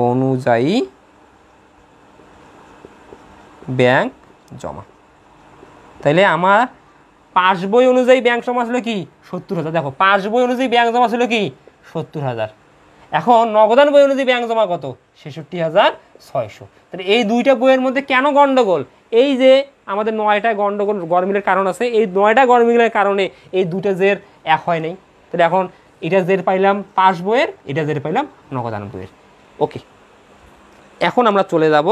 অনুযায়ী ব্যাংক জমা। তাইলে আমার পাসবই অনুযায়ী ব্যাংক জমা ছিল কি 70,000, দেখো পাসবই অনুযায়ী ব্যাংক জমা ছিল কি 70,000, এখন নগদান বই অনুযায়ী ব্যাংক জমা কত 66,600। তাহলে এই দুইটা বইয়ের মধ্যে কেন গন্ডগোল, এই যে আমাদের 9টা গন্ডগোল গরমিলের কারণ আছে, এই 9টা গরমিলের কারণে এই দুইটা জের এক হয় নাই। তাহলে এখন এটা জের পাইলাম পাস বইয়ের, এটা জের পাইলাম নগদান বইয়ের। ওকে, এখন আমরা চলে যাব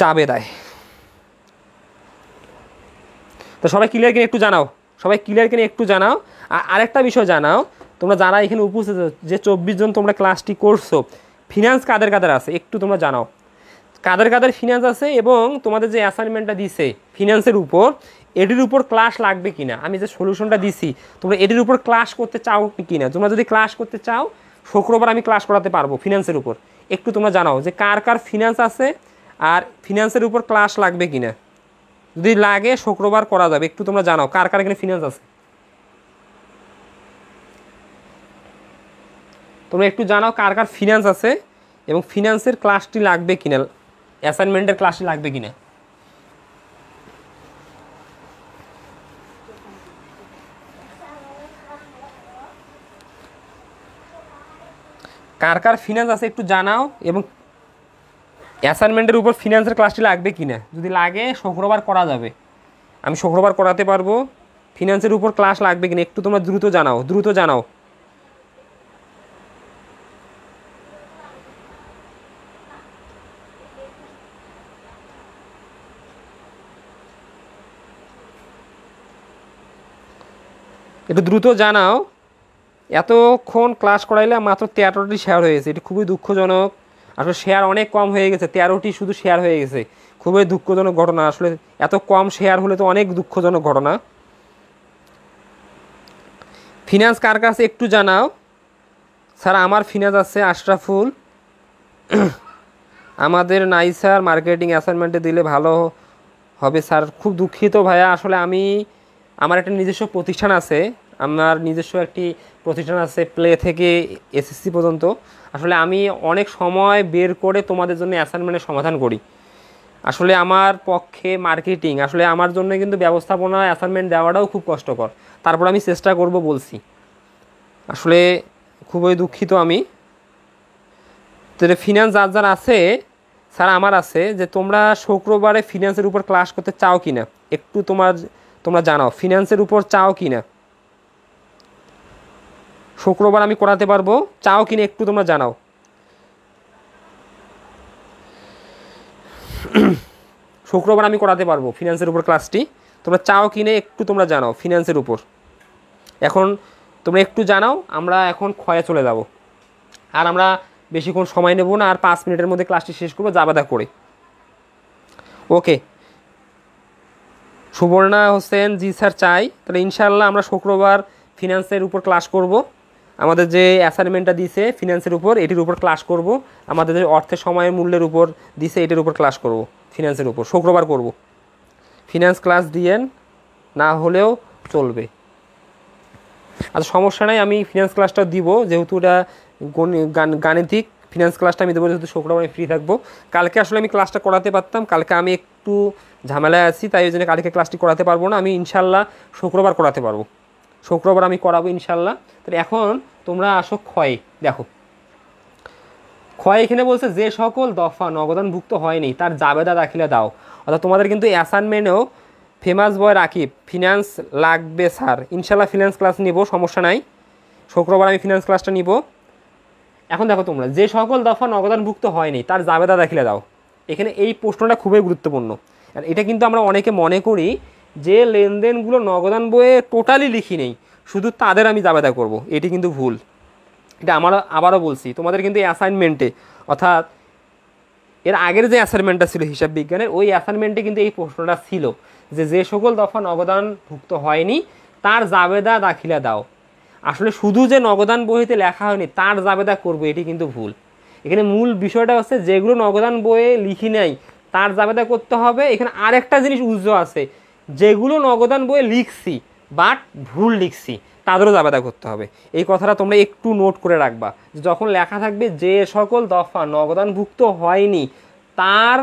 জাবেদায়। তো সবাই ক্লিয়ার কিনে একটু জানাও, সবাই ক্লিয়ার কিনে একটু জানাও। আর আরেকটা বিষয় জানাও, তোমরা যারা এখানে উপস্থিত যে 24 জন তোমরা ক্লাসটি করছো, ফিনান্স কাদের কাদের আছে একটু তোমরা জানাও, কাদের কাদের ফিনান্স আছে, এবং তোমাদের যে অ্যাসাইনমেন্টটা দিছে ফিনান্সের উপর, এটির উপর ক্লাস লাগবে কিনা, আমি যে সলিউশনটা দিছি তোমরা এটির উপর ক্লাস করতে চাও কিনা। তোমরা যদি ক্লাস করতে চাও শুক্রবার আমি ক্লাস করাতে পারবো ফিনান্সের উপর, একটু তোমরা জানাও যে কার কার ফিনান্স আছে আর ফিনান্সের উপর ক্লাস লাগবে কিনা। যদি লাগে শুক্রবার করা যাবে, একটু তোমরা জানাও কার কার এখানে ফিনান্স আছে, তোমরা একটু জানাও কার কার ফিনান্স আছে এবং ফিনান্সের ক্লাসটি লাগবে কিনা, অ্যাসাইনমেন্টের ক্লাসটি লাগবে কিনা। কার কার ফিনান্স আছে একটু জানাও, এবং অ্যাসাইনমেন্টের উপর ফিনান্সের ক্লাসটি লাগবে কিনা। যদি লাগে শুক্রবার করা যাবে, আমি শুক্রবার করাতে পারবো। ফিনান্সের উপর ক্লাস লাগবে কিনা একটু তোমরা দ্রুত জানাও, দ্রুত জানাও। একটু দ্রুত জানাও। এতক্ষণ ক্লাস করাইলে মাত্র 13টি শেয়ার হয়ে গেছে, এটি খুবই দুঃখজনক। আসলে শেয়ার অনেক কম হয়ে গেছে, 13টি শুধু শেয়ার হয়ে গেছে, খুবই দুঃখজনক ঘটনা। আসলে এত কম শেয়ার হলে তো অনেক দুঃখজনক ঘটনা। ফিনান্স কার কাছে একটু জানাও। স্যার আমার ফিনান্স আছে আশরাফুল, আমাদের নাই স্যার, মার্কেটিং অ্যাসাইনমেন্টে দিলে ভালো হবে স্যার। খুব দুঃখিত ভাইয়া, আসলে আমার একটা নিজস্ব প্রতিষ্ঠান আছে, আমার নিজস্ব একটি প্রতিষ্ঠান আছে প্লে থেকে এসএসসি পর্যন্ত। আসলে আমি অনেক সময় বের করে তোমাদের জন্য অ্যাসাইনমেন্টের সমাধান করি। আসলে আমার পক্ষে মার্কেটিং, আসলে আমার জন্য কিন্তু ব্যবস্থাপনা অ্যাসাইনমেন্ট দেওয়াটাও খুব কষ্টকর, তারপর আমি চেষ্টা করব বলছি। আসলে খুবই দুঃখিত আমি। তো ফিনান্স যার যার আছে স্যার আমার আছে, যে তোমরা শুক্রবারে ফিনান্সের উপর ক্লাস করতে চাও কি না একটু তোমরা জানাও, ফিনান্সের উপর চাও কি না, শুক্রবার আমি করাতে পারবো, চাও কিনা একটু তোমরা জানাও। শুক্রবার আমি করাতে পারবো ফিনান্সের উপর ক্লাসটি, তোমরা চাও কিনা একটু তোমরা জানাও ফিনান্সের উপর। এখন তোমরা একটু জানাও, আমরা এখন ক্ষয়ে চলে যাব। আর আমরা বেশিক্ষণ সময় নেব না, আর 5 মিনিটের মধ্যে ক্লাসটি শেষ করবো জাবেদা করে। ওকে, সুবর্ণা হোসেন, জি স্যার চাই। তাহলে ইনশাআল্লাহ আমরা শুক্রবার ফিনান্সের উপর ক্লাস করব। আমাদের যে অ্যাসাইনমেন্টটা দিছে ফিনান্সের উপর, এটির উপর ক্লাস করব। আমাদের যে অর্থের সময়ের মূল্যের উপর দিছে এটির উপর ক্লাস করব, ফিনান্সের উপর শুক্রবার করব। ফিনান্স ক্লাস দিয়েন, না হলেও চলবে। আচ্ছা সমস্যা নাই, আমি ফিনান্স ক্লাসটা দিব, যেহেতু এটা গাণিতিক ফিনান্স ক্লাসটা আমি দেবো, যেহেতু শুক্রবার আমি ফ্রি থাকবো। কালকে আসলে আমি ক্লাসটা করাতে পারতাম, কালকে আমি একটু ঝামেলায় আছি, তাই ওই জন্য কালকে ক্লাসটি করাতে পারবো না। আমি ইনশাল্লাহ শুক্রবার করাতে পারবো, শুক্রবার আমি করাবো ইনশাল্লাহ। তাহলে এখন তোমরা আসো ক্ষয়। দেখো ক্ষয় এখানে বলছে যে সকল দফা নগদানভুক্ত হয়নি তার জাবেদা দাখিলা দাও। অর্থাৎ তোমাদের কিন্তু অ্যাসাইনমেন্টেও ফেমাস বয় রাকিব ফিনান্স লাগবে স্যার, ইনশাল্লাহ ফিনান্স ক্লাস নিব, সমস্যা নাই, শুক্রবার আমি ফিনান্স ক্লাসটা নিব। এখন দেখো তোমরা যে সকল দফা নগদানভুক্ত হয়নি তার জাবেদা দাখিলা দাও। এখানে এই প্রশ্নটা খুবই গুরুত্বপূর্ণ। আর এটা কিন্তু আমরা অনেকে মনে করি যে লেনদেনগুলো নগদান বইয়ে টোটালি লিখি নেই, শুধু তাদের আমি জাবেদা করব, এটি কিন্তু ভুল। এটা আমরা আবারও বলছি, তোমাদের কিন্তু অ্যাসাইনমেন্টে অর্থাৎ এর আগের যে অ্যাসাইনমেন্টটা ছিল হিসাব বিজ্ঞানের, ওই অ্যাসাইনমেন্টে কিন্তু এই প্রশ্নটা ছিল যে যে সকল দফা নগদানভুক্ত হয়নি তার জাবেদা দাখিলা দাও। আসলে শুধু যে নগদান বইতে লেখা হয়নি তার জাবেদা করবো, এটি কিন্তু ভুল। এখানে মূল বিষয়টা হচ্ছে যেগুলো নগদান বইয়ে লিখি নাই তার জাবেদা করতে হবে। এখানে আরেকটা জিনিস উজ্জ্ব আছে, যেগুলো নগদান বইয়ে লিখছি বাট ভুল লিখছি তাদেরও জাবেদা করতে হবে। এই কথাটা তোমরা একটু নোট করে রাখবা, যখন লেখা থাকবে যে সকল দফা নগদানভুক্ত হয়নি তার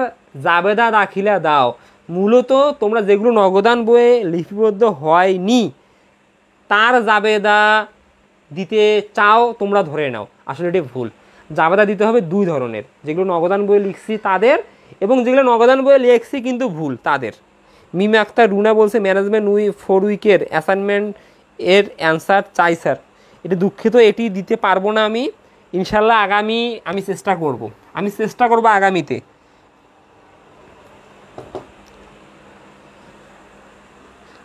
জাবেদা দাখিলা দাও, মূলত তোমরা যেগুলো নগদান বইয়ে লিপিবদ্ধ হয়নি তার জাবেদা দিতে চাও তোমরা ধরে নাও, আসলে এটি ভুল। জাবেদা দিতে হবে দুই ধরনের, যেগুলো নগদান বইয়ে লিখছি তাদের, এবং যেগুলো নগদান বইয়ে লিখছি কিন্তু ভুল তাদের। মিমি আক্তার রুনা বলছে ম্যানেজমেন্ট 4 উইকের অ্যাসাইনমেন্ট এর অ্যান্সার চাই স্যার। এটি দুঃখিত, এটি দিতে পারবো না আমি, ইনশাল্লাহ আগামী আমি চেষ্টা করব আগামীতে।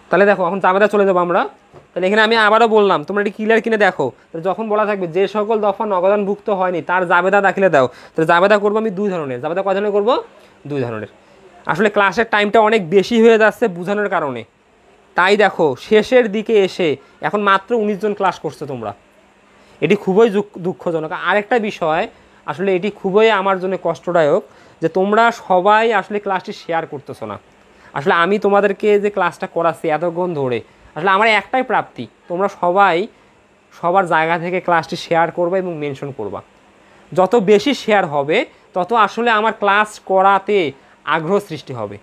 তাহলে দেখো এখন জাবেদা চলে যাবো আমরা। তাহলে এখানে আমি আবারও বললাম, তোমরা এটি ক্লিয়ার কিনে দেখো। যখন বলা থাকবে যে সকল দফা নগদানভুক্ত হয়নি তার জাবেদা দাখিলা দাও, তাহলে জাবেদা করবো আমি দুই ধরনের। জাবেদা কয় ধরনের করবো? দুই ধরনের। আসলে ক্লাসের টাইমটা অনেক বেশি হয়ে যাচ্ছে বোঝানোর কারণে, তাই দেখো শেষের দিকে এসে এখন মাত্র 19 জন ক্লাস করছো তোমরা, এটি খুবই দুঃখজনক। আরেকটা বিষয়, আসলে এটি খুবই আমার জন্য কষ্টদায়ক যে তোমরা সবাই আসলে ক্লাসটি শেয়ার করতেছো না। আসলে আমি তোমাদেরকে যে ক্লাসটা করাচ্ছি এতক্ষণ ধরে, আসলে আমার একটাই প্রাপ্তি, তোমরা সবাই সবার জায়গা থেকে ক্লাসটি শেয়ার করবা এবং মেনশন করবা। যত বেশি শেয়ার হবে তত আসলে আমার ক্লাস করাতে আগ্রহ সৃষ্টি হবে।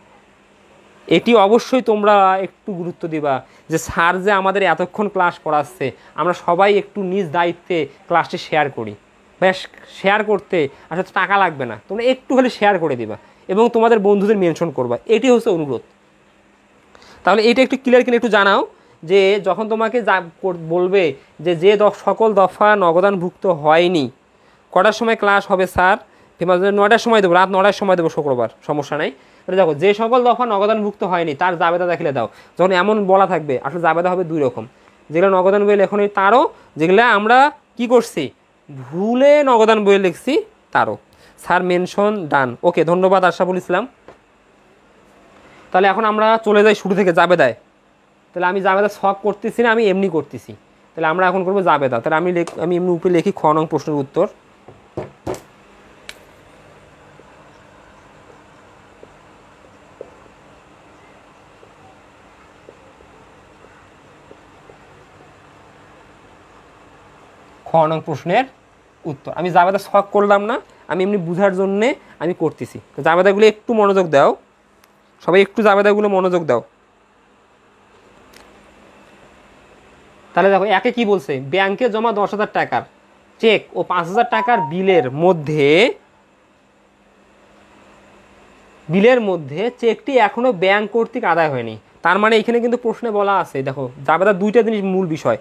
এটি অবশ্যই তোমরা একটু গুরুত্ব দিবা যে স্যার যে আমাদের এতক্ষণ ক্লাস করাচ্ছে, আমরা সবাই একটু নিজ দায়িত্বে ক্লাসটি শেয়ার করি। ব্যাস শেয়ার করতে আসলে টাকা লাগবে না, তোমরা একটু হলে শেয়ার করে দিবা এবং তোমাদের বন্ধুদের মেনশন করবা, এটি হচ্ছে অনুরোধ। তাহলে এটা একটু ক্লিয়ার কিনে একটু জানাও যে যখন তোমাকে বলবে যে যে সকল দফা নগদানভুক্ত হয়নি, কটার সময় ক্লাস হবে স্যার? 9টার সময় দেবো, রাত 9টার সময় দেবো শুক্রবার, সমস্যা নাই। দেখো যে সকল দফা নগদানভুক্ত হয়নি তার জাবেদা দাখিলা দাও, যখন এমন বলা থাকবে আসলে জাবেদা হবে দুই রকম, যেগুলো নগদান বইয়ে লেখনি তারও, যেগুলো আমরা কি করছি ভুলে নগদান বইয়ে লিখছি তারও। স্যার মেনশন ডান, ওকে ধন্যবাদ আশরাফুল ইসলাম। তাহলে এখন আমরা চলে যাই শুরু থেকে জাবেদায়। তাহলে আমি জাবেদা শখ করতেছি না, আমি এমনি করতেছি। তাহলে আমরা এখন করবো জাবেদা। তাহলে আমি এমনি উপরে লিখি খ নং প্রশ্নের উত্তর। খ নং প্রশ্নের উত্তর আমি জাবেদা শখ করলাম না, আমি এমনি বুঝার জন্যে আমি করতেছি। তো জাবেদাগুলো একটু মনোযোগ দাও, সবাই একটু জাবেদাগুলো মনোযোগ দাও। তাহলে দেখো একে কি বলছে, ব্যাংকে জমা 10,000 টাকার চেক ও 5,000 টাকার বিলের মধ্যে চেকটি এখনো ব্যাংক কর্তৃক আদায় হয়নি। তার মানে এখানে কিন্তু প্রশ্নে বলা আছে, দেখো জাবেদা দুইটা জিনিস মূল বিষয়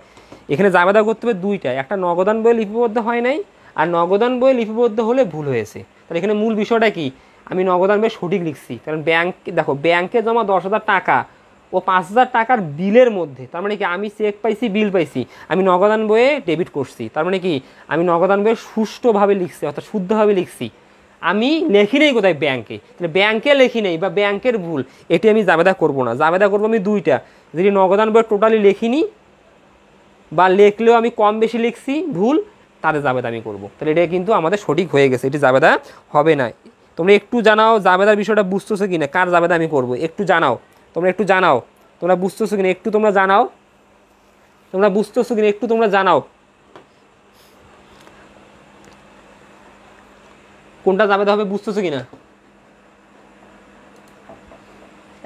এখানে, জাবেদা করতে হবে দুইটা, একটা নগদান বইয়ে লিপিবদ্ধ হয় নাই, আর নগদান বইয়ে লিপিবদ্ধ হলে ভুল হয়েছে। তাহলে এখানে মূল বিষয়টা কি, আমি নগদান বইয়ে সঠিক লিখছি, কারণ ব্যাংক দেখো ব্যাংকে জমা 10,000 টাকা ও 5,000 টাকার বিলের মধ্যে, তার মানে কি আমি চেক পাইছি, বিল পাইছি, আমি নগদান বইয়ে ডেবিট করছি, তার মানে কি আমি নগদান বইয়ে সুষ্ঠুভাবে লিখছি, অর্থাৎ শুদ্ধভাবে লিখছি। আমি লেখি নেই কোথায় ব্যাংকে, তাহলে ব্যাংকে লেখি নেই বা ব্যাংকের ভুল, এটি আমি জাবেদা করব না। জাবেদা করবো আমি দুইটা, যদি নগদান বইয়ে টোটালি লেখিনি বা লেখলেও আমি কম বেশি লিখছি ভুল, তাদের জাবেদা আমি করব। তাহলে এটা কিন্তু আমাদের সঠিক হয়ে গেছে, এটি জাবেদা হবে না। তোমরা একটু জানাও জাবেদার বিষয়টা বুঝতেছো কিনা, কার জাবেদা আমি করব একটু জানাও, তোমরা একটু জানাও, তোমরা বুঝতেছো কিনা একটু তোমরা জানাও, তোমরা বুঝতেছো কিনা একটু তোমরা জানাও কোনটা জাবেদা হবে, বুঝতেছো কিনা।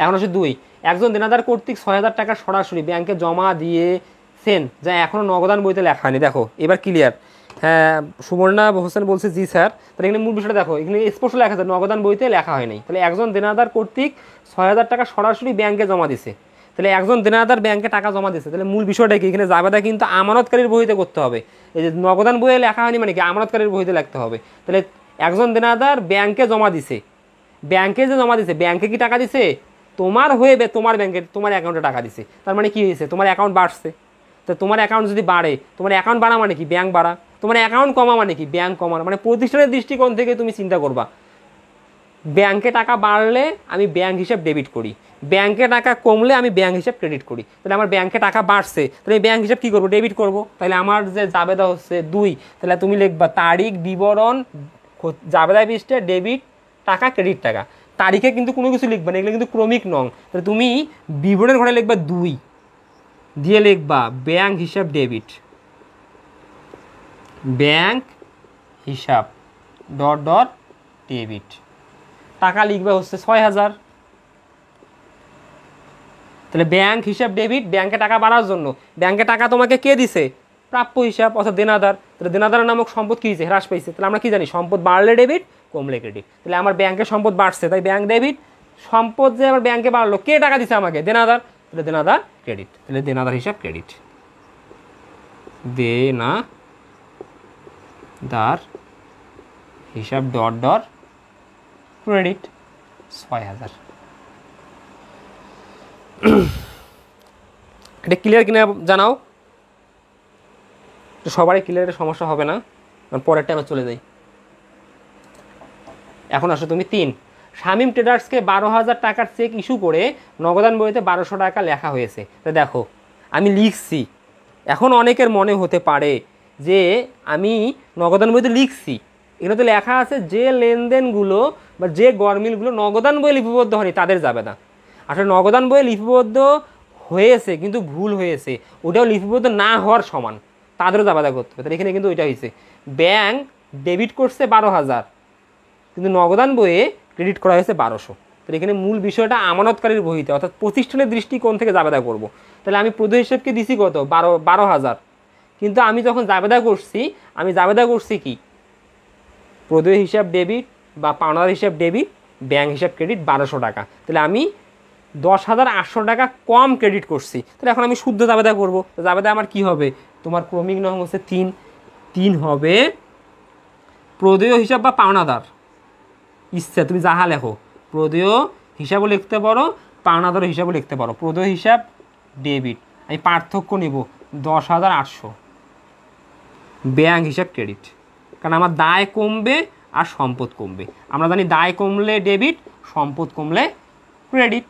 এখন হচ্ছে 2, একজন দেনাদার কর্তৃক 6,000 টাকা সরাসরি ব্যাংকে জমা দিয়েছেন যা এখনও নগদান বইতে লেখা হয়নি। দেখো এবার ক্লিয়ার। হ্যাঁ, সুবর্ণা হোসেন বলছে জি স্যার। তাহলে এখানে মূল বিষয়টা দেখো, এখানে স্পষ্ট লেখা আছে নগদান বইতে লেখা হয়নি। তাহলে একজন দেনাদার কর্তৃক 6,000 টাকা সরাসরি ব্যাংকে জমা দিছে, তাহলে একজন দেনাদার ব্যাংকে টাকা জমা দিছে, তাহলে মূল বিষয়টা কি, এখানে জাবেদা কিন্তু আমানতকারীর বইতে করতে হবে। এই যে নগদান বইয়ে লেখা হয়নি মানে কি আমানতকারীর বইতে লিখতে হবে। তাহলে একজন দেনাদার ব্যাংকে জমা দিছে, ব্যাংকে যে জমা দিছে, ব্যাংকে কি টাকা দিছে, তোমার হয়ে তোমার ব্যাংকে তোমার অ্যাকাউন্টে টাকা দিছে, তার মানে কি হয়েছে, তোমার অ্যাকাউন্ট বাড়ছে। তো তোমার অ্যাকাউন্ট যদি বাড়ে, তোমার অ্যাকাউন্ট বাড়া মানে কি ব্যাংক বাড়া, তোমার অ্যাকাউন্ট কমা মানে কি ব্যাংক কমা। মানে প্রতিষ্ঠানের দৃষ্টিকোণ থেকে তুমি চিন্তা করবা, ব্যাংকে টাকা বাড়লে আমি ব্যাংক হিসাব ডেবিট করি, ব্যাংকে টাকা কমলে আমি ব্যাংক হিসাব ক্রেডিট করি। তাহলে আমার ব্যাংকে টাকা বাড়ছে, তাহলে ব্যাংক হিসাব কী করবো, ডেবিট করবো। তাহলে আমার যে জাবেদা হচ্ছে 2, তাহলে তুমি লিখবা তারিখ বিবরণ জাবেদা পৃষ্ঠে ডেবিট টাকা ক্রেডিট টাকা। তারিখে কিন্তু কোনো কিছু লিখবা না, এগুলো কিন্তু ক্রমিক নং। তাহলে তুমি বিবরণের ঘরে লিখবা 2 দিয়ে লিখবা ব্যাংক হিসাব ডেবিট, ব্যাংক হিসাব ডট ডট ডেবিট, টাকা লিখবে হচ্ছে 6,000। তাহলে ব্যাংক হিসাব ডেবিট, ব্যাংকে টাকা বাড়ার জন্য, ব্যাংকে টাকা তোমাকে কে দিছে, প্রাপ্য হিসাব অর্থাৎ দেনাদার। তাহলে দেনাদার নামক সম্পদ কী হয়েছে, হ্রাস পাইছে। তাহলে আমরা কি জানি সম্পদ বাড়লে ডেবিট, কমলে ক্রেডিট। তাহলে আমার ব্যাংকের সম্পদ বাড়ছে, তাই ব্যাংক ডেবিট। সম্পদ যে আমার ব্যাংকে বাড়লো, কে টাকা দিছে আমাকে, দেনাদার, তাহলে দেনাদার ক্রেডিট। তাহলে দেনাদার হিসাব ক্রেডিট, দেনাদার হিসাব ডট ডট ক্রেডিট 6,000। এটা ক্লিয়ার কিনা জানাও, সবারই ক্লিয়ারের সমস্যা হবে না, পরেরটা আমরা চলে যাই। এখন আসো তুমি 3, শামীম ট্রেডার্সকে 12,000 টাকার চেক ইস্যু করে নগদান বইতে 1200 টাকা লেখা হয়েছে। তো দেখো আমি লিখছি, এখন অনেকের মনে হতে পারে যে আমি নগদান বইতে লিখছি, এগুলো তো লেখা আছে যে লেনদেনগুলো বা যে গরমিলগুলো নগদান বইয়ে লিপিবদ্ধ হয়নি তাদের যাবে না। আসলে নগদান বইয়ে লিপিবদ্ধ হয়েছে কিন্তু ভুল হয়েছে, ওটাও লিপিবদ্ধ না হওয়ার সমান, তাদেরও জাবেদা করতে হবে। তাহলে এখানে কিন্তু ওইটা হয়েছে, ব্যাংক ডেবিট করছে 12,000 কিন্তু নগদান বইয়ে ক্রেডিট করা হয়েছে 1200। তাহলে এখানে মূল বিষয়টা আমানতকারীর বহিতে অর্থাৎ প্রতিষ্ঠানের দৃষ্টিকোণ থেকে জাবেদা করব। তাহলে আমি প্রদেয় হিসাবকে দিছি কত, 12,000, কিন্তু আমি যখন জাবেদা করছি, আমি জাবেদা করছি কি প্রদেয় হিসাব ডেবিট বা পাওনাদার হিসাব ডেবিট, ব্যাংক হিসাব ক্রেডিট 1200 টাকা। তাহলে আমি 10,800 টাকা কম ক্রেডিট করছি। তাহলে এখন আমি শুদ্ধ জাবেদা করব। জাবেদা আমার কি হবে, তোমার ক্রমিক নং হচ্ছে 3 হবে প্রদেয় হিসাব বা পাওনাদার, ইচ্ছা তুমি যাহা লেখো, প্রদেয় হিসাবও লিখতে পারো, পাওনাদার হিসাবও লিখতে পারো। প্রদেয় হিসাব ডেবিট, আমি পার্থক্য নেব 10,800, ব্যাংক হিসাব ক্রেডিট, কারণ আমার দায় কমবে আর সম্পদ কমবে। আমরা জানি দায় কমলে ডেবিট, সম্পদ কমলে ক্রেডিট,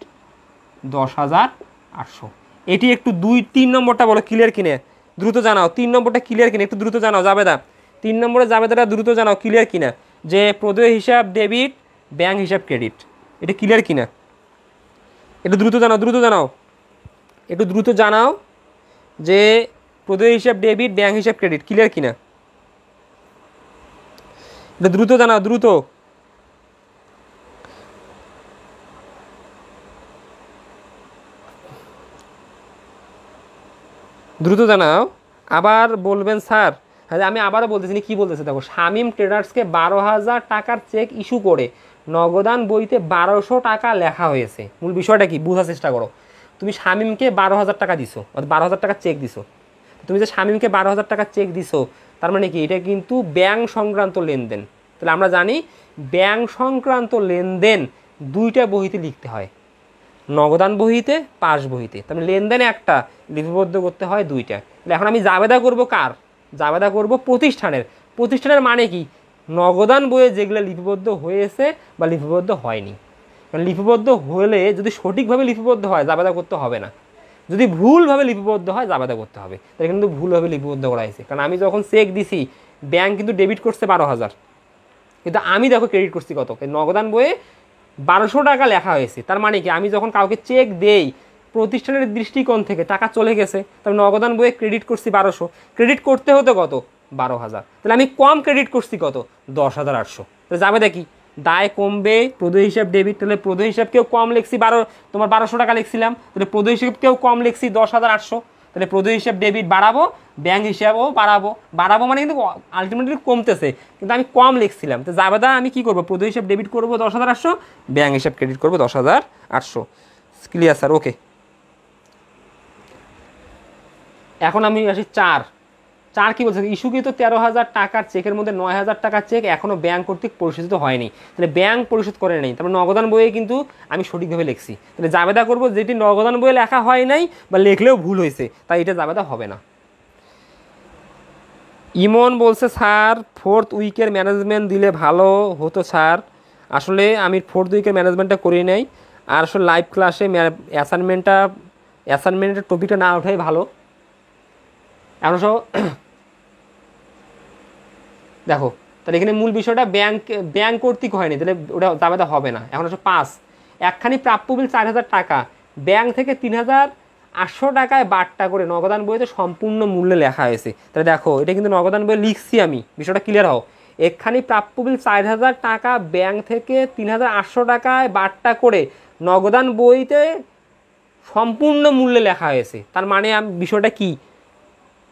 10,800। এটি একটু 2-3 নম্বরটা বলো ক্লিয়ার কিনে, দ্রুত জানাও। 3 নম্বরটা ক্লিয়ার কিনে একটু দ্রুত জানাও জাবেদা, 3 নম্বরে জাবেদাটা দ্রুত জানাও ক্লিয়ার কিনা, যে প্রদেয় হিসাব ডেবিট, ব্যাংক হিসাব ক্রেডিট, এটা ক্লিয়ার কিনা, একটু দ্রুত জানাও, দ্রুত জানাও, একটু দ্রুত জানাও যে প্রদেয় হিসাব ডেবিট, ব্যাংক হিসাব ক্রেডিট ক্লিয়ার কিনা, এটা দ্রুত জানাও, দ্রুত। দ্রুত জানাও। আবার বলবেন স্যার, হ্যাঁ আমি আবারও বলতেছি, কী বলতেছে দেখো, শামীম ট্রেডার্সকে 12,000 টাকার চেক ইস্যু করে নগদান বইতে 1200 টাকা লেখা হয়েছে। মূল বিষয়টা কি বোঝার চেষ্টা করো। তুমি শামীমকে 12,000 টাকা দিছো, 12,000 টাকা চেক দিছো। তুমি যে শামীমকে 12,000 টাকা চেক দিছো, তার মানে কি এটা কিন্তু ব্যাংক সংক্রান্ত লেনদেন। তাহলে আমরা জানি ব্যাংক সংক্রান্ত লেনদেন 2টা বহিতে লিখতে হয়। নগদান বহিতে পাস বহিতে, তার মানে লেনদেনে একটা, লিপিবদ্ধ করতে হয় দুইটা। এখন আমি জাবেদা করব কার? জাবেদা করব প্রতিষ্ঠানের। প্রতিষ্ঠানের মানে কি? নগদান বইয়ে যেগুলো লিপিবদ্ধ হয়েছে বা লিপিবদ্ধ হয়নি। কারণ লিপিবদ্ধ হলে যদি সঠিকভাবে লিপিবদ্ধ হয় জাবেদা করতে হবে না, যদি ভুলভাবে লিপিবদ্ধ হয় জাবেদা করতে হবে। তাই কিন্তু ভুলভাবে লিপিবদ্ধ করা হয়েছে, কারণ আমি যখন চেক দিছি ব্যাংক কিন্তু ডেবিট করছে 12,000, কিন্তু আমি দেখো ক্রেডিট করছি কত? নগদান বইয়ে 1200 টাকা লেখা হয়েছে। তার মানে কি? আমি যখন কাউকে চেক দেই প্রতিষ্ঠানের দৃষ্টিকোণ থেকে টাকা চলে গেছে, তবে নগদান বইয়ে ক্রেডিট করছি 1200, ক্রেডিট করতে হতো কত? 12,000। তাহলে আমি কম ক্রেডিট করছি কত? 10,800। তাহলে যাবে দেখি দায় কমবে, প্রদেয় হিসাব ডেবিট, তাহলে প্রদেয় হিসাবকেও কম লিখছি 1200 টাকা লিখছিলাম, তাহলে প্রদেয় হিসাবকেও কম লিখছি 10,800। তাহলে প্রদেয় হিসাব ডেবিট বাড়াবো, ব্যাংক হিসাবও বাড়াবো মানে কিন্তু আলটিমেটলি কমতেছে, কিন্তু আমি কম লিখছিলাম। তো জাবেদা আমি কি করবো? প্রদেয় হিসাব ডেবিট করবো 10,800, ব্যাংক হিসাব ক্রেডিট করবো 10,800। Clear sir? ওকে। এখন আমি আসি চার কি বলছে? ইস্যুকৃত 13,000 টাকার চেকের মধ্যে 9,000 টাকার চেক এখনও ব্যাংক কর্তৃক পরিশোধিত হয়নি। তাহলে ব্যাংক পরিশোধ করে নেই, তারপরে নগদান বইয়ে কিন্তু আমি সঠিকভাবে লিখছি। তাহলে জাবেদা করবো যেটি নগদান বইয়ে লেখা হয় নাই বা লিখলেও ভুল হয়েছে, তাই এটা জাবেদা হবে না। ইমন বলছে স্যার 4th উইকের ম্যানেজমেন্ট দিলে ভালো হতো স্যার। আসলে আমি 4th উইকের ম্যানেজমেন্টটা করি নাই, আর আসলে লাইভ ক্লাসে অ্যাসাইনমেন্টের টপিকটা না ওঠাই ভালো। এখন সব দেখো, তাহলে এখানে মূল বিষয়টা ব্যাংক কর্তৃক হয়নি, তাহলে ওটা জাবেদা হবে না। এখন হচ্ছে 5, একখানি প্রাপ্য বিল 4,000 টাকা, ব্যাংক থেকে 3,800 টাকায় বাট্টা করে নগদান বইতে সম্পূর্ণ মূল্যে লেখা হয়েছে। তাহলে দেখো এটা কিন্তু নগদান বইয়ে লিখছি আমি, বিষয়টা ক্লিয়ার হও। একখানি প্রাপ্য বিল 4,000 টাকা ব্যাংক থেকে 3,800 টাকায় বাট্টা করে নগদান বইতে সম্পূর্ণ মূল্যে লেখা হয়েছে। তার মানে বিষয়টা কি?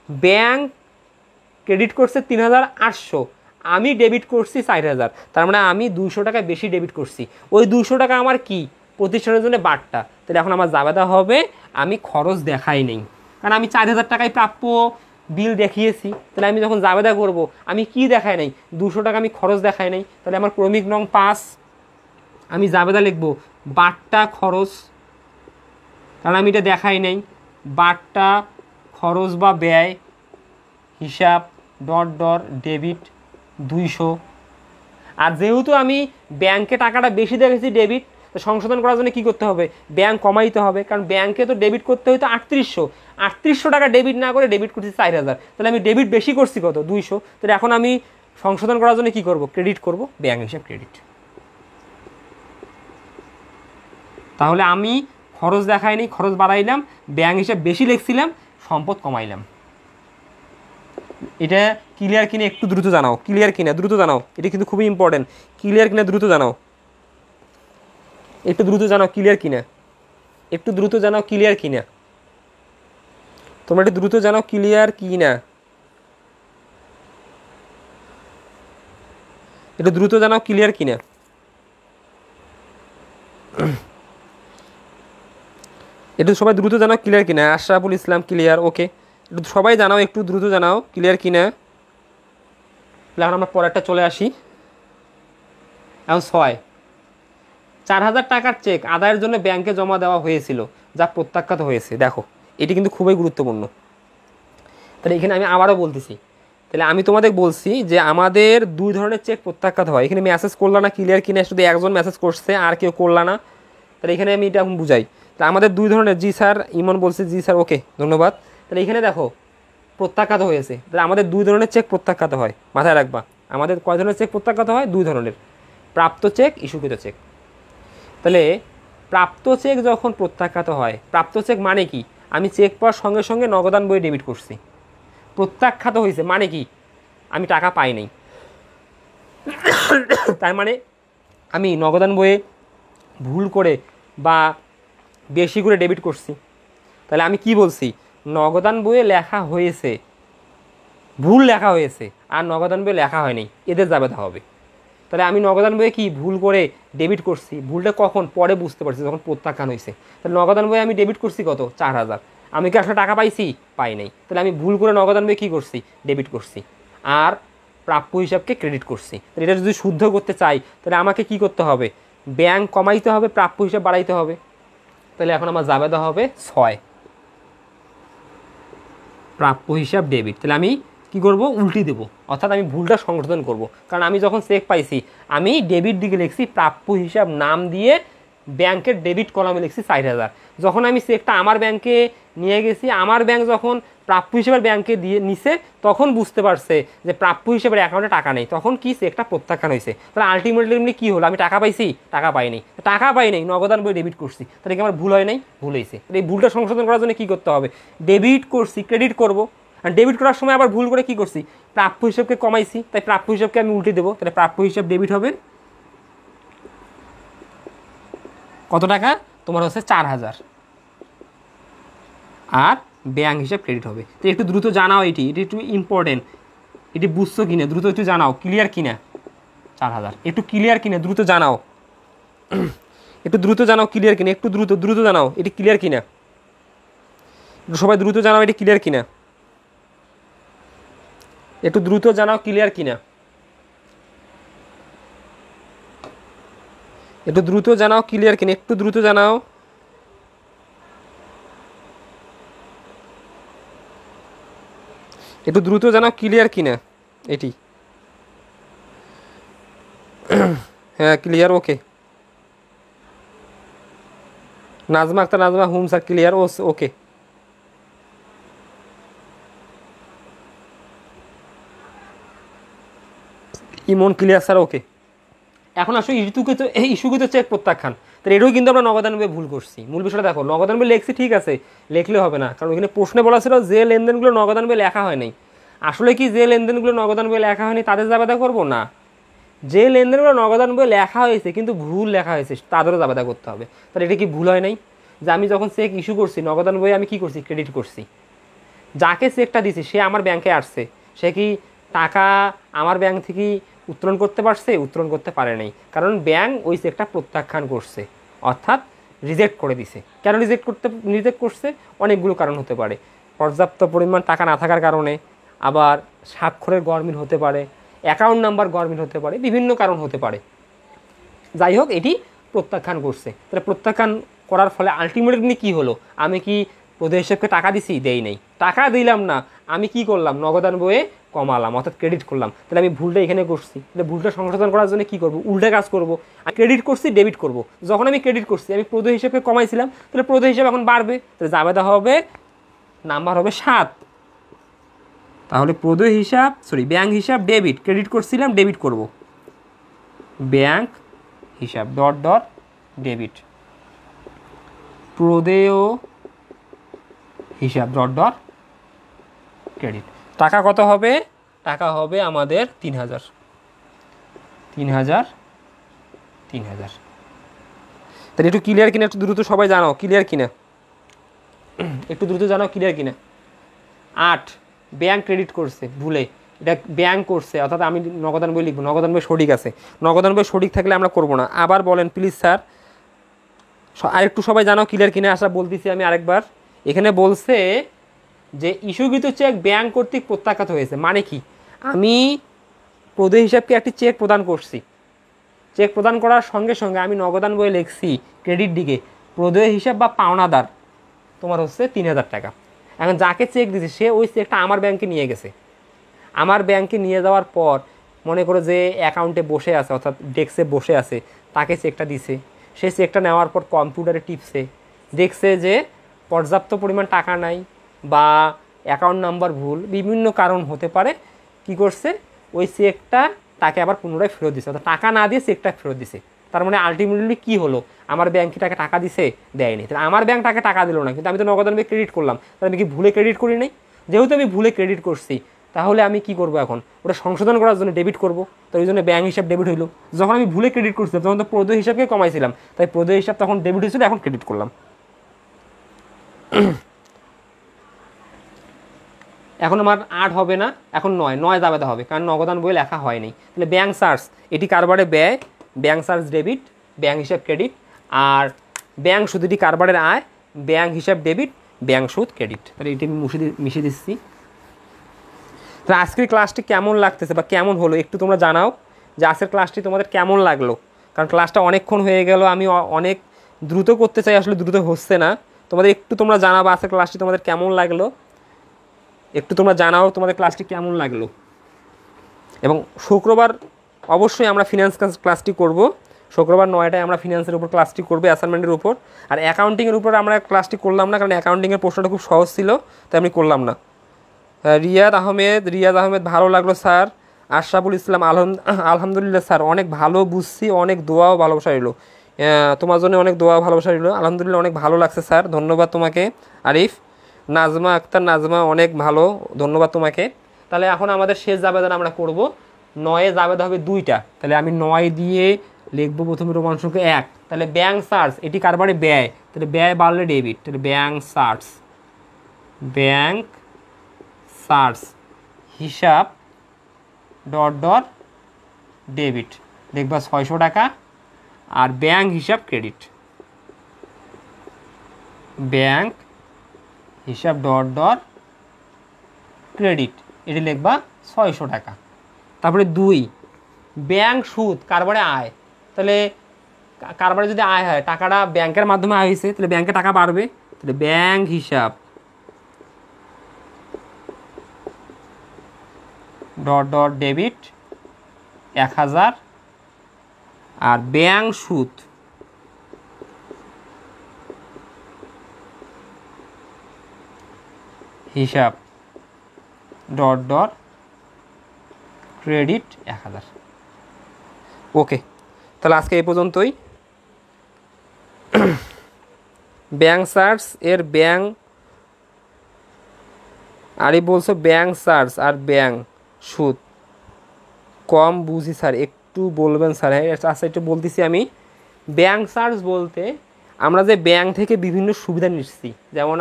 ব্যাংক ক্রেডিট করছে 3,800, আমি ডেবিট করছি 4,000, তার মানে আমি 200 টাকা বেশি ডেবিট করছি। ওই 200 টাকা আমার কি? প্রতিষ্ঠানের জন্য বাট্টা। তাহলে এখন আমার জাবেদা হবে আমি খরচ দেখাই নেই, কারণ আমি 4,000 টাকায় প্রাপ্য বিল দেখিয়েছি। তাহলে আমি যখন জাবেদা করব আমি কি দেখাই নাই? 200 টাকা আমি খরচ দেখাই নাই। তাহলে আমার ক্রমিক নং 5, আমি জাবেদা লিখব বাট্টা খরচ, কারণ আমি এটা দেখাই নাই। বাট্টা খরচ বা ব্যয় হিসাব ডেবিট 200। আর যেহেতু আমি ব্যাংকে টাকাটা বেশি দেখেছি ডেবিট, তো সংশোধন করার জন্য কী করতে হবে? ব্যাংক কমাইতে হবে, কারণ ব্যাংকে তো ডেবিট করতে হয়তো 3800 টাকা ডেবিট না করে ডেবিট করছি 4,000, তাহলে আমি ডেবিট বেশি করছি কত? 200। তাহলে এখন আমি সংশোধন করার জন্য কী করব? ক্রেডিট করব, ব্যাংক হিসাব ক্রেডিট। তাহলে আমি খরচ দেখাইনি, খরচ বাড়াইলাম, ব্যাংক হিসাব বেশি লিখছিলাম, সম্পদ কমাইলাম। এটা ক্লিয়ার কিনা একটু দ্রুত জানাও, ক্লিয়ার কিনা দ্রুত জানাও, এটা কিন্তু খুবই ইম্পর্টেন্ট। ক্লিয়ার কিনা দ্রুত জানাও, একটু দ্রুত জানাও ক্লিয়ার কিনা, একটু দ্রুত জানাও ক্লিয়ার কিনা, তোমরা একটু দ্রুত জানাও ক্লিয়ার কিনা, একটু দ্রুত জানাও ক্লিয়ার কিনা। একটু সবাই দ্রুত জানাও ক্লিয়ার কিনা। আশরাফুল ইসলাম ক্লিয়ার, ওকে। একটু সবাই জানাও, একটু দ্রুত জানাও ক্লিয়ার কিনা। এখন আমরা পরেরটা চলে আসি। এখন 6, 4,000 টাকার চেক আদায়ের জন্য ব্যাংকে জমা দেওয়া হয়েছিল, যা প্রত্যাখ্যাত হয়েছে। দেখো এটি কিন্তু খুবই গুরুত্বপূর্ণ। তাহলে এখানে আমি আবারও বলতেছি, তাহলে আমি তোমাদের বলছি যে আমাদের 2 ধরনের চেক প্রত্যাখ্যাত হয়। এখানে মেসেজ করলা না ক্লিয়ার কিনা, শুধু একজন মেসেজ করছে আর কেউ করলা না। তাহলে এখানে আমি এটা বুঝাই, তাহলে আমাদের 2 ধরনের। জি স্যার, ইমন বলছে জি স্যার, ওকে ধন্যবাদ। তাহলে এখানে দেখো প্রত্যাখ্যাত হয়েছে, তাহলে আমাদের 2 ধরনের চেক প্রত্যাখ্যাত হয়, মাথায় রাখবা। আমাদের কয় ধরনের চেক প্রত্যাখ্যাত হয়? 2 ধরনের, প্রাপ্ত চেক, ইস্যুকৃত চেক। তাহলে প্রাপ্ত চেক যখন প্রত্যাখ্যাত হয়, প্রাপ্ত চেক মানে কি? আমি চেক পাওয়ার সঙ্গে সঙ্গে নগদান বই ডেবিট করছি। প্রত্যাখ্যাত হয়েছে মানে কি? আমি টাকা পাই নাই, তার মানে আমি নগদান বইয়ে ভুল করে বা বেশি করে ডেবিট করছি। তাহলে আমি কি বলছি? নগদান বইয়ে লেখা হয়েছে, ভুল লেখা হয়েছে, আর নগদান বইয়ে লেখা হয়নি, এদের জাবেদা হবে। তাহলে আমি নগদান বইয়ে কি ভুল করে ডেবিট করছি, ভুলটা কখন? পরে বুঝতে পারছি যখন প্রত্যাখ্যান হয়েছে। তাহলে নগদান বইয়ে আমি ডেবিট করছি কত? 4,000। আমি কি আসলে টাকা পাইছি? পাই নাই। তাহলে আমি ভুল করে নগদান বইয়ে কী করছি? ডেবিট করছি, আর প্রাপ্য হিসাবকে ক্রেডিট করছি। তাহলে এটা যদি শুদ্ধ করতে চাই তাহলে আমাকে কি করতে হবে? ব্যাংক কমাইতে হবে, প্রাপ্য হিসাব বাড়াইতে হবে। তাহলে এখন আমার জাবেদা হবে 6 প্রাপ্য হিসাব ডেবিট। তাহলে আমি কি করব, উল্টি দেবো, অর্থাৎ আমি ভুলটা সংশোধন করব। কারণ আমি যখন চেক পাইছি আমি ডেবিট দিকে লিখছি প্রাপ্য হিসাব নাম দিয়ে ব্যাংকের ডেবিট কলামে লিখছি 60,000। যখন আমি চেকটা আমার ব্যাংকে নিয়ে গেছি, আমার ব্যাংক যখন প্রাপ্য হিসাবের ব্যাংকে দিয়ে নিছে তখন বুঝতে পারছে যে প্রাপ্য হিসাবের অ্যাকাউন্টে টাকা নেই, তখন কি চেকটা প্রত্যাখ্যান হয়েছে। তাহলে আলটিমেটলি কী হলো, আমি টাকা পাইছি, টাকা পাইনি, টাকা পাইনি, নগদান বই ডেবিট করছি, তাহলে কি আমার ভুল হয় নাই? ভুল হয়েছে। এই ভুলটা সংশোধন করার জন্য কী করতে হবে, ডেবিট করছি ক্রেডিট করব, আর ডেবিট করার সময় আবার ভুল করে কী করছি, প্রাপ্য হিসাবকে কমাইছি, তাই প্রাপ্য হিসাবকে আমি উল্টে দেবো। তাহলে প্রাপ্য হিসাব ডেবিট হবে কত টাকা, তোমার হচ্ছে 4,000, আর ব্যাংক হিসাব ক্রেডিট হবে। তো একটু দ্রুত জানাও, এটি একটু ইম্পর্টেন্ট, এটি বুঝছো কিনা দ্রুত একটু জানাও, ক্লিয়ার কিনা 4,000 একটু ক্লিয়ার কিনা দ্রুত জানাও, একটু দ্রুত জানাও ক্লিয়ার কিনা, একটু দ্রুত জানাও এটি ক্লিয়ার কিনা, সবাই দ্রুত জানাও এটি ক্লিয়ার কিনা, একটু দ্রুত জানাও ক্লিয়ার কিনা, একটু দ্রুত জানাও ক্লিয়ার কিনা, একটু দ্রুত জানাও। একটু দ্রুত জানাও ক্লিয়ার কিনা এটি। হ্যাঁ ক্লিয়ার, ওকে। নাজমা আক্তার, নাজমা হুম স্যার ক্লিয়ার, ওকে। ইমন ক্লিয়ার স্যার, ওকে। এখন আসলে ইস্যুকে তো চেক প্রত্যাখ্যান, তাহলে এটাও কিন্তু আমরা নগদান বইয়ে ভুল করছি। মূল বিষয়টা দেখো, নগদান বই লেখছি ঠিক আছে, লেখলে হবে না, কারণ ওইখানে প্রশ্নে বলা ছিল যে লেনদেনগুলো নগদান বই লেখা হয় নাই। আসলে কি যে লেনদেনগুলো নগদান বই লেখা হয়নি তাদের জাবেদা করবো না, যে লেনদেনগুলো নগদান বই লেখা হয়েছে কিন্তু ভুল লেখা হয়েছে তাদেরও জাবেদা করতে হবে। তাহলে এটা কি ভুল হয় নাই, যে আমি যখন চেক ইস্যু করছি নগদান বই আমি কি করছি, ক্রেডিট করছি, যাকে চেকটা দিছি সে আমার ব্যাংকে আসছে, সে কি টাকা আমার ব্যাংক থেকে উত্তোলন করতে পারছে, উত্তোলন করতে পারে নাই, কারণ ব্যাংক ওই চেকটা প্রত্যাখ্যান করছে, অর্থাৎ রিজেক্ট করে দিছে। কেন রিজেক্ট করছে, অনেকগুলো কারণ হতে পারে, পর্যাপ্ত পরিমাণ টাকা না থাকার কারণে, আবার স্বাক্ষরের গরমিল হতে পারে, অ্যাকাউন্ট নাম্বার গরমিল হতে পারে, বিভিন্ন কারণ হতে পারে। যাই হোক এটি প্রত্যাখ্যান করছে। তাহলে প্রত্যাখ্যান করার ফলে আলটিমেটলি কী হলো, আমি কি প্রদেশ হিসাবকে টাকা দিছি, দেই নাই, টাকা দিলাম না, আমি কি করলাম, নগদান বইয়ে কমালাম, অর্থাৎ ক্রেডিট করলাম। তাহলে আমি ভুলটা এখানে করছি, তাহলে ভুলটা সংশোধন করার জন্য কী করবো, উল্টা কাজ করবো, আমি ক্রেডিট করছি ডেবিট করব। যখন আমি ক্রেডিট করছি আমি প্রদেশ হিসাবকে কমাইছিলাম, তাহলে প্রদেশ হিসাব এখন বাড়বে, তাহলে জাবেদা হবে নাম্বার হবে 7। তাহলে প্রদেয় হিসাব ব্যাংক হিসাব ডেবিট, ক্রেডিট করছিলাম ডেবিট করব, ব্যাংক হিসাব ডট ডট ডেবিট, প্রদেয় হিসাব ডট ডট ক্রেডিট। টাকা কত হবে, টাকা হবে আমাদের 3,000। তাহলে একটু ক্লিয়ার কিনা, একটু দ্রুত সবাই জানাও ক্লিয়ার কিনা, একটু দ্রুত জানাও ক্লিয়ার কিনা। 8 ব্যাংক ক্রেডিট করছে ভুলে, এটা ব্যাংক করছে, অর্থাৎ আমি নগদান বই লিখবো, নগদান বই সঠিক আছে, নগদান বই সঠিক থাকলে আমরা করবো না। আবার বলেন প্লিজ স্যার, আরেকটু সবাই জানাও ক্লিয়ার কিনা। আসলে বলতেছি আমি আরেকবার, এখানে বলছে যে ইস্যুকৃত চেক ব্যাংক কর্তৃক প্রত্যাখ্যাত হয়েছে, মানে কি, আমি প্রদেয় হিসাবকে একটি চেক প্রদান করছি, চেক প্রদান করার সঙ্গে সঙ্গে আমি নগদান বইয়ে লিখছি ক্রেডিট দিকে প্রদেয় হিসাব বা পাওনাদার তোমার হচ্ছে 3,000 টাকা। এখন যাকে চেক দিছে সে ওই চেকটা আমার ব্যাংকে নিয়ে গেছে, আমার ব্যাংকে নিয়ে যাওয়ার পর মনে করো যে অ্যাকাউন্টে বসে আছে, অর্থাৎ ডেস্কে বসে আছে, তাকে চেকটা দিছে, সে চেকটা নেওয়ার পর কম্পিউটারে টিপসে, দেখছে যে পর্যাপ্ত পরিমাণ টাকা নাই বা অ্যাকাউন্ট নাম্বার ভুল, বিভিন্ন কারণ হতে পারে, কি করছে ওই চেকটা তাকে আবার পুনরায় ফেরত দিছে, অর্থাৎ টাকা না দিয়ে চেকটা ফেরত দিছে। তার মানে আলটিমেটলি কী হলো, আমার ব্যাংকে তাকে টাকা দিছে, দেয়নি, তাহলে আমার ব্যাংক তাকে টাকা দিল না, কিন্তু আমি তো নগদান বই ক্রেডিট করলাম, তাহলে আমি কি ভুলে ক্রেডিট করি নাই? যেহেতু আমি ভুলে ক্রেডিট করছি, তাহলে আমি কি করব, এখন ওটা সংশোধন করার জন্য ডেবিট করব, তো ওই জন্য ব্যাংক হিসাব ডেবিট হইলো। যখন আমি ভুলে ক্রেডিট করছিলাম তখন তো প্রদেয় হিসাবকে কমাইছিলাম, তাই প্রদেয় হিসাব তখন ডেবিট হয়েছিল, এখন ক্রেডিট করলাম। এখন আমার 8 হবে না, এখন 9 জাবেদা হবে, কারণ নগদান বই লেখা হয়নি। তাহলে ব্যাংক চার্জ, এটি কারবারে ব্যয়, ব্যাংক চার্জ ডেবিট, ব্যাংক হিসাব ক্রেডিট, আর ব্যাংক সুদ এটি কারবারের আয়, ব্যাংক হিসাব ডেবিট, ব্যাংক সুদ ক্রেডিট। তাহলে এটি আমি মিশিয়ে দিচ্ছি। তো আজকের ক্লাসটি কেমন লাগতেছে বা কেমন হলো একটু তোমরা জানাও, যে আজকের ক্লাসটি তোমাদের কেমন লাগলো, কারণ ক্লাসটা অনেকক্ষণ হয়ে গেল, আমি অনেক দ্রুত করতে চাই, আসলে দ্রুত হচ্ছে না। তোমাদের একটু তোমরা জানাবো আজকের ক্লাসটি তোমাদের কেমন লাগলো, একটু তোমরা জানাও তোমাদের ক্লাসটি কেমন লাগলো। এবং শুক্রবার অবশ্যই আমরা ফিনান্স ক্লাসটি করব, শুক্রবার 9টায় আমরা ফিনান্সের উপর ক্লাসটি করবো, অ্যাসাইনমেন্টের উপর। আর অ্যাকাউন্টিংয়ের উপর আমরা ক্লাসটি করলাম না, কারণ অ্যাকাউন্টিংয়ের প্রশ্নটা খুব সহজ ছিল, তাই আমি করলাম না। রিয়াদ আহমেদ ভালো লাগলো স্যার। আশরাফুল ইসলাম আলহামদুলিল্লাহ স্যার, অনেক ভালো বুঝছি, অনেক দোয়াও ভালোবাসা রইলো, তোমার জন্য অনেক দোয়া ভালোবাসা রইলো। আলহামদুলিল্লাহ অনেক ভালো লাগছে স্যার, ধন্যবাদ তোমাকে। আরিফ নাজমা আক্তার, নাজমা অনেক ভালো, ধন্যবাদ তোমাকে। তাহলে এখন আমাদের শেষ জাবেদা আমরা করব। 9-এ জাবেদা হবে 2টা, তাহলে আমি 9 দিয়ে লিখবো প্রথমে রোমান সংখ্যা 1। তাহলে ব্যাংক সার্চ, এটি কারবারে ব্যয়, তাহলে ব্যয় বাড়লে ডেবিট, তাহলে ব্যাংক সার্চ হিসাব ডট ডট ডেবিট, দেখবা 600 টাকা। আর ব্যাংক হিসাব ক্রেডিট, ব্যাংক হিসাব ডট ডট ক্রেডিট, এটি লিখবা 600 টাকা। তারপরে 2 ব্যাংক সুদ কারবারে আয়, তাহলে কারবারে যদি আয় হয়, টাকাটা ব্যাংকের মাধ্যমে আয় হয়েছে, তাহলে ব্যাংকে টাকা বাড়বে, তাহলে ব্যাংক হিসাব ডট ডট ডেবিট 1000। আর ব্যাংক সুদ হিসাব ডট ডট ক্রেডিট 1000। ওকে, তাহলে আজকে এই পর্যন্তই। ব্যাংক সার্চ এর ব্যাংক, আরে বলছো ব্যাংক সার্চ আর ব্যাংক সুদ কম বুঝি স্যার, একটু বলবেন স্যার? হ্যাঁ আচ্ছা, একটু বলতেছি আমি। ব্যাংক সার্চ বলতে আমরা যে ব্যাংক থেকে বিভিন্ন সুবিধা নিচ্ছি, যেমন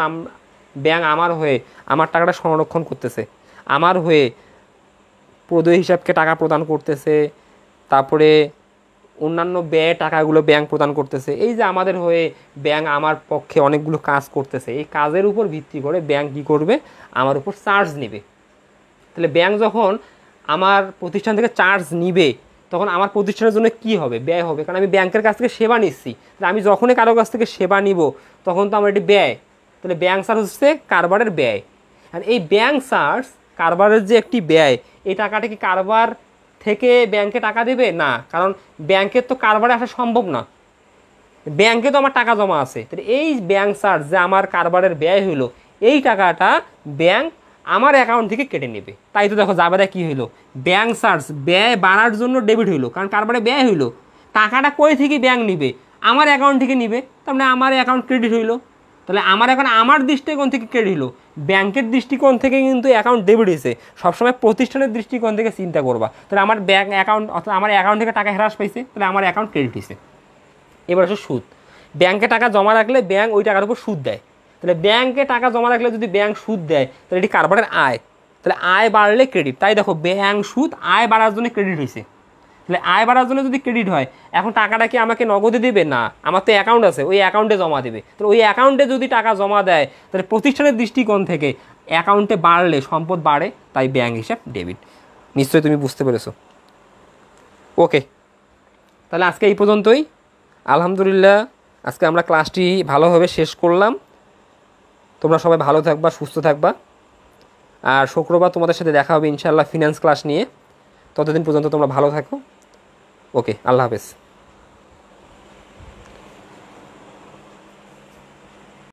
ব্যাংক আমার হয়ে আমার টাকাটা সংরক্ষণ করতেছে, আমার হয়ে প্রদেয় হিসাবকে টাকা প্রদান করতেছে, তারপরে অন্যান্য ব্যয় টাকাগুলো ব্যাংক প্রদান করতেছে। এই যে আমাদের হয়ে ব্যাংক আমার পক্ষে অনেকগুলো কাজ করতেছে, এই কাজের উপর ভিত্তি করে ব্যাংক কী করবে, আমার উপর চার্জ নেবে। তাহলে ব্যাংক যখন আমার প্রতিষ্ঠান থেকে চার্জ নিবে, তখন আমার প্রতিষ্ঠানের জন্য কি হবে, ব্যয় হবে, কারণ আমি ব্যাংকের কাছ থেকে সেবা নিচ্ছি। তাহলে আমি যখনই কারো কাছ থেকে সেবা নিব, তখন তো আমার এটি ব্যয়। তাহলে ব্যাংক চার্জ হচ্ছে কারবারের ব্যয়। আর এই ব্যাংক চার্জ কারবারের যে একটি ব্যয়, এই টাকাটা কি কারবার থেকে ব্যাংকে টাকা দেবে না, কারণ ব্যাংকের তো কারবারে আসা সম্ভব না, ব্যাংকে তো আমার টাকা জমা আছে। তাহলে এই ব্যাংক চার্জ যে আমার কারবারের ব্যয় হইলো, এই টাকাটা ব্যাংক আমার অ্যাকাউন্ট থেকে কেটে নেবে। তাই তো দেখো জাবেদা কী হইলো, ব্যাংক চার্জ ব্যয় বাড়ার জন্য ডেবিট হইলো, কারণ কারবারে ব্যয় হইলো, টাকাটা কই থেকে ব্যাংক নিবে, আমার অ্যাকাউন্ট থেকে নিবে, তার মানে আমার অ্যাকাউন্ট ক্রেডিট হইলো। তাহলে আমার এখন আমার দৃষ্টিকোণ থেকে ক্রেডিট হলো, ব্যাংকের দৃষ্টিকোণ থেকে কিন্তু অ্যাকাউন্ট ডেবিট হয়েছে। সবসময় প্রতিষ্ঠানের দৃষ্টিকোণ থেকে চিন্তা করবা। তাহলে আমার ব্যাংক অ্যাকাউন্ট অর্থাৎ আমার অ্যাকাউন্ট থেকে টাকা হ্রাস পাইছে, তাহলে আমার অ্যাকাউন্ট ক্রেডিট হয়েছে। এবার আসে সুদ। ব্যাংকে টাকা জমা রাখলে ব্যাংক ওই টাকার উপর সুদ দেয়। তাহলে ব্যাংকে টাকা জমা রাখলে যদি ব্যাংক সুদ দেয়, তাহলে এটি কারবারের আয়, তাহলে আয় বাড়লে ক্রেডিট। তাই দেখো ব্যাংক সুদ আয় বাড়ার জন্য ক্রেডিট হয়েছে। তাহলে আয় বাড়ার জন্য যদি ক্রেডিট হয়, এখন টাকাটা কি আমাকে নগদে দেবে না, আমার তো অ্যাকাউন্ট আছে, ওই অ্যাকাউন্টে জমা দেবে। তাহলে ওই অ্যাকাউন্টে যদি টাকা জমা দেয়, তাহলে প্রতিষ্ঠানের দৃষ্টিকোণ থেকে অ্যাকাউন্টে বাড়লে সম্পদ বাড়ে, তাই ব্যাংক হিসাব ডেবিট। নিশ্চয়ই তুমি বুঝতে পেরেছো। ওকে, তাহলে আজকে এই পর্যন্তই। আলহামদুলিল্লাহ আজকে আমরা ক্লাসটি ভালোভাবে শেষ করলাম। তোমরা সবাই ভালো থাকবা, সুস্থ থাকবা। আর শুক্রবার তোমাদের সাথে দেখা হবে ইনশাআল্লাহ ফিনান্স ক্লাস নিয়ে। ততদিন পর্যন্ত তোমরা ভালো থাকো। ওকে, আল্লাহ হাফেজ।